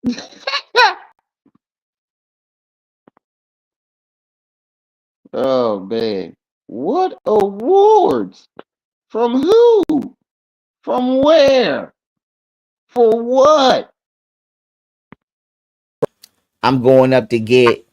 S1: Oh, man. What awards? From who? From where? For what?
S2: I'm going up to get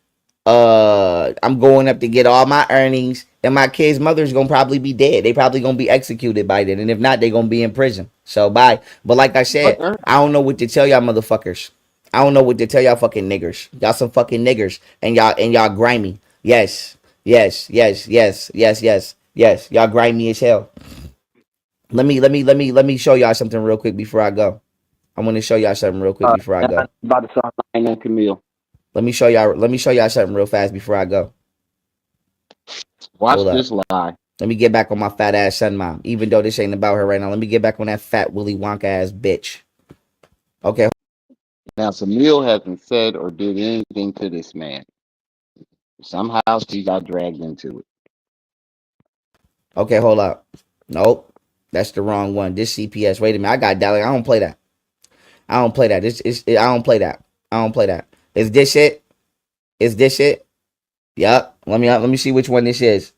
S2: I'm going up to get all my earnings and my kids' mother's gonna probably be dead. They probably gonna be executed by then, and if not, they gonna be in prison. So bye. But like I
S1: What
S2: said, I don't know what to tell y'all motherfuckers. I don't know what to tell y'all fucking niggers. Y'all some fucking niggers, and y'all grimy. Yes, yes, yes, yes, yes, yes, yes. Y'all grimy as hell. Let me show y'all something real quick before I go. I want to show y'all something real quick before I
S1: now I'm
S2: go.
S1: about to start lying on Camille.
S2: Let me show y'all something real fast before I go.
S1: Watch
S2: Hold
S1: this
S2: up.
S1: lie.
S2: Let me get back on my fat ass son mom. Even though this ain't about her right now, let me get back on that fat Willy Wonka ass bitch. Okay,
S1: Now Camille hasn't said or did anything to this man. Somehow she got dragged into it.
S2: okay, hold up. Nope, that's the wrong one. This CPS. Wait a minute, I got Dallas. I don't play that. I don't play that. I don't play that. I don't play that. Is this it? Is this it? Yup. Let me see which one this is.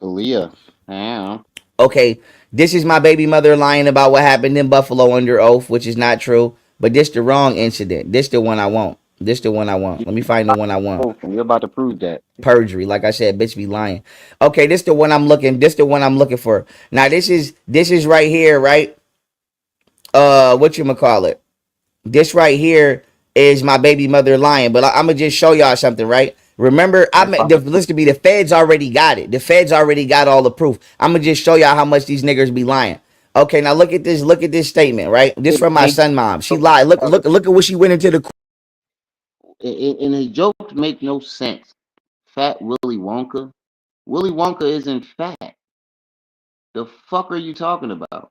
S1: Aaliyah, damn.
S2: Okay, this is my baby mother lying about what happened in Buffalo under oath, which is not true. But this the wrong incident. This the one I want. This the one I want. Let me find the one I want.
S1: And you're about to prove that.
S2: Perjury, like I said, bitch be lying. Okay, this the one I'm looking. This the one I'm looking for. Now this is right here, right? What you call it? This right here is my baby mother lying. But I'm gonna just show y'all something, right? Remember, I
S1: That's
S2: mean,
S1: fine.
S2: listen to me. The feds already got it. The feds already got all the proof. I'm gonna just show y'all how much these niggers be lying. Okay, now look at this. Look at this statement, right? This from my
S1: Make
S2: son mom. She lied. Look at what she went into the.
S1: and his jokes make no sense. Fat Willy Wonka. Willy Wonka isn't fat. The fuck are you talking about?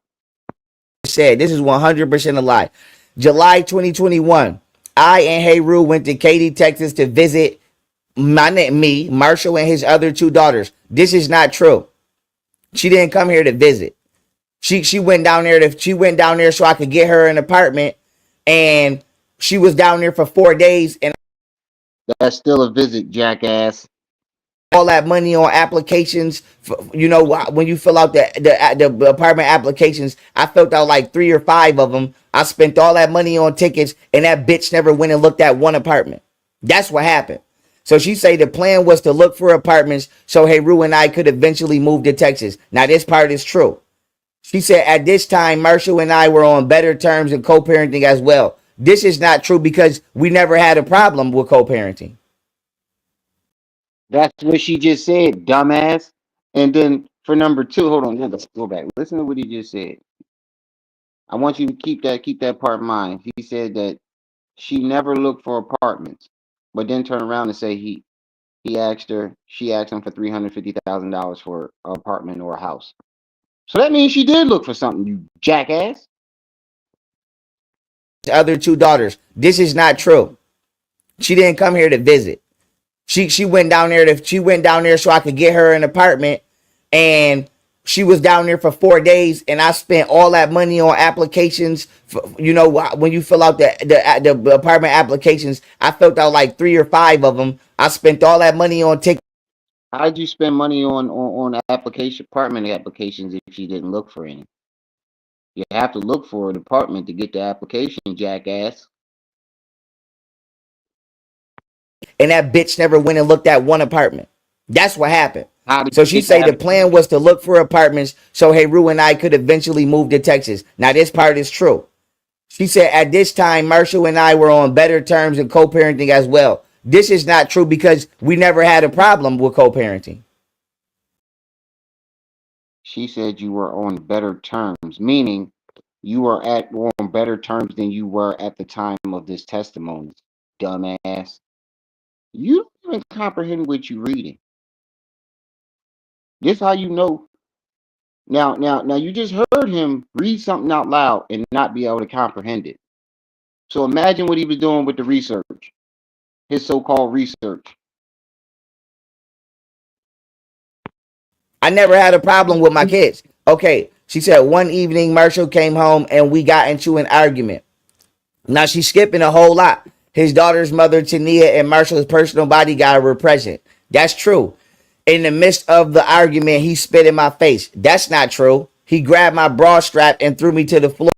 S2: Said this is 100% a lie. July 2021. I and Heru went to Katy, Texas to visit me, Marshall, and his other two daughters. This is not true. She didn't come here to visit. She went down there so I could get her an apartment, and she was down there for 4 days, and
S1: That's still a visit, jackass.
S2: all that money on applications. When you fill out the apartment applications, I filled out like 3 or 5 of them. I spent all that money on tickets, and that bitch never went and looked at one apartment. That's what happened. So she say the plan was to look for apartments so Heru and I could eventually move to Texas. Now this part is true. She said at this time Marshall and I were on better terms and co-parenting as well. This is not true because we never had a problem with co-parenting.
S1: That's what she just said, dumbass. And then for number two, hold on, go back. Listen to what he just said. I want you to keep that part in mind. He said that she never looked for apartments, but then turn around and say she asked him for $350,000 for an apartment or a house. So that means she did look for something, you jackass.
S2: Other two daughters. This is not true. She didn't come here to visit. She went down there so I could get her an apartment, and she was down there for 4 days, and I spent all that money on applications. When you fill out the apartment applications, I filled out like 3 or 5 of them. I spent all that money on tickets.
S1: How'd you spend money on apartment applications if she didn't look for any? You have to look for an apartment to get the application, jackass.
S2: And that bitch never went and looked at one apartment. That's what happened.
S1: How did
S2: So
S1: you
S2: she
S1: get the
S2: say the plan
S1: application?
S2: was to look for apartments so Heru and I could eventually move to Texas. Now this part is true. She said at this time Marshall and I were on better terms and co-parenting as well. This is not true because we never had a problem with co-parenting.
S1: She said you were on better terms, meaning you were on better terms than you were at the time of this testimony, dumbass. You don't even comprehend what you're reading. This how you know. Now, you just heard him read something out loud and not be able to comprehend it. So imagine what he was doing with the research, his so-called research.
S2: I never had a problem with my kids. Okay, she said one evening Marshall came home and we got into an argument. Now she's skipping a whole lot. His daughter's mother, Tania, and Marshall's personal bodyguard were present. That's true. In the midst of the argument, he spit in my face. That's not true. He grabbed my bra strap and threw me to the floor.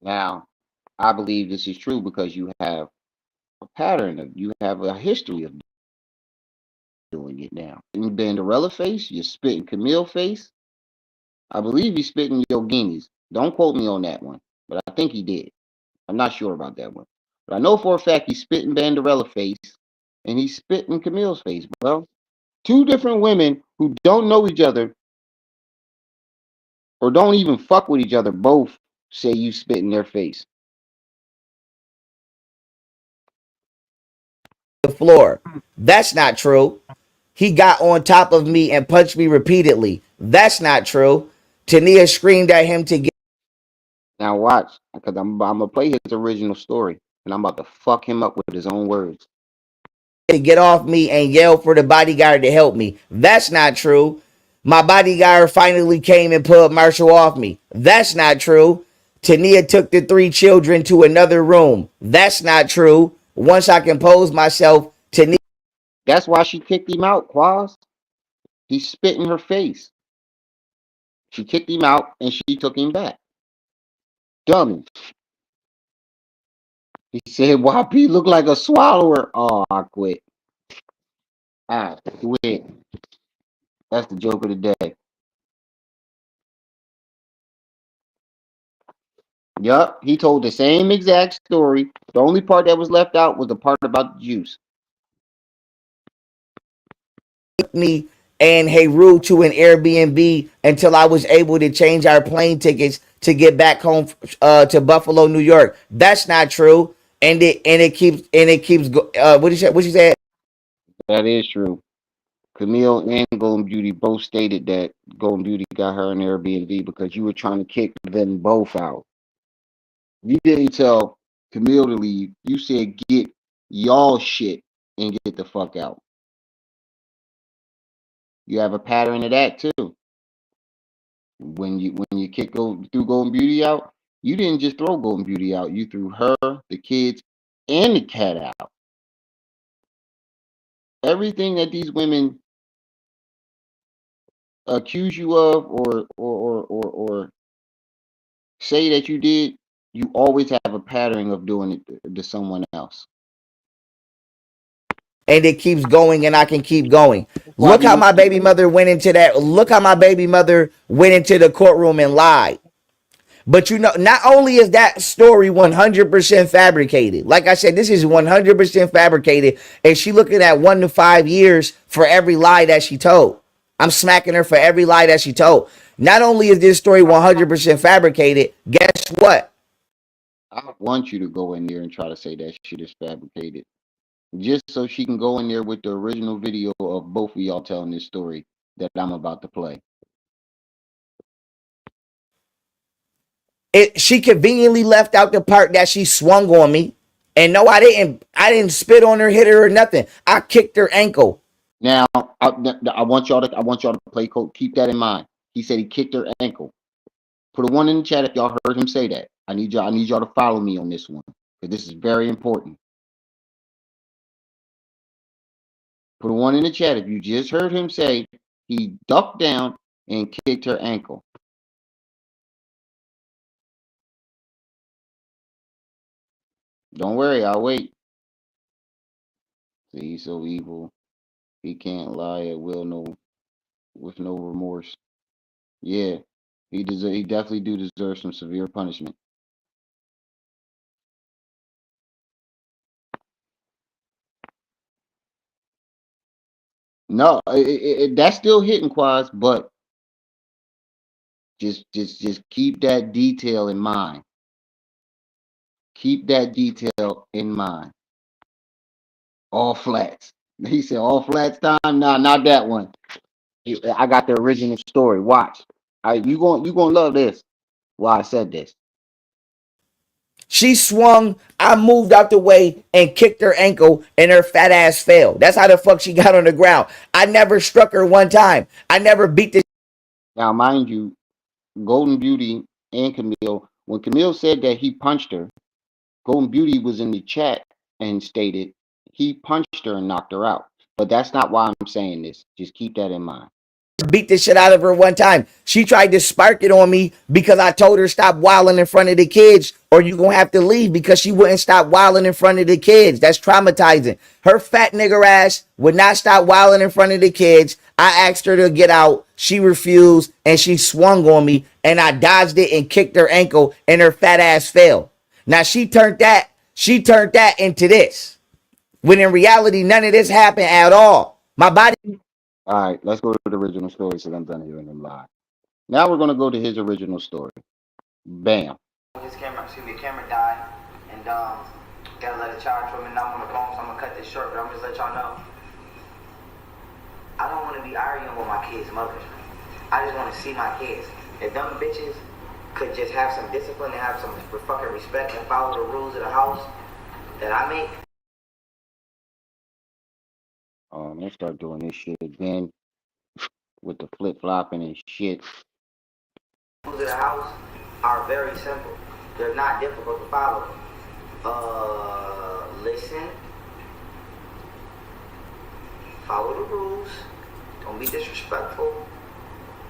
S1: Now, I believe this is true because you have a pattern of you have a history of doing it now. In Banderella face, you're spitting Camille face. I believe he's spitting Yogini's. Don't quote me on that one, but I think he did. I'm not sure about that one. But I know for a fact he's spitting Banderella face and he's spitting Camille's face, bro. Two different women who don't know each other or don't even fuck with each other both say you spit in their face.
S2: The floor. That's not true. He got on top of me and punched me repeatedly. That's not true. Tania screamed at him to
S1: Now watch, because I'm gonna play his original story, and I'm about to fuck him up with his own words.
S2: get off me and yell for the bodyguard to help me. That's not true. My bodyguard finally came and pulled Marshall off me. That's not true. Tania took the three children to another room. That's not true. Once I composed myself, Tania
S1: That's why she kicked him out, Quaz. He spit in her face. She kicked him out, and she took him back. Dummy. He said, "YP look like a swallower." Oh, I quit. I quit. That's the joke of the day. Yup, he told the same exact story. The only part that was left out was the part about the juice.
S2: took me and Heru to an Airbnb until I was able to change our plane tickets to get back home to Buffalo, New York. That's not true. And it keeps what you said? What you said?
S1: That is true. Camille and Golden Beauty both stated that Golden Beauty got her an Airbnb because you were trying to kick them both out. You didn't tell Camille to leave. You said get y'all shit and get the fuck out. You have a pattern of that too. When you threw Golden Beauty out, you didn't just throw Golden Beauty out. You threw her, the kids, and the cat out. Everything that these women accuse you of or say that you did, you always have a pattern of doing it to someone else.
S2: And it keeps going and I can keep going.
S1: That's why
S2: Look
S1: we
S2: how
S1: don't
S2: my baby mother went into that. Look how my baby mother went into the courtroom and lied. But you know, not only is that story 100% fabricated, like I said, this is 100% fabricated, and she looking at 1 to 5 years for every lie that she told. I'm smacking her for every lie that she told. Not only is this story 100% fabricated, guess what?
S1: I want you to go in there and try to say that shit is fabricated. Just so she can go in there with the original video of both of y'all telling this story that I'm about to play.
S2: She conveniently left out the part that she swung on me. And no, I didn't. I didn't spit on her, hit her, or nothing. I kicked her ankle.
S1: Now, I want y'all to play code. Keep that in mind. He said he kicked her ankle. Put a one in the chat if y'all heard him say that. I need y'all to follow me on this one because this is very important. Put a one in the chat if you just heard him say he ducked down and kicked her ankle. Don't worry, I'll wait. See, he's so evil. He can't lie at will, no, with no remorse. Yeah, he definitely do deserve some severe punishment. No, that's still hitting Quads, but just keep that detail in mind. Keep that detail in mind. All flats. He said all flats time. Nah, not that one. I got the original story. Watch. You gonna love this. Why I said this.
S2: She swung, I moved out the way and kicked her ankle, and her fat ass fell. That's how the fuck she got on the ground. I never struck her one time. I never beat the
S1: Now, mind you, Golden Beauty and Camille. When Camille said that he punched her, Golden Beauty was in the chat and stated he punched her and knocked her out. But that's not why I'm saying this. Just keep that in mind.
S2: beat the shit out of her one time. She tried to spark it on me because I told her stop wilding in front of the kids or you gonna have to leave because she wouldn't stop wilding in front of the kids. That's traumatizing. Her fat nigger ass would not stop wilding in front of the kids. I asked her to get out. She refused and she swung on me and I dodged it and kicked her ankle and her fat ass fell. Now she turned that into this. When in reality, none of this happened at all. My body.
S1: All right, let's go to the original story so I'm done hearing him lie. Now we're gonna go to his original story. Bam.
S2: Camera died, and gotta let it charge for me. Now I'm on the phone, so I'm gonna cut this short. But I'm just let y'all know, I don't want to be arguing with my kids' mothers. I just want to see my kids. If them bitches could just have some discipline and have some fucking respect and follow the rules of the house that I make.
S1: Let's start doing this shit again with the flip flopping and shit.
S2: Rules of the house are very simple. They're not difficult to follow. Listen, follow the rules, don't be disrespectful.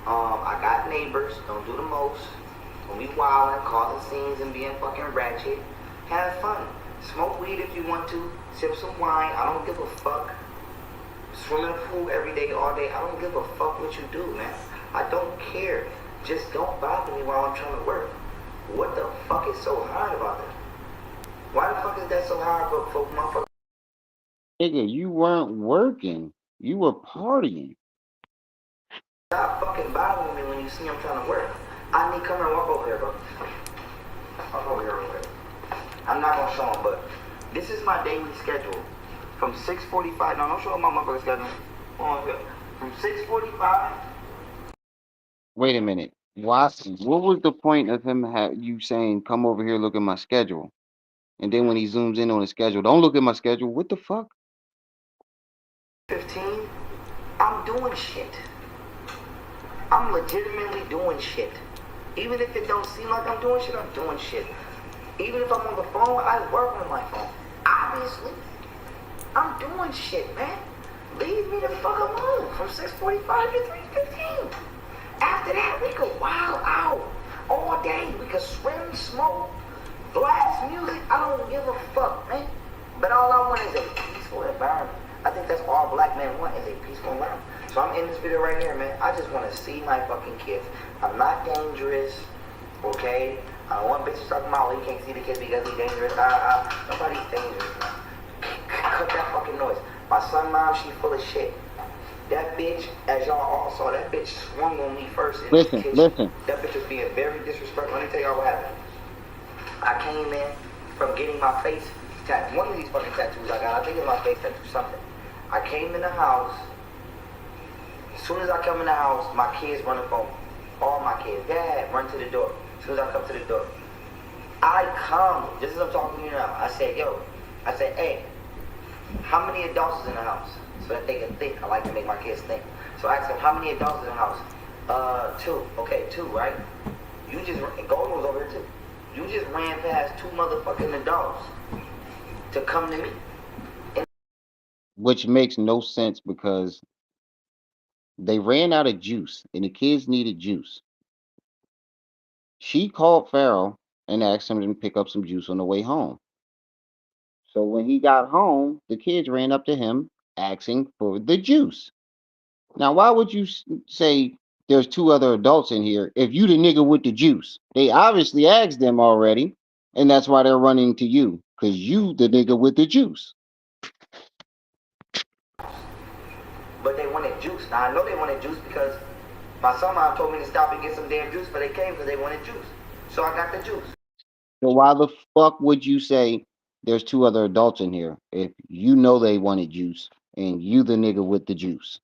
S2: I got neighbors, don't do the most. Don't be wildin', causing scenes and being fucking ratchet. Have fun. Smoke weed if you want to. Sip some wine. I don't give a fuck. Swim in the pool every day, all day. I don't give a fuck what you do, man. I don't care. Just don't bother me while I'm trying to work. What the fuck is so hard about that? Why the fuck is that so hard for motherfuckers?
S1: Nigga, you weren't working. You were partying.
S2: Stop fucking bothering me when you see I'm trying to work. I need come here and walk over here, bro. Walk over here real quick. I'm not gonna show them, but this is my daily schedule. From 6:45. No, don't show them my motherfucking schedule. From 6:45.
S1: Wait a minute. Why? What was the point of him you saying, "Come over here, look at my schedule," and then when he zooms in on his schedule, don't look at my schedule. What the fuck?
S2: 15. I'm doing shit. I'm legitimately doing shit. Even if it don't seem like I'm doing shit, I'm doing shit. Even if I'm on the phone, I work on my phone. Obviously, I'm doing shit, man. Leave me the fuck alone from 6:45 to 3:15. After that, we could wild out all day. We could swim, smoke, blast music. I don't give a fuck, man. But all I want is a peaceful environment. I think that's all black men want is a peaceful environment. So I'm in this video right here, man. I just want to see my fucking kids. I'm not dangerous, okay? I don't want bitches talking about, oh, you can't see the kids because he's dangerous. Nobody's dangerous, man. Cut that fucking noise. My son, mom, she full of shit. That bitch, as y'all all saw, that bitch swung on me first in the kitchen.
S1: Listen.
S2: That bitch was being very disrespectful. Let me tell y'all what happened. I came in from getting my face tattooed. One of these fucking tattoos I got, I think it's my face tattoo, something. I came in the house. As soon as I come in the house, my kids run up on me. All my kids. Dad, run to the door. As soon as I come to the door. I come, just as I'm talking to you now, I said, hey, how many adults is in the house? So that they can think. I like to make my kids think. So I asked them, how many adults is in the house? 2. Okay, 2, right? You just, Golden was over here too. You just ran past 2 motherfucking adults to come to me.
S1: Which makes no sense because they ran out of juice and the kids needed juice. She called Pharaoh and asked him to pick up some juice on the way home. So when he got home, the kids ran up to him asking for the juice. Now, why would you say there's 2 other adults in here if you the nigga with the juice? They obviously asked them already, and that's why they're running to you because you the nigga with the juice.
S2: But they wanted juice. Now I know they wanted juice because my son mom told me to stop and get some damn juice, but they came because they wanted juice. So I got the juice.
S1: So why the fuck would you say there's 2 other adults in here if you know they wanted juice and you the nigga with the juice?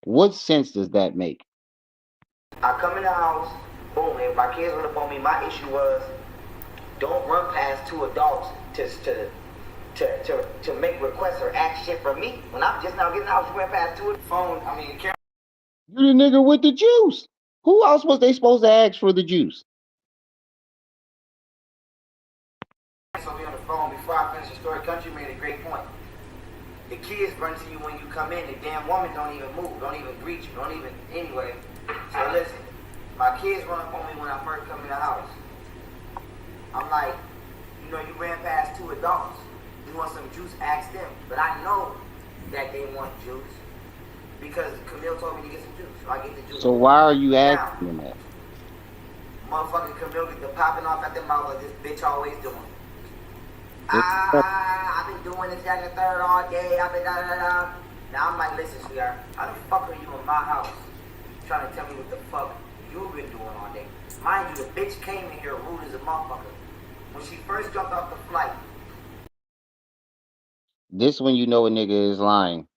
S1: What sense does that make?
S2: I come in the house, boom, if my kids run up on me, my issue was don't run past 2 adults to make requests or ask shit from me. When I'm just now getting out, you ran past 2 phone,
S1: You the nigga with the juice. Who else was they supposed to ask for the juice?
S2: so we on the phone before I finish the story. Country made a great point. The kids run to you when you come in. The damn woman don't even move, don't even greet you, don't even, anyway. So listen, my kids run up on me when I first come in the house. I'm like, you know, you ran past two adults. You want some juice, ask them. But I know that they want juice because Camille told me to get some juice, so I get the juice.
S1: So why are you asking
S2: Now,
S1: them that?
S2: motherfucking Camille get the popping off at the mouth like this bitch always doing.
S1: It's
S2: I've been doing this, that, and the third all day. I've been da da da. Now I'm like, listen, sweetheart, how the fuck are you in my house trying to tell me what the fuck you've been doing all day? Mind you, the bitch came in here rude as a motherfucker. When she first jumped off the flight,
S1: this when you know a nigga is lying.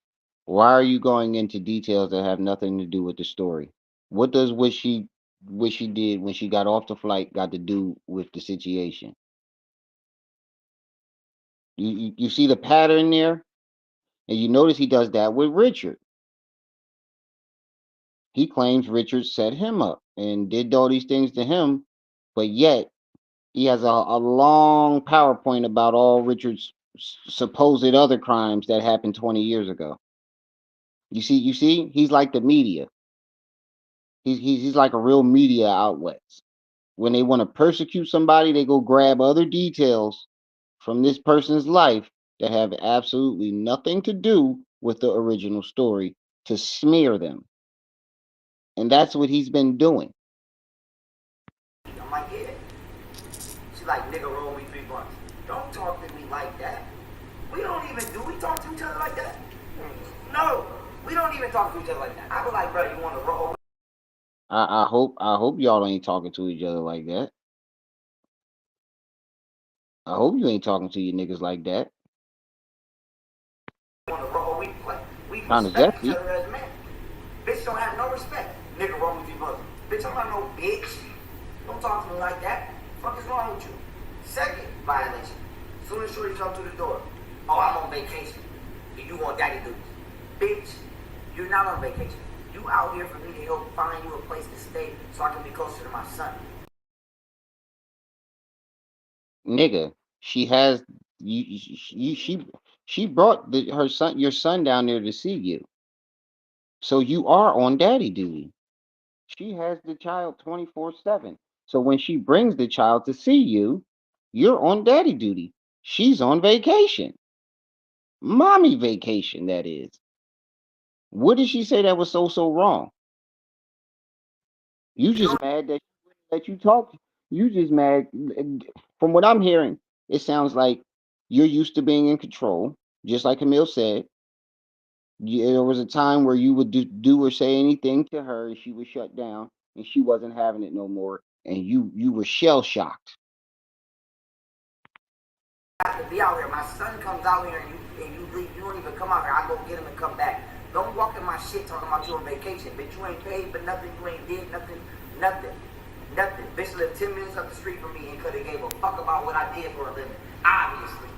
S1: Why are you going into details that have nothing to do with the story? What does what she did when she got off the flight got to do with the situation? You see the pattern there, and you notice he does that with Richard. He claims Richard set him up and did all these things to him, but yet he has a long PowerPoint about all Richard's supposed other crimes that happened 20 years ago. You see, he's like the media. He's like a real media outlet. When they want to persecute somebody, they go grab other details from this person's life that have absolutely nothing to do with the original story to smear them. And that's what he's been doing.
S2: I'm like, yeah. She's like, nigga, roll me 3 months. Don't talk to me like that. We don't even do we talk to each other like that? No, we don't even talk to each other like that. I be like, bro, you want to roll?
S1: I hope y'all ain't talking to each other like that. I hope you ain't talking to your niggas like that.
S2: Want to roll? We
S1: Kind of
S2: respect each
S1: zesty.
S2: other as men. Bitch don't have no respect. Nigga, roll me 3 months. Bitch, I'm not no bitch. Don't talk to me like that. Fuck is wrong with you? Second violation. Soon as Shorty come to the door, oh, I'm on vacation. And you want daddy duties. Bitch, you're not on vacation. You out here for me to help find you a place to stay so I can be closer to my son.
S1: Nigga, she has she brought her son your son down there to see you. So you are on daddy duty. She has the child 24/7. So when she brings the child to see you, you're on daddy duty. She's on vacation. Mommy vacation, that is. What did she say that was so wrong? You
S2: You
S1: just mad that she wouldn't let you talk. You just mad. From what I'm hearing, it sounds like you're used to being in control, just like Camille said. There was a time where you would do or say anything to her, and she would shut down, and she wasn't having it no more, and you were shell shocked.
S2: have to be out here. My son comes out here and you leave. You don't even come out here. I go get him and come back. Don't walk in my shit talking about you on vacation. Bitch, you ain't paid for nothing. You ain't did nothing. Nothing. Nothing. Bitch lived 10 minutes up the street from me and could have gave a fuck about what I did for a living. Obviously.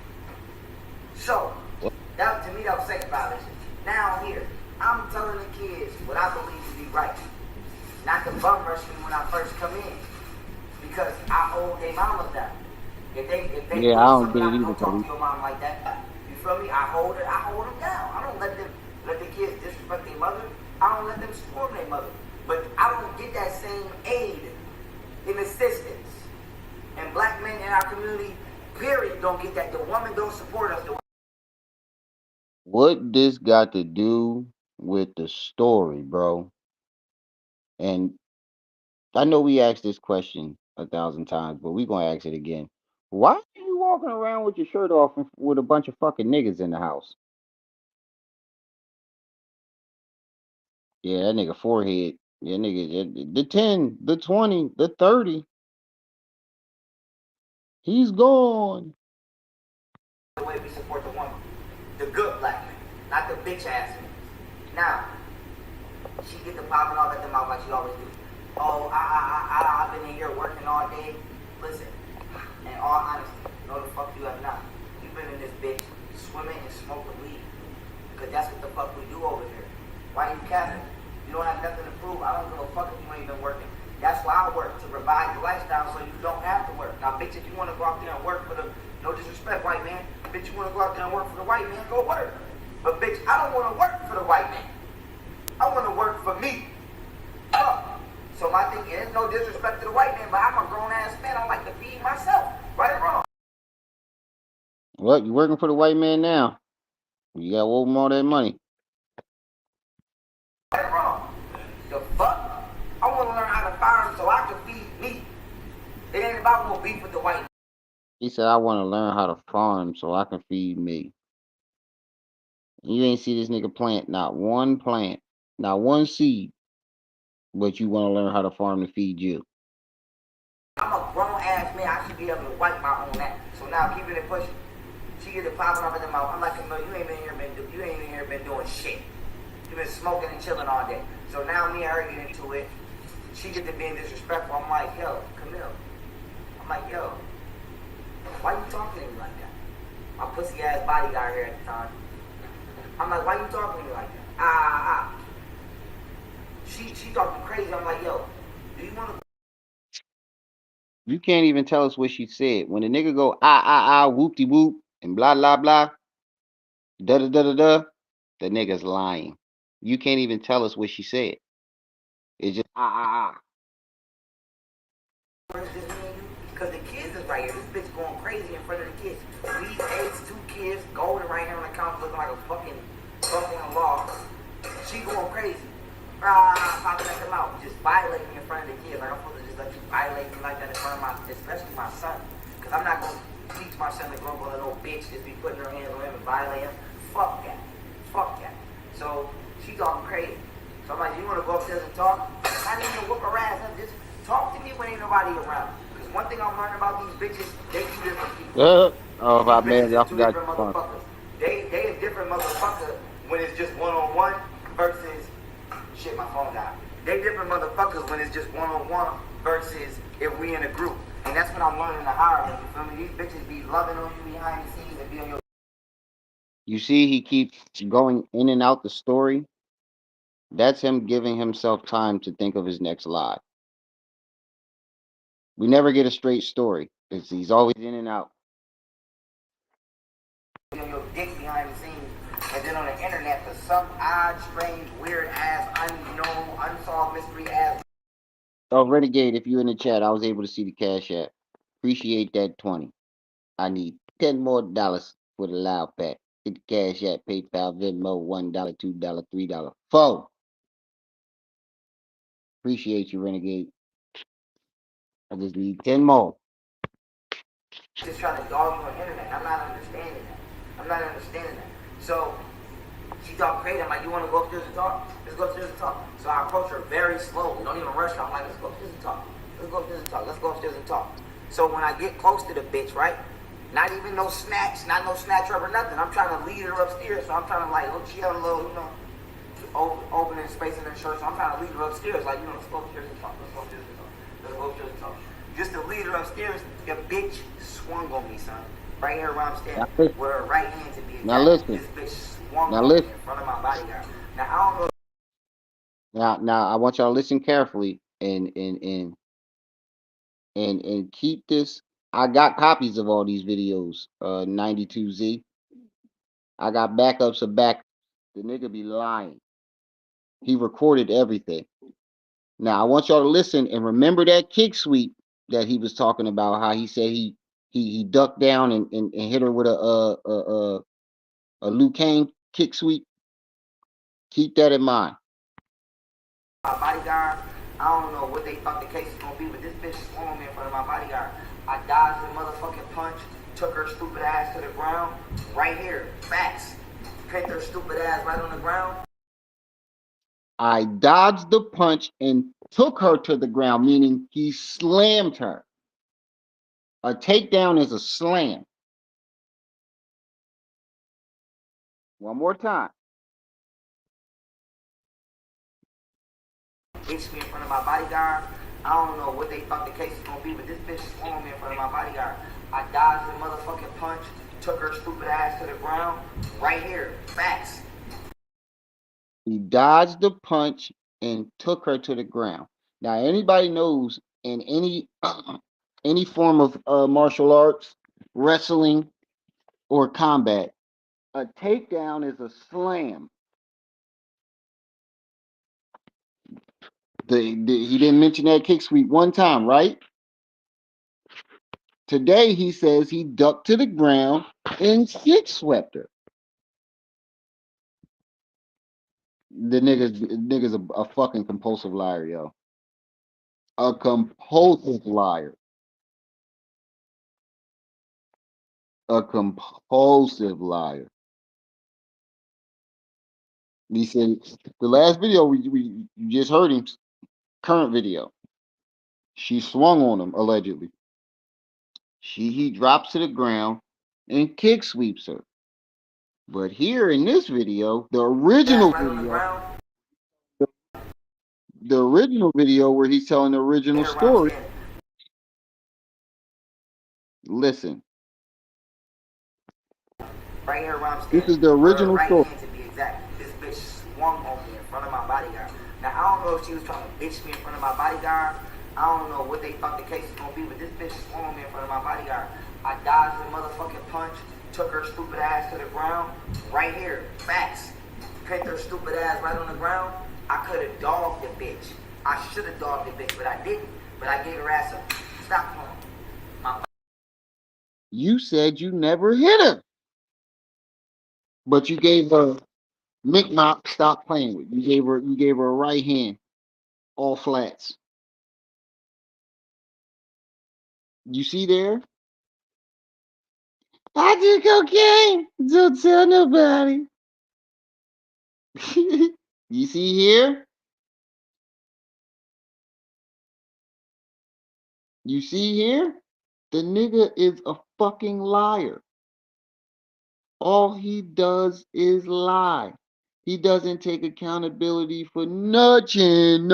S2: So,
S1: What?
S2: that to me that was sex violation. Now here, I'm telling the kids what I believe to be right. Not to bum rush me when I first come in. Because I hold their mamas down. If they
S1: Yeah, I
S2: do
S1: don't
S2: something,
S1: get it
S2: I
S1: either,
S2: don't talk
S1: Cody.
S2: to your mom like that. You feel me? I hold them down. I don't let the kids disrespect their mother. I don't let them scorn their mother. But I don't get that same aid and assistance. And black men in our community, period, don't get that. The woman don't support us.
S1: What this got to do with the story, bro? And I know we asked this question 1,000 times, but we gonna ask it again. Why are you walking around with your shirt off with a bunch of fucking niggas in the house? Yeah, that nigga forehead. Yeah, nigga, the 10, the 20, the 30. He's gone.
S2: The way we support the woman. The good black man, not the bitch ass man. Now, she get the popping off at the mouth like she always do. Oh, I've been in here working all day. Listen, in all honesty, no the fuck you have not. You've been in this bitch swimming and smoking weed. Because that's what the fuck we do over here. Why you capping? You don't have nothing to prove. I don't give a fuck if you ain't been working. That's why I work, to provide the lifestyle so you don't have to work. Now, bitch, if you want to go out there and work for the, no disrespect, white man, bitch, you want to go out there and work for the white man, go work. But bitch, I don't want to work for the white man. I want to work for me. Fuck. So my thing is, no disrespect to the white man, but I'm a grown ass man. I like to feed myself. Right or wrong?
S1: What, you working for the white man now? You got to owe him all that money.
S2: Right or wrong? The fuck? I want to learn how to farm so I can feed me. It ain't about no beef with the white man.
S1: He said, I want to learn how to farm so I can feed me. You ain't see this nigga plant not one seed, but you want to learn how to farm to feed you.
S2: I'm a grown ass man. I should be able to wipe my own ass. So now keep it pushing. She get it popping up in the mouth. I'm like, no, you ain't in here been doing shit. You been smoking and chilling all day. So now me and her get into it. She get to being disrespectful. I'm like, yo, Camille. I'm like, yo, why you talking to me like that? My pussy ass bodyguard here at the time. I'm like, why you talking to me like that? She talking crazy. I'm like, yo, do you want to?
S1: You can't even tell us what she said. When the nigga go whoop de whoop and blah blah blah, da da da da da, the nigga's lying. You can't even tell us what she said. It's just
S2: Just me and you, because the kids is right here. This bitch going crazy in front of the kids. We AIDS, 2 kids, golden right here on the couch looking like a fucking fucking law. She going crazy. Popping at the mouth, just violating me in front of the kids. Like I'm supposed to just let you violate me like that in front of my, especially my son. Because I'm not going to teach my son to grow up with a little bitch just be putting her hands on him and violate him. Fuck that. Fuck that. So she talking crazy. So I'm like, you want to go upstairs and talk? I didn't even whoop her ass. Just talk to me when ain't nobody around. Because one thing I'm learning about these bitches, they two different people.
S1: oh, if I
S2: These
S1: man,
S2: bitches
S1: I
S2: is two
S1: forgot
S2: different
S1: you fun.
S2: motherfuckers. They a different motherfucker when it's just one-on-one versus shit, my phone died. They different motherfuckers when it's just one-on-one versus if we in a group. And that's what I'm learning to hire them. You feel me? These bitches be loving on you behind the scenes and be on your.
S1: You see, he keeps going in and out the story. That's him giving himself time to think of his next lie. We never get a straight story. He's always in and out.
S2: Your dick behind the scenes, and then on the internet for some odd, strange, weird ass, unknown, unsolved mystery ass.
S1: Oh, Renegade, if you in the chat, I was able to see the cash app. Appreciate that 20. I need $10 more for the loud pack. Hit the cash app, PayPal, Venmo, $1, $2, $3, 4. Appreciate you, Renegade. I just need 10 more.
S2: Just trying to dog you on the internet. I'm not understanding that. I'm not understanding that. So she talked crazy. I'm like, you want to go upstairs and talk? Let's go upstairs and talk. So I approach her very slowly. Don't even rush her. I'm like, let's go upstairs and talk. Let's go upstairs and talk. Let's go upstairs and talk. So when I get close to the bitch, right? Not even no snatch, not no snatch rub or nothing. I'm trying to lead her upstairs. So I'm trying to like, look, she had a little, opening space in her shirt. So I'm trying to lead her upstairs. Like, let's go upstairs and talk. Let's go upstairs and talk. Let's go upstairs and talk. Just to lead her upstairs, the bitch swung on me, son. Right here where I'm
S1: Now
S2: standing.
S1: listen.
S2: With her right hand to be
S1: Now
S2: exact.
S1: listen.
S2: This bitch swung
S1: Now
S2: on me
S1: listen.
S2: in front of my bodyguard. Now I don't know.
S1: Now I want y'all to listen carefully and keep this. I got copies of all these videos. 92Z. I got backups of back. The nigga be lying. He recorded everything. Now I want y'all to listen and remember that kick sweep that he was talking about. How he said he ducked down and hit her with a Liu Kang kick sweep. Keep that in mind.
S2: My bodyguard, I don't know what they thought the case was gonna be, but this bitch swung on me in front of my bodyguard. I dodged the motherfucking punch, took her stupid ass to the ground. Right here, facts. Pinned her stupid ass right on the ground.
S1: I dodged the punch and took her to the ground, meaning he slammed her. A takedown is a slam. One more time.
S2: Hits me in front of my bodyguard. I don't know what they thought the case was gonna be, but this bitch swung on me in front of my bodyguard. I dodged the motherfucking punch, took her stupid ass to the ground. Right here, facts.
S1: He dodged the punch and took her to the ground. Now, anybody knows in any any form of martial arts, wrestling, or combat, A takedown is a slam. He didn't mention that kick sweep one time, right? Today he says he ducked to the ground and kick swept her. The nigga's a fucking compulsive liar, yo. A compulsive liar. A compulsive liar. He said the last video we you just heard him. Current video. She swung on him allegedly. He drops to the ground and kick sweeps her. But here in this video, the original video where he's telling the original story. Listen,
S2: Right here where I'm
S1: this
S2: standing.
S1: is the
S2: Her
S1: original
S2: right
S1: story.
S2: hand to be exact. This bitch swung on me in front of my bodyguard. Now I don't know if she was trying to bitch me in front of my bodyguard. I don't know what they thought the case was gonna be, but this bitch swung on me in front of my bodyguard. I dodged the motherfucking punch, took her stupid ass to the ground. Right here, facts. Pinned her stupid ass right on the ground. I could have dogged the bitch. I should have dogged the bitch, but I didn't. But I gave her ass a stop on. My
S1: You said you never hit her, but you gave her Mick Mop stop playing with. You gave her a right hand, all flats. You see there? I did cocaine. Don't tell nobody. You see here? You see here? The nigga is a fucking liar. All he does is lie. He doesn't take accountability for nothing.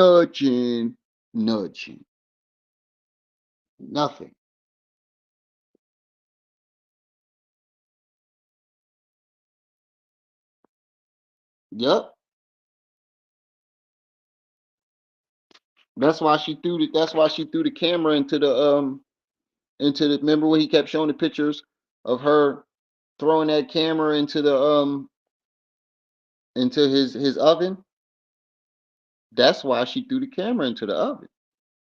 S1: Nothing. Yep. That's why she threw the camera into the remember when he kept showing the pictures of her throwing that camera into his oven? That's why she threw the camera into the oven.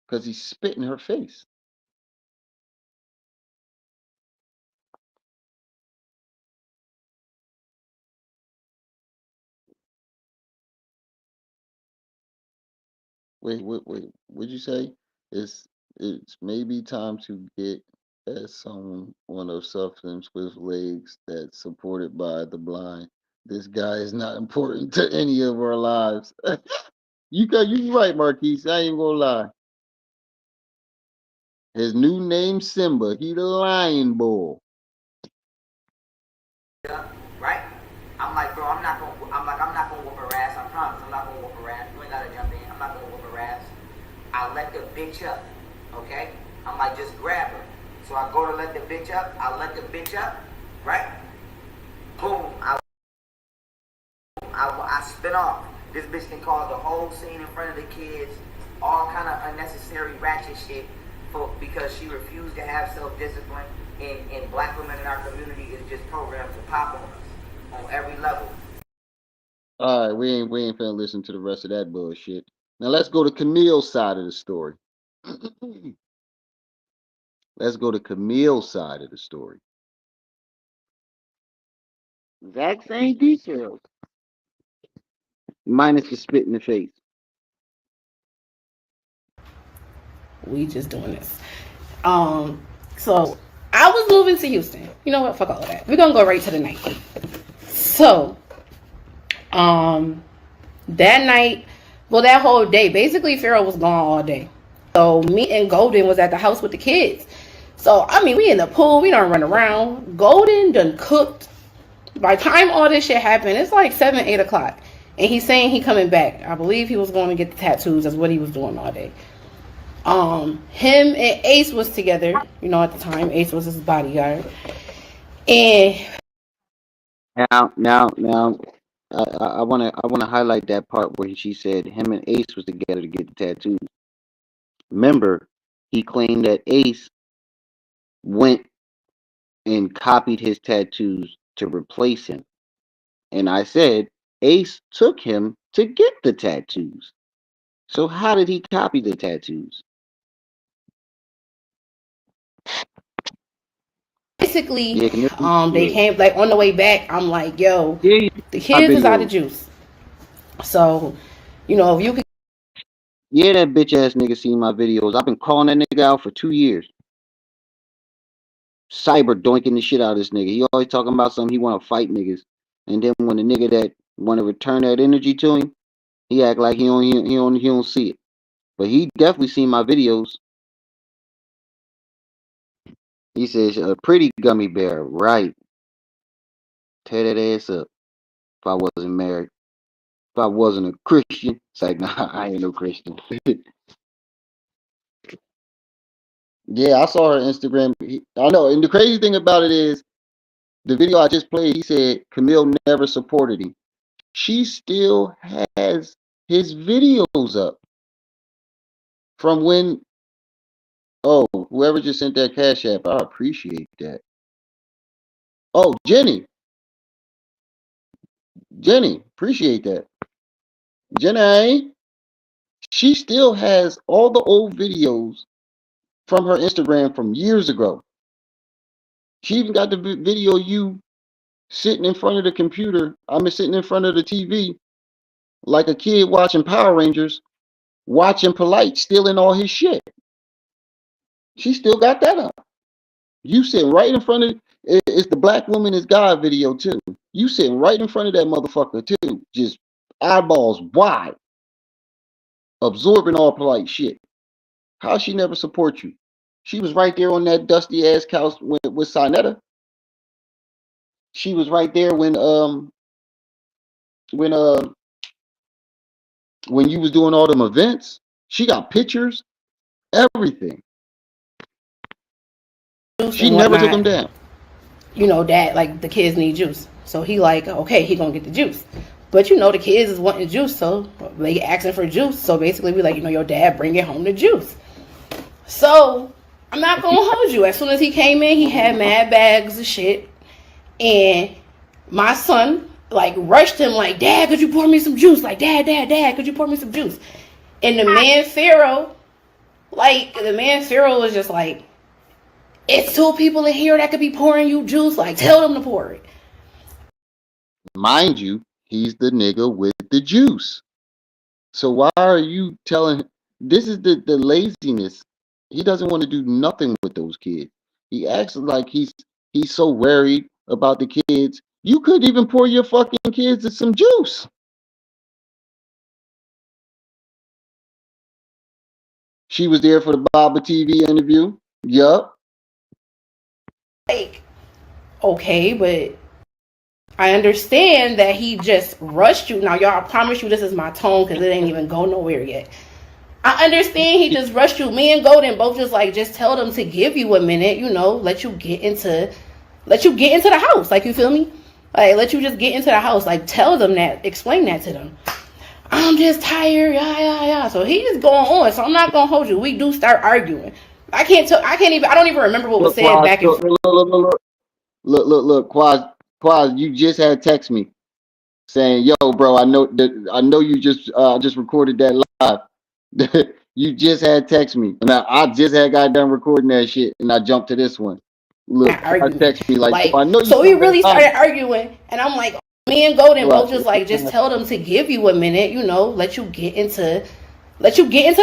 S1: Because he spit in her face. Wait. What'd you say? It's maybe time to get at someone of substance with legs that's supported by the blind. This guy is not important to any of our lives. You right, Marquise. I ain't gonna lie. His new name Simba. He the lion bull.
S2: right? I'm not gonna whoop her ass. I promise. I'm not gonna whoop her ass. You ain't gotta jump in. I'm not gonna whoop her ass. I let the bitch up, okay? I'm like, just grab her. So I go to let the bitch up. I let the bitch up, right? Boom. I spin off. This bitch can cause the whole scene in front of the kids, all kind of unnecessary ratchet shit, because she refused to have self-discipline. And black women in our community is just programmed to pop on us on every level.
S1: All right, we ain't finna listen to the rest of that bullshit. Now let's go to Camille's side of the story. Let's go to Camille's side of the story. Exact same details, minus the spit in the face.
S3: We just doing this. So I was moving to Houston. You know what? Fuck all of that. We're gonna go right to the night. So, um, that night, well, that whole day, basically, Pharaoh was gone all day. So me and Golden was at the house with the kids. So I mean, we in the pool, we don't run around. Golden done cooked. By the time all this shit happened, it's like 7, 8 o'clock, and he's saying he coming back. I believe he was going to get the tattoos. That's what he was doing all day. Him and Ace was together, at the time. Ace was his bodyguard. And
S1: Now, I wanna highlight that part where she said him and Ace was together to get the tattoos. Remember, he claimed that Ace went and copied his tattoos to replace him. And I said Ace took him to get the tattoos. So how did he copy the tattoos?
S3: Basically,
S1: Yeah, can this be
S3: they
S1: good?
S3: came like on the way back. I'm like, yo,
S1: Yeah, you
S3: the
S1: my
S3: kids is out of
S1: videos.
S3: juice. So, if you could
S1: Yeah, that bitch ass nigga seen my videos. I've been calling that nigga out for 2 years. Cyber doinking the shit out of this nigga. He always talking about something he want to fight niggas, and then when the nigga that want to return that energy to him, he act like he don't see it. But he definitely seen my videos. He says a pretty gummy bear, right? Tear that ass up. If I wasn't married, if I wasn't a Christian, it's like nah, I ain't no Christian. Yeah, I saw her Instagram. I know, and the crazy thing about it is the video I just played. He said Camille never supported him. She still has his videos up from when. Oh, whoever just sent that cash app, I appreciate that. Oh, Jenny, appreciate that. Jenny, she still has all the old videos from her Instagram from years ago. She even got the video you sitting in front of the computer. I'm sitting in front of the TV like a kid watching Power Rangers, watching Polite stealing all his shit. She still got that up. You sitting right in front of it's the Black Woman is God video too. You sitting right in front of that motherfucker too, just eyeballs wide, absorbing all Polite shit. How she never support you? She was right there on that dusty ass couch with Sinetta. She was right there when when you was doing all them events. She got pictures, everything.
S3: juice
S1: She
S3: and
S1: never took
S3: whatnot,
S1: them down.
S3: that like the kids need juice. So he like, okay, he gonna get the juice. But the kids is wanting juice, so they asking for juice. So basically, we like, your dad bring it home the juice. So I'm not gonna hold you. As soon as he came in, he had mad bags of shit, and my son like rushed him like, Dad, could you pour me some juice? Like, Dad, could you pour me some juice? And the man Pharaoh was just like, it's two people in here that could be pouring you juice. Like, tell them to pour it.
S1: Mind you, he's the nigga with the juice. So why are you telling? This is the laziness. He doesn't want to do nothing with those kids. He acts like he's so worried about the kids. You could even pour your fucking kids some juice. She was there for the Baba TV interview. Yup.
S3: Like, okay, but I understand that he just rushed you. Now, y'all, I promise you this is my tone because it ain't even go nowhere yet. I understand he just rushed you. Me and Golden both just like, just tell them to give you a minute, let you get into the house. Like, you feel me? Like, let you just get into the house. Like, tell them that, explain that to them. I'm just tired, yeah. So he just going on. So I'm not gonna hold you. We do start arguing. I don't even remember what was
S1: Look,
S3: said
S1: Quaz,
S3: back and
S1: look,
S3: forth.
S1: look, look, look, look, Quaz, you just had text me saying, "Yo, bro, I know you just recorded that live. You just had text me, and I just had got done recording that shit, and I jumped to this one. Look,
S3: That
S1: Quad
S3: argument.
S1: text me like, "Yo,
S3: Like,
S1: I know you
S3: so we
S1: saw that
S3: really
S1: live."
S3: started arguing, and I'm like, me and Golden both just like, just
S1: Right.
S3: tell them to give you a minute, let you get into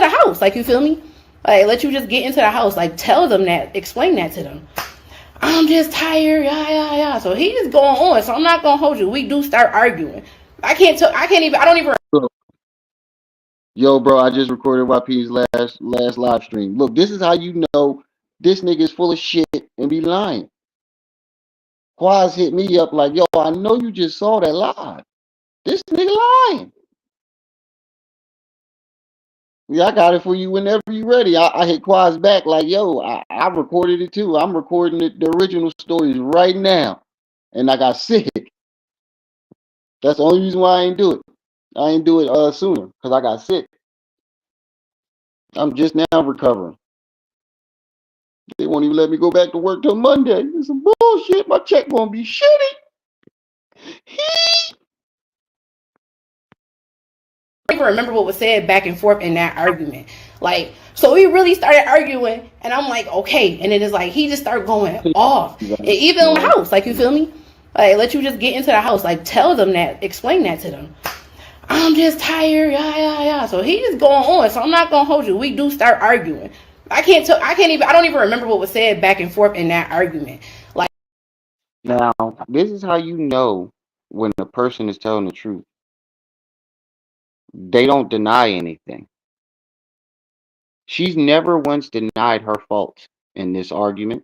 S3: the house. Like, you feel me? Like, let you just get into the house. Like, tell them that, explain that to them. I'm just tired, yeah. So he just going on. So I'm not gonna hold you. We do start arguing. I don't even.
S1: Yo, bro, I just recorded YP's last live stream. Look, this is how you know this nigga is full of shit and be lying. Quaz hit me up like, "Yo, I know you just saw that live. This nigga lying." Yeah, I got it for you whenever you ready. I hit Quaz back like, "Yo, I recorded it too. I'm recording the original stories right now." And I got sick. That's the only reason why I ain't do it. I ain't do it sooner because I got sick. I'm just now recovering. They won't even let me go back to work till Monday. It's some bullshit. My check gonna be shitty.
S3: don't even remember what was said back and forth in that argument. Like, so we really started arguing, and I'm like, okay. And then it's like, he just started going off. And even in the house, like, you feel me? Like, let you just get into the house. Like, tell them that, explain that to them. I'm just tired, yeah. So he just going on. So I'm not gonna hold you. We do start arguing. I don't even remember what was said back and forth in that argument. Like,
S1: Now, this is how you know when a person is telling the truth. They don't deny anything. She's never once denied her faults in this argument.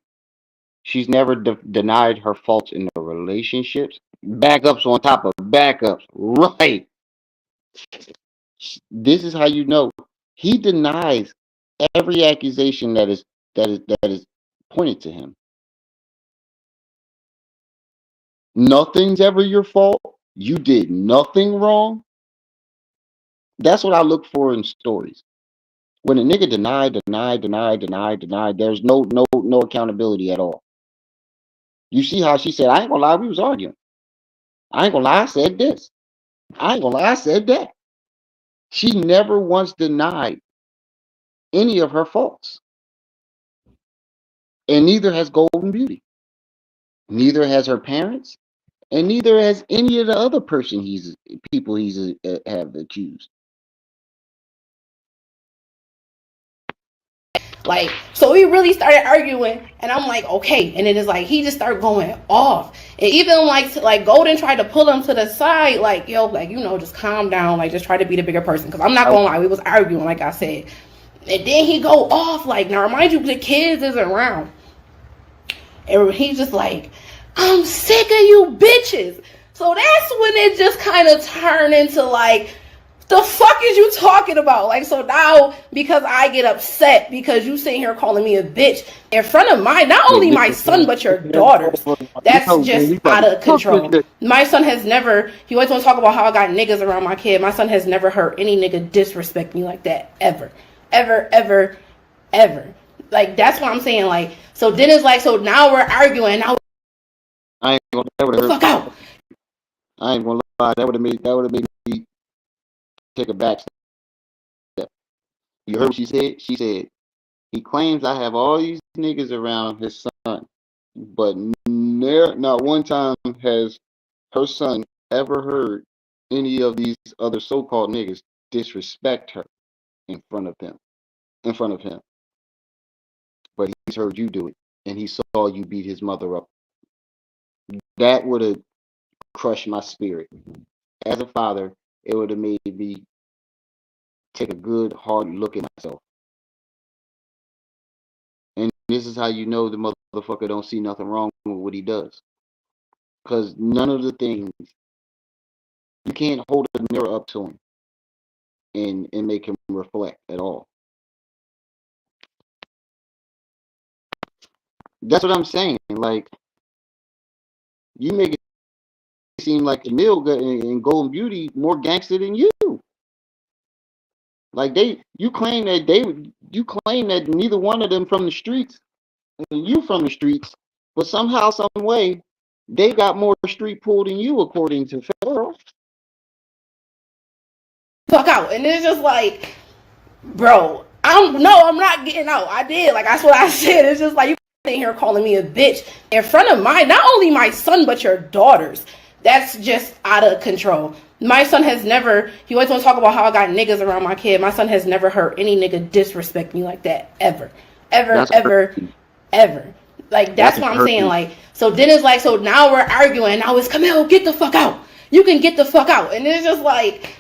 S1: She's never denied her faults in the relationships. Backups on top of backups. Right. This is how you know. He denies every accusation that is pointed to him. Nothing's ever your fault. You did nothing wrong. That's what I look for in stories. When a nigga deny, there's no accountability at all. You see how she said, I ain't gonna lie, we was arguing. I ain't gonna lie, I said this. I ain't gonna lie, I said that. She never once denied any of her faults. And neither has Golden Beauty. Neither has her parents, and neither has any of the other people he's have accused.
S3: Like, so we really started arguing, and I'm like, okay. And then it's like, he just started going off. And even like Golden tried to pull him to the side, like, yo, like, just calm down, like, just try to be the bigger person. Cause I'm not gonna lie, we was arguing, like I said. And then he go off, like, now remind you, the kids is around. And he's just like, I'm sick of you bitches. So that's when it just kind of turned into like, the fuck is you talking about? Like, so now, because I get upset because you sitting here calling me a bitch in front of not only my son, but your daughters. That's just out of control. My son has never, he always want to talk about how I got niggas around my kid. My son has never heard any nigga disrespect me like that, ever. Ever. Like, that's what I'm saying. Like, so then it's like, so now we're arguing. Now,
S1: I ain't gonna that would have
S3: fuck out.
S1: I ain't gonna lie, that would have made me take a back step. You heard what she said? She said, he claims I have all these niggas around his son, but not one time has her son ever heard any of these other so-called niggas disrespect her in front of him. But he's heard you do it, and he saw you beat his mother up. That would have crushed my spirit. As a father, it would have made me take a good, hard look at myself. And this is how you know the motherfucker don't see nothing wrong with what he does. Because none of the things, you can't hold a mirror up to him and make him reflect at all. That's what I'm saying. Like, you make it seem like Emil and Golden Beauty more gangster than you. Like, you claim that neither one of them from the streets, and you from the streets, but somehow, some way, they got more street pull than you, according to Pharaoh.
S3: Fuck out. And it's just like, bro, I'm not getting out. I did. Like, that's what I said. It's just like, you sitting here calling me a bitch in front of not only my son, but your daughters. That's just out of control. My son has never, he always want to talk about how I got niggas around my kid. My son has never heard any nigga disrespect me like that, ever. Like, that's what I'm saying. Like, so then it's like, so now we're arguing. Now it's, Camille, get the fuck out. You can get the fuck out. And it's just like,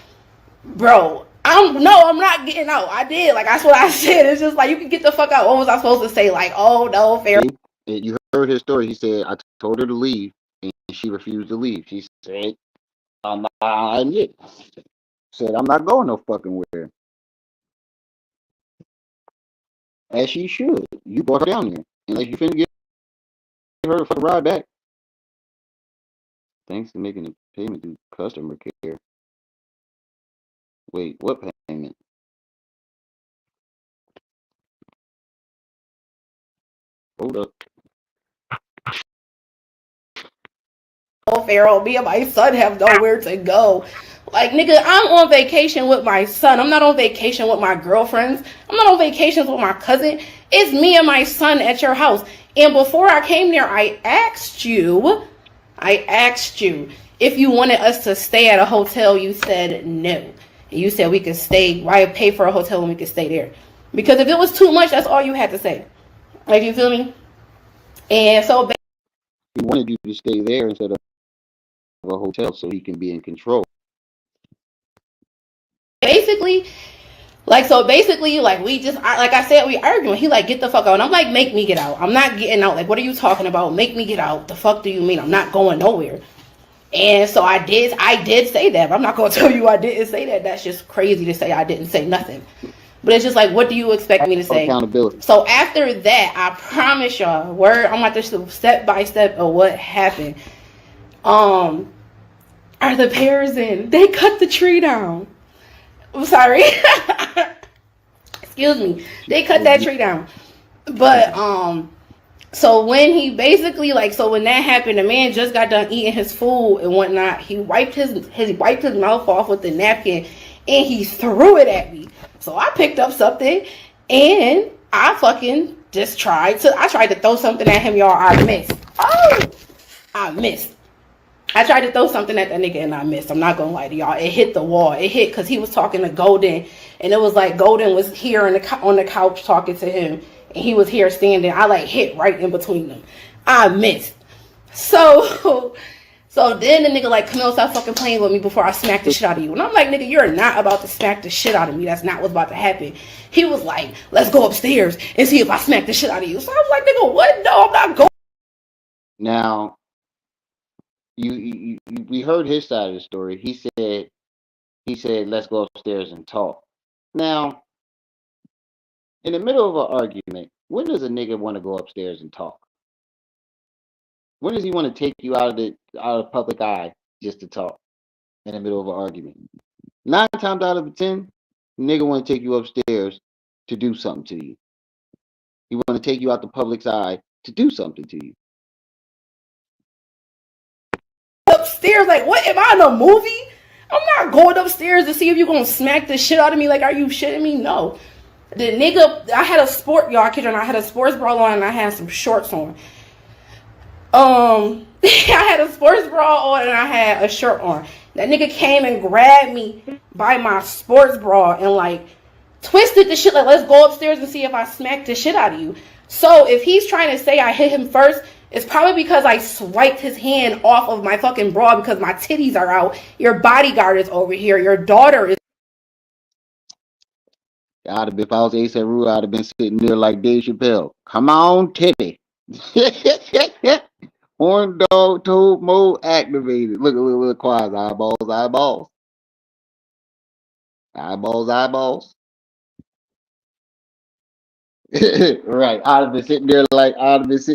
S3: bro, I'm not getting out. I did. Like, that's what I said. It's just like, you can get the fuck out. What was I supposed to say? Like, oh, no, Pharaoh.
S1: You heard his story. He said, I told her to leave, and she refused to leave. She said, I admit. Said, I'm not going no fucking where. As she should. You brought her down there. Unless you finna get her for the ride back. Thanks for making the payment through customer care. Wait, what payment? Hold up.
S3: Oh, Pharaoh, me and my son have nowhere to go. Like, nigga, I'm on vacation with my son. I'm not on vacation with my girlfriends. I'm not on vacations with my cousin. It's me and my son at your house. And before I came there, I asked you if you wanted us to stay at a hotel. You said no. And you said we could stay. Why pay for a hotel when we could stay there? Because if it was too much, that's all you had to say. Like, you feel me? And so
S1: He wanted you to stay there instead of a hotel so he can be in control.
S3: basically, like we just, like I said, we arguing. He like, get the fuck out. And I'm like, make me get out. I'm not getting out. Like, what are you talking about? Make me get out. The fuck do you mean? I'm not going nowhere. And so I did say that. But I'm not gonna tell you I didn't say that. That's just crazy to say I didn't say nothing. But it's just like, what do you expect me to say?
S1: Accountability.
S3: So after that, I promise y'all, I'm about to step by step of what happened. Are the pears in? They cut the tree down. I'm sorry. Excuse me. They cut that tree down. But so when he basically so when that happened, the man just got done eating his food and whatnot. He wiped his mouth off with the napkin and he threw it at me. So I picked up something and I fucking just tried to throw something at him, y'all. I missed. Oh, I missed. I tried to throw something at that nigga and I missed. I'm not gonna lie to y'all. It hit the wall. It hit because he was talking to Golden, and it was like Golden was here on the couch talking to him, and he was here standing. I hit right in between them. I missed. So then the nigga come on, stop fucking playing with me before I smack the shit out of you. And I'm like, nigga, you're not about to smack the shit out of me. That's not what's about to happen. He was like, let's go upstairs and see if I smack the shit out of you. So I was like, nigga, what? No, I'm not going.
S1: Now, we heard his side of the story. He said, let's go upstairs and talk. Now, in the middle of an argument, when does a nigga want to go upstairs and talk? When does he want to take you out of public eye just to talk in the middle of an argument? 9 times out of 10, nigga want to take you upstairs to do something to you. He want to take you out the public's eye to do something to you.
S3: Upstairs, what am I in a movie? I'm not going upstairs to see if you're gonna smack the shit out of me. Like, are you shitting me? No. The nigga, I had a I had a sports bra on and I had some shorts on. I had a sports bra on and I had a shirt on. That nigga came and grabbed me by my sports bra and twisted the shit. Let's go upstairs and see if I smack the shit out of you. So if he's trying to say I hit him first, it's probably because I swiped his hand off of my fucking bra because my titties are out. Your bodyguard is over here. Your daughter is.
S1: If I was A$AP Rocky, I'd have been sitting there like Dave Chappelle. Come on, titty. Horn dog toad mode activated. Look, quiet. Eyeballs. Right. I'd have been sitting there if I was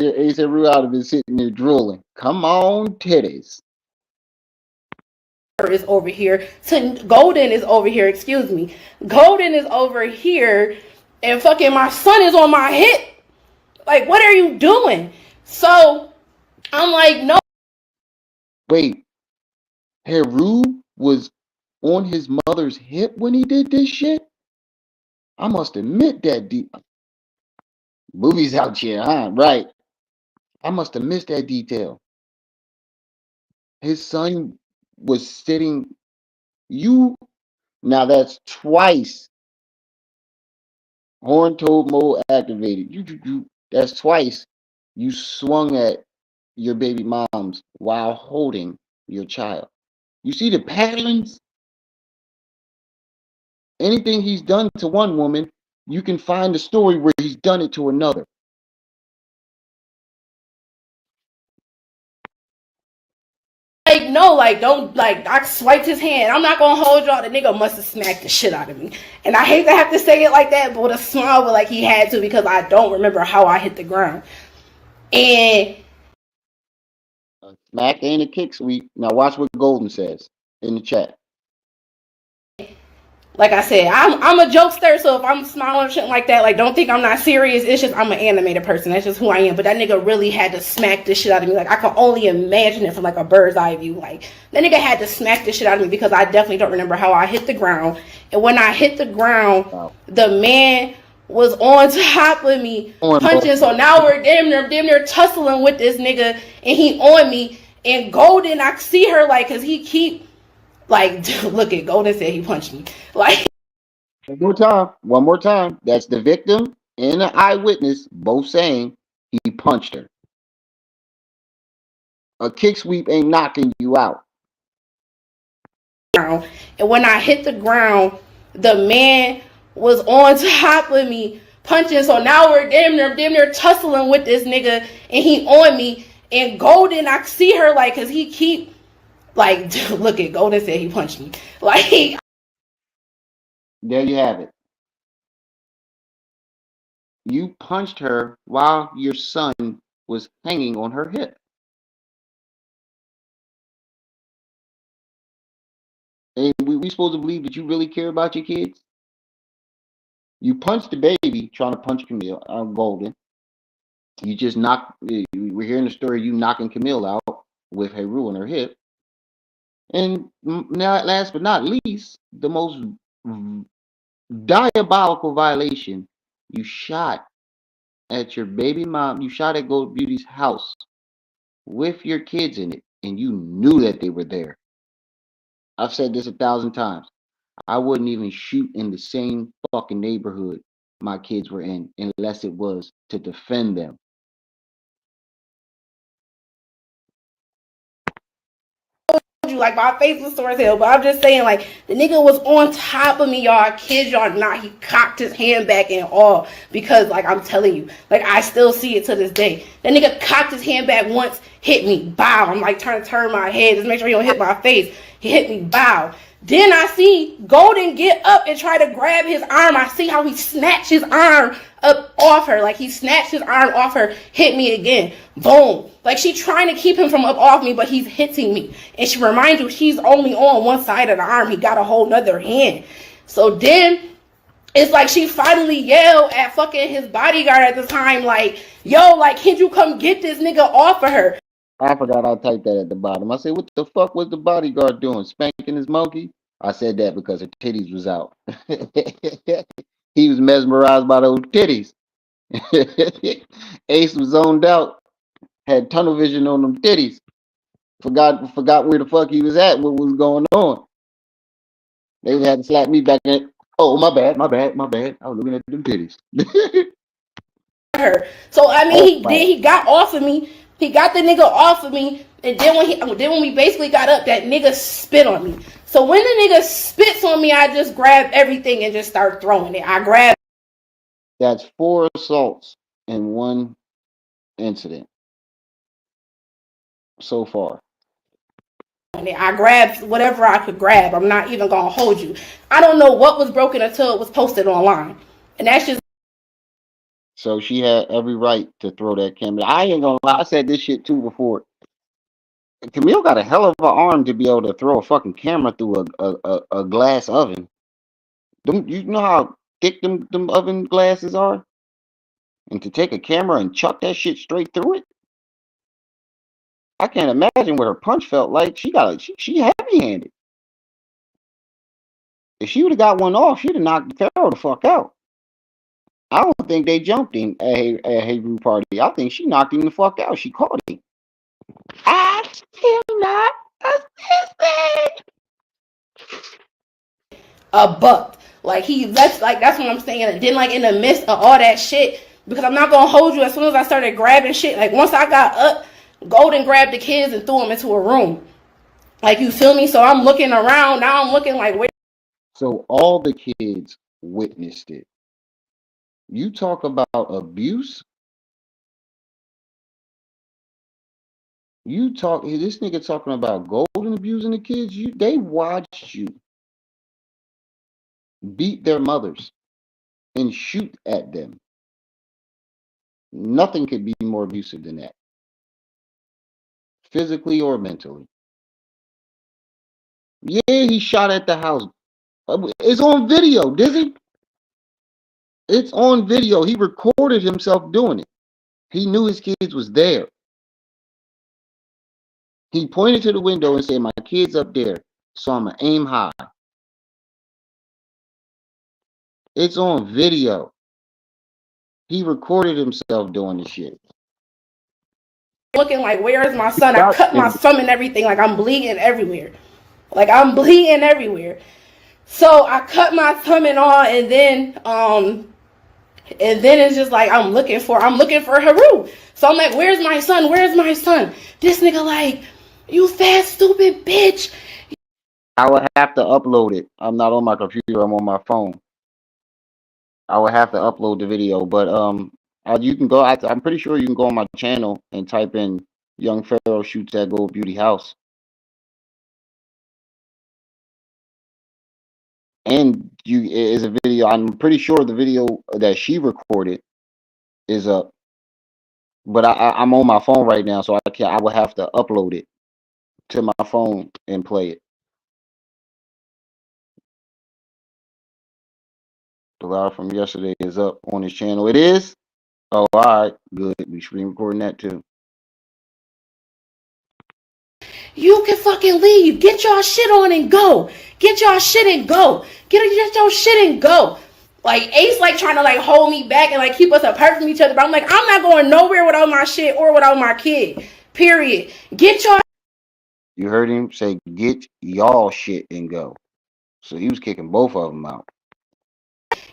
S1: A$AP Rocky, I'd have been sitting there drooling. Come on, titties.
S3: Is over here. Golden is over here. Excuse me. Golden is over here, and fucking my son is on my hip. Like, what are you doing? So I'm like, no.
S1: Wait, Heru was on his mother's hip when he did this shit? I must admit that movies out here, huh? Right. I must have missed that detail. His son was sitting. Now that's twice horn toad mode activated. That's twice you swung at your baby moms while holding your child. You see the patterns? Anything he's done to one woman, you can find a story where he's done it to another.
S3: No, don't, I swiped his hand. I'm not gonna hold y'all. The nigga must have smacked the shit out of me. And I hate to have to say it like that, but with a smile, but he had to because I don't remember how I hit the ground. And
S1: Smack ain't a kick sweep. Now watch what Golden says in the chat.
S3: like I said, I'm a jokester, so if I'm smiling or shit like that, like don't think I'm not serious. It's just I'm an animated person. That's just who I am. But that nigga really had to smack this shit out of me. Like I can only imagine it from like a bird's eye view. Like that nigga had to smack this shit out of me because I definitely don't remember how I hit the ground. And when I hit the ground,
S1: Wow.
S3: the man was on top of me
S1: On, bro.
S3: punching. So now we're damn near tussling with this nigga, and he on me. And Golden, I see her like, cause he keep like, look at Golden said he punched me. Like,
S1: One more time. One more time. That's the victim and the eyewitness both saying he punched her. A kick sweep ain't knocking you out.
S3: and when I hit the ground, the man was on top of me punching. So now we're damn near tussling with this nigga, and he on me. And Golden, I see her like, cause he keep like, look at Golden said he punched me. Like,
S1: There you have it. You punched her while your son was hanging on her hip. And we supposed to believe that you really care about your kids? You punched the baby trying to punch Camille, Golden. You just knocked, we're hearing the story of you knocking Camille out with Heru on her hip. And now, last but not least, the most diabolical violation, you shot at your baby mom, you shot at Gold Beauty's house with your kids in it, and you knew that they were there. I've said this 1,000 times. I wouldn't even shoot in the same fucking neighborhood my kids were in unless it was to defend them.
S3: you, like my face was sore as hell. But I'm just saying, like the nigga was on top of me, y'all. I kid y'all not. He cocked his hand back and all because, like I'm telling you, like I still see it to this day. That nigga cocked his hand back once, hit me, bow. I'm like trying to turn my head, just make sure he don't hit my face. He hit me, bow. Then I see Golden get up and try to grab his arm. I see how he snatched his arm up off her. Like he snatched his arm off her, hit me again. Boom. Like she trying to keep him from up off me, but he's hitting me. And she reminds you she's only on one side of the arm. He got a whole nother hand. So then it's like she finally yelled at fucking his bodyguard at the time, like, yo, like, can you come get this nigga off of her?
S1: I forgot I typed that at the bottom. I said, what the fuck was the bodyguard doing? Spanking his monkey? I said that because her titties was out. He was mesmerized by those titties. Ace was zoned out, had tunnel vision on them titties. Forgot where the fuck he was at, what was going on. They had to slap me back in. Oh, my bad, my bad, my bad. I was looking at them titties.
S3: Her. So I mean,
S1: Oh,
S3: he did. He got off of me. He got the nigga off of me, and then when we basically got up, that nigga spit on me. So when the nigga spits on me, I just grab everything and just start throwing it. I grab.
S1: That's 4 assaults in one incident so far.
S3: I grabbed whatever I could grab. I'm not even gonna hold you. I don't know what was broken until it was posted online, and that's just.
S1: So she had every right to throw that camera. I ain't gonna lie, I said this shit too before. Camille got a hell of an arm to be able to throw a fucking camera through a glass oven. You know how thick them oven glasses are? And to take a camera and chuck that shit straight through it? I can't imagine what her punch felt like. She heavy handed. If she would have got one off, she'd have knocked Pharaoh the fuck out. I don't think they jumped him at a Hebrew party. I think she knocked him the fuck out. She caught him. I am not assisting.
S3: A buck. Like that's what I'm saying. And then like in the midst of all that shit, because I'm not gonna hold you. As soon as I started grabbing shit, like once I got up, Golden grabbed the kids and threw them into a room. Like you feel me? So I'm looking around now. I'm looking like where.
S1: So all the kids witnessed it. You talk about abuse. This nigga talking about Golden abusing the kids. They watched you beat their mothers and shoot at them. Nothing could be more abusive than that, physically or mentally. Yeah, he shot at the house. It's on video, Dizzy. It's on video. He recorded himself doing it. He knew his kids was there. He pointed to the window and said, "My kid's up there, so I'ma aim high." It's on video. He recorded himself doing the shit.
S3: Looking like, where's my son? I
S1: Stop
S3: cut my
S1: him.
S3: thumb and everything. Like, I'm bleeding everywhere. Like, I'm bleeding everywhere. So I cut my thumb and all, and then it's just like I'm looking for Haru. So I'm like, where's my son? Where's my son? This nigga like, you fat stupid bitch.
S1: I would have to upload it. I'm not on my computer. I'm on my phone. I would have to upload the video, but you can go. I'm pretty sure you can go on my channel and type in "Young Pharaoh shoots at Gold Beauty House," and you is a video. I'm pretty sure the video that she recorded is up, but I'm on my phone right now, so I can't. I would have to upload it to my phone and play it. The live from yesterday is up on his channel. It is. Oh, all right, good. We should be recording that too.
S3: You can fucking leave. Get your shit on and go. Get your shit and go. Get your shit and go. Like, Ace like trying to like hold me back and like keep us apart from each other. But I'm like, I'm not going nowhere without my shit or without my kid. Period. Get your
S1: You heard him say, "Get y'all shit and go." So he was kicking both of them out.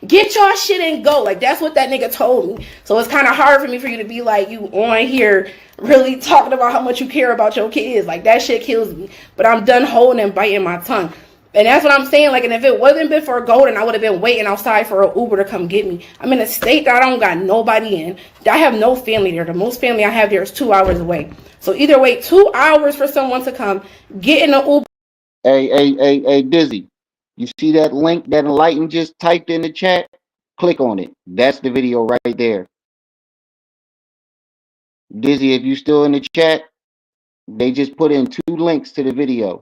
S3: Get your shit and go. Like, that's what that nigga told me. So it's kind of hard for me for you to be like, you on here really talking about how much you care about your kids. Like, that shit kills me. But I'm done holding and biting my tongue. And that's what I'm saying. Like, and if it wasn't been for Golden, I would have been waiting outside for an Uber to come get me. I'm in a state that I don't got nobody in. I have no family there. The most family I have there is 2 hours away. So either wait 2 hours for someone to come, get in an Uber.
S1: Hey, Dizzy. You see that link that Enlighten just typed in the chat? Click on it. That's the video right there. Dizzy, if you still in the chat, they just put in 2 links to the video.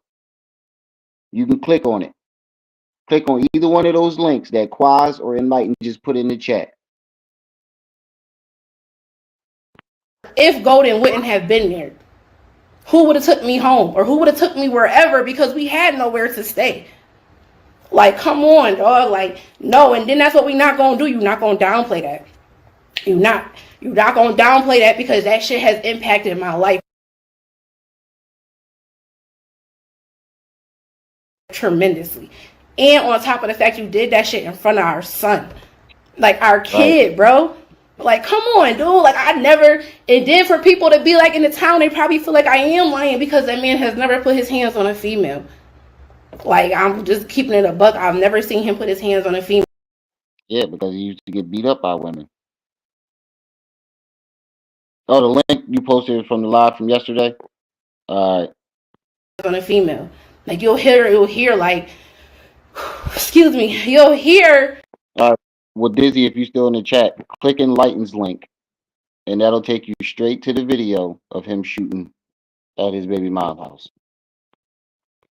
S1: You can click on it. Click on either one of those links that Quaz or Enlighten just put in the chat.
S3: If Golden wouldn't have been there, who would have took me home or who would have took me wherever, because we had nowhere to stay. Like, come on, dog. Like, no. And then that's what we not gonna do. You not gonna downplay that. You not gonna downplay that, because that shit has impacted my life tremendously. And on top of the fact you did that shit in front of our son, like our kid, bro. Like, come on, dude. Like, I never. And then for people to be like in the town, they probably feel like I am lying because that man has never put his hands on a female. Like, I'm just keeping it a buck. I've never seen him put his hands on a female.
S1: Yeah, because he used to get beat up by women. Oh, the link you posted from the live from yesterday? All right.
S3: On a female. Like, you'll hear like, excuse me, you'll hear.
S1: All right. Well, Dizzy, if you're still in the chat, click Enlighten's link, and that'll take you straight to the video of him shooting at his baby mom's house.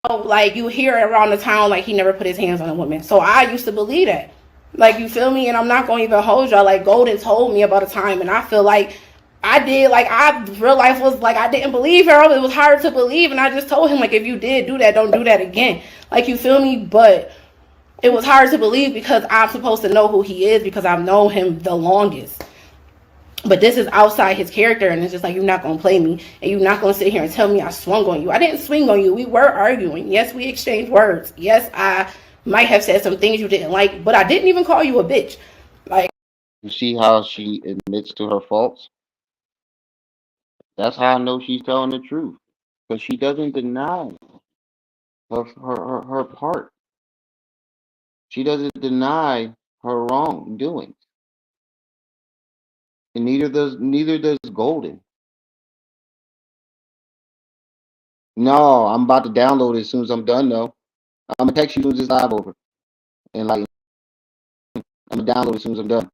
S3: Like, you hear around the town like he never put his hands on a woman. So I used to believe that. Like, you feel me? And I'm not going to even hold y'all. Like, Golden told me about a time, and I feel like I did. Like, real life was like, I didn't believe her. It was hard to believe, and I just told him, like, if you did do that, don't do that again. Like, you feel me? But it was hard to believe because I'm supposed to know who he is, because I've known him the longest. But this is outside his character, and it's just like, you're not going to play me, and you're not going to sit here and tell me I swung on you. I didn't swing on you. We were arguing. Yes, we exchanged words. Yes, I might have said some things you didn't like, but I didn't even call you a bitch. Like,
S1: you see how she admits to her faults? That's how I know she's telling the truth, because she doesn't deny her part. She doesn't deny her wrongdoing, and neither does Golden. No, I'm about to download it as soon as I'm done. Though I'm gonna text you as this live over, and like I'm gonna download it as soon as I'm done.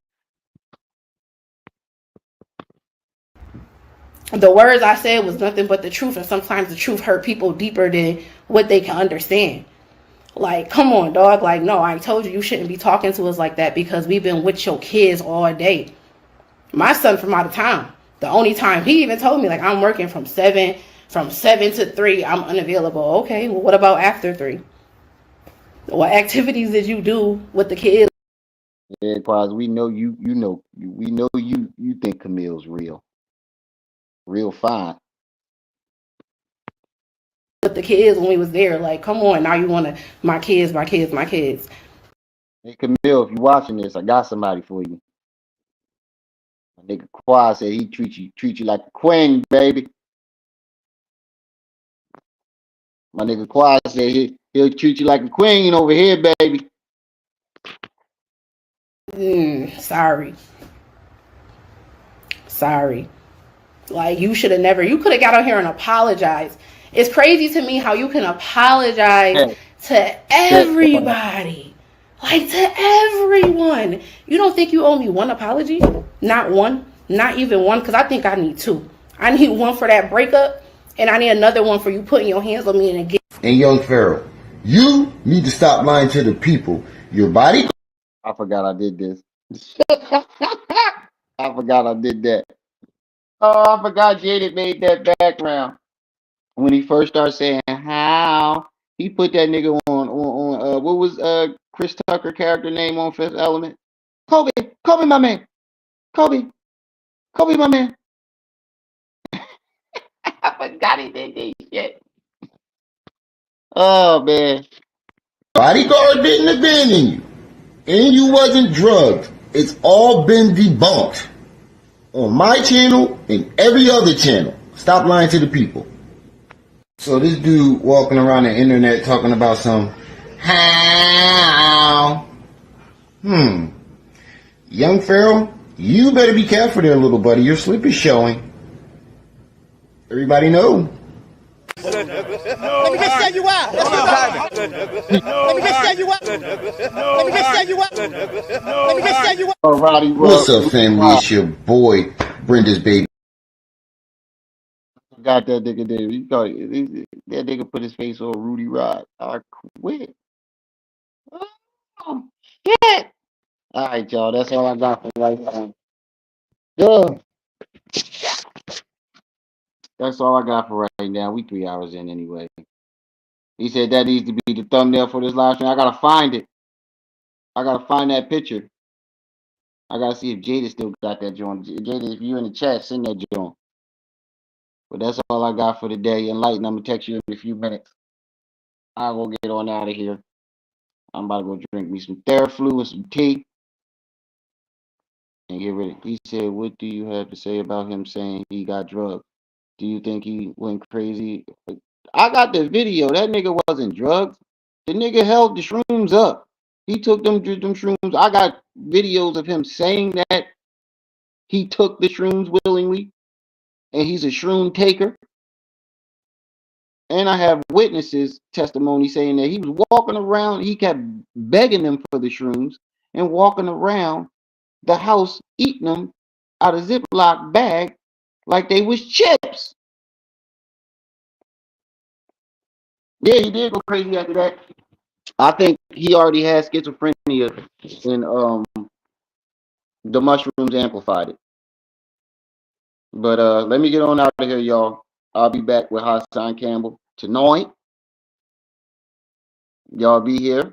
S3: the words I said was nothing but the truth, and sometimes the truth hurt people deeper than what they can understand. Like, come on, dog. Like, no, I told you shouldn't be talking to us like that because we've been with your kids all day. My son from out of town. The only time he even told me, like, I'm working from seven to 3. I'm unavailable. Okay, well, what about after 3? What activities did you do with the kids?
S1: Yeah, Quaz, we know we know you think Camille's real fine.
S3: With the kids when we was there? Like, come on, now you want to my kids, my kids, my kids.
S1: Hey Camille, if you watching this, I got somebody for you. My nigga Quaz said he treat you like a queen, baby. My nigga Quaz said he'll treat you like a queen over here, baby.
S3: Sorry, sorry. Like, you should have never. You could have got on here and apologized. It's crazy to me how you can apologize
S1: Hey,
S3: to
S1: yeah,
S3: everybody. Like, to everyone. You don't think you owe me one apology? Not one? Not even one? Because I think I need two. I need one for that breakup, and I need another one for you putting your hands on me and again.
S4: And young Pharaoh, you need to stop lying to the people. Your body.
S1: I forgot I did this. I forgot I did that. Oh, I forgot Jaded made that background. When he first started saying how, he put that nigga on what was Chris Tucker character name on Fifth Element? Kobe, Kobe my man. Kobe, Kobe my man. I forgot he did this shit. Oh man.
S4: Bodyguard didn't abandon you. And you wasn't drugged. It's all been debunked. On my channel and every other channel. Stop lying to the people. So this dude walking around the internet talking about some how. Young Pharaoh, you better be careful there, little buddy. Your slip is showing. Everybody know.
S5: Let me just tell you out. Let me just tell you out. Let me just tell you out. Let me just tell you out.
S1: Oh, Roddy,
S4: What's up, family? It's your boy, Brenda's baby.
S1: Got that nigga there. That nigga put his face on Rudy Rod. I quit. Oh shit. All right, y'all. That's all I got for right now. Yeah. That's all I got for right now. We 3 hours in anyway. He said that needs to be the thumbnail for this live stream. I gotta find it. I gotta find that picture. I gotta see if Jada still got that joint. Jada, if you in the chat, send that joint. But that's all I got for today. Enlighten, I'm gonna text you in a few minutes. I'll go get on out of here. I'm about to go drink me some Theraflu and some tea and get ready. He said, "What do you have to say about him saying he got drugged? Do you think he went crazy?" I got the video. That nigga wasn't drugged. The nigga held the shrooms up. He took them shrooms. I got videos of him saying that he took the shrooms willingly, and he's a shroom taker. And I have witnesses' testimony saying that he was walking around. He kept begging them for the shrooms and walking around the house eating them out of Ziploc bag like they was chips. Yeah, he did go crazy after that. I think he already had schizophrenia, and the mushrooms amplified it. But let me get on out of here, y'all. I'll be back with Hassan Campbell tonight. Y'all be here.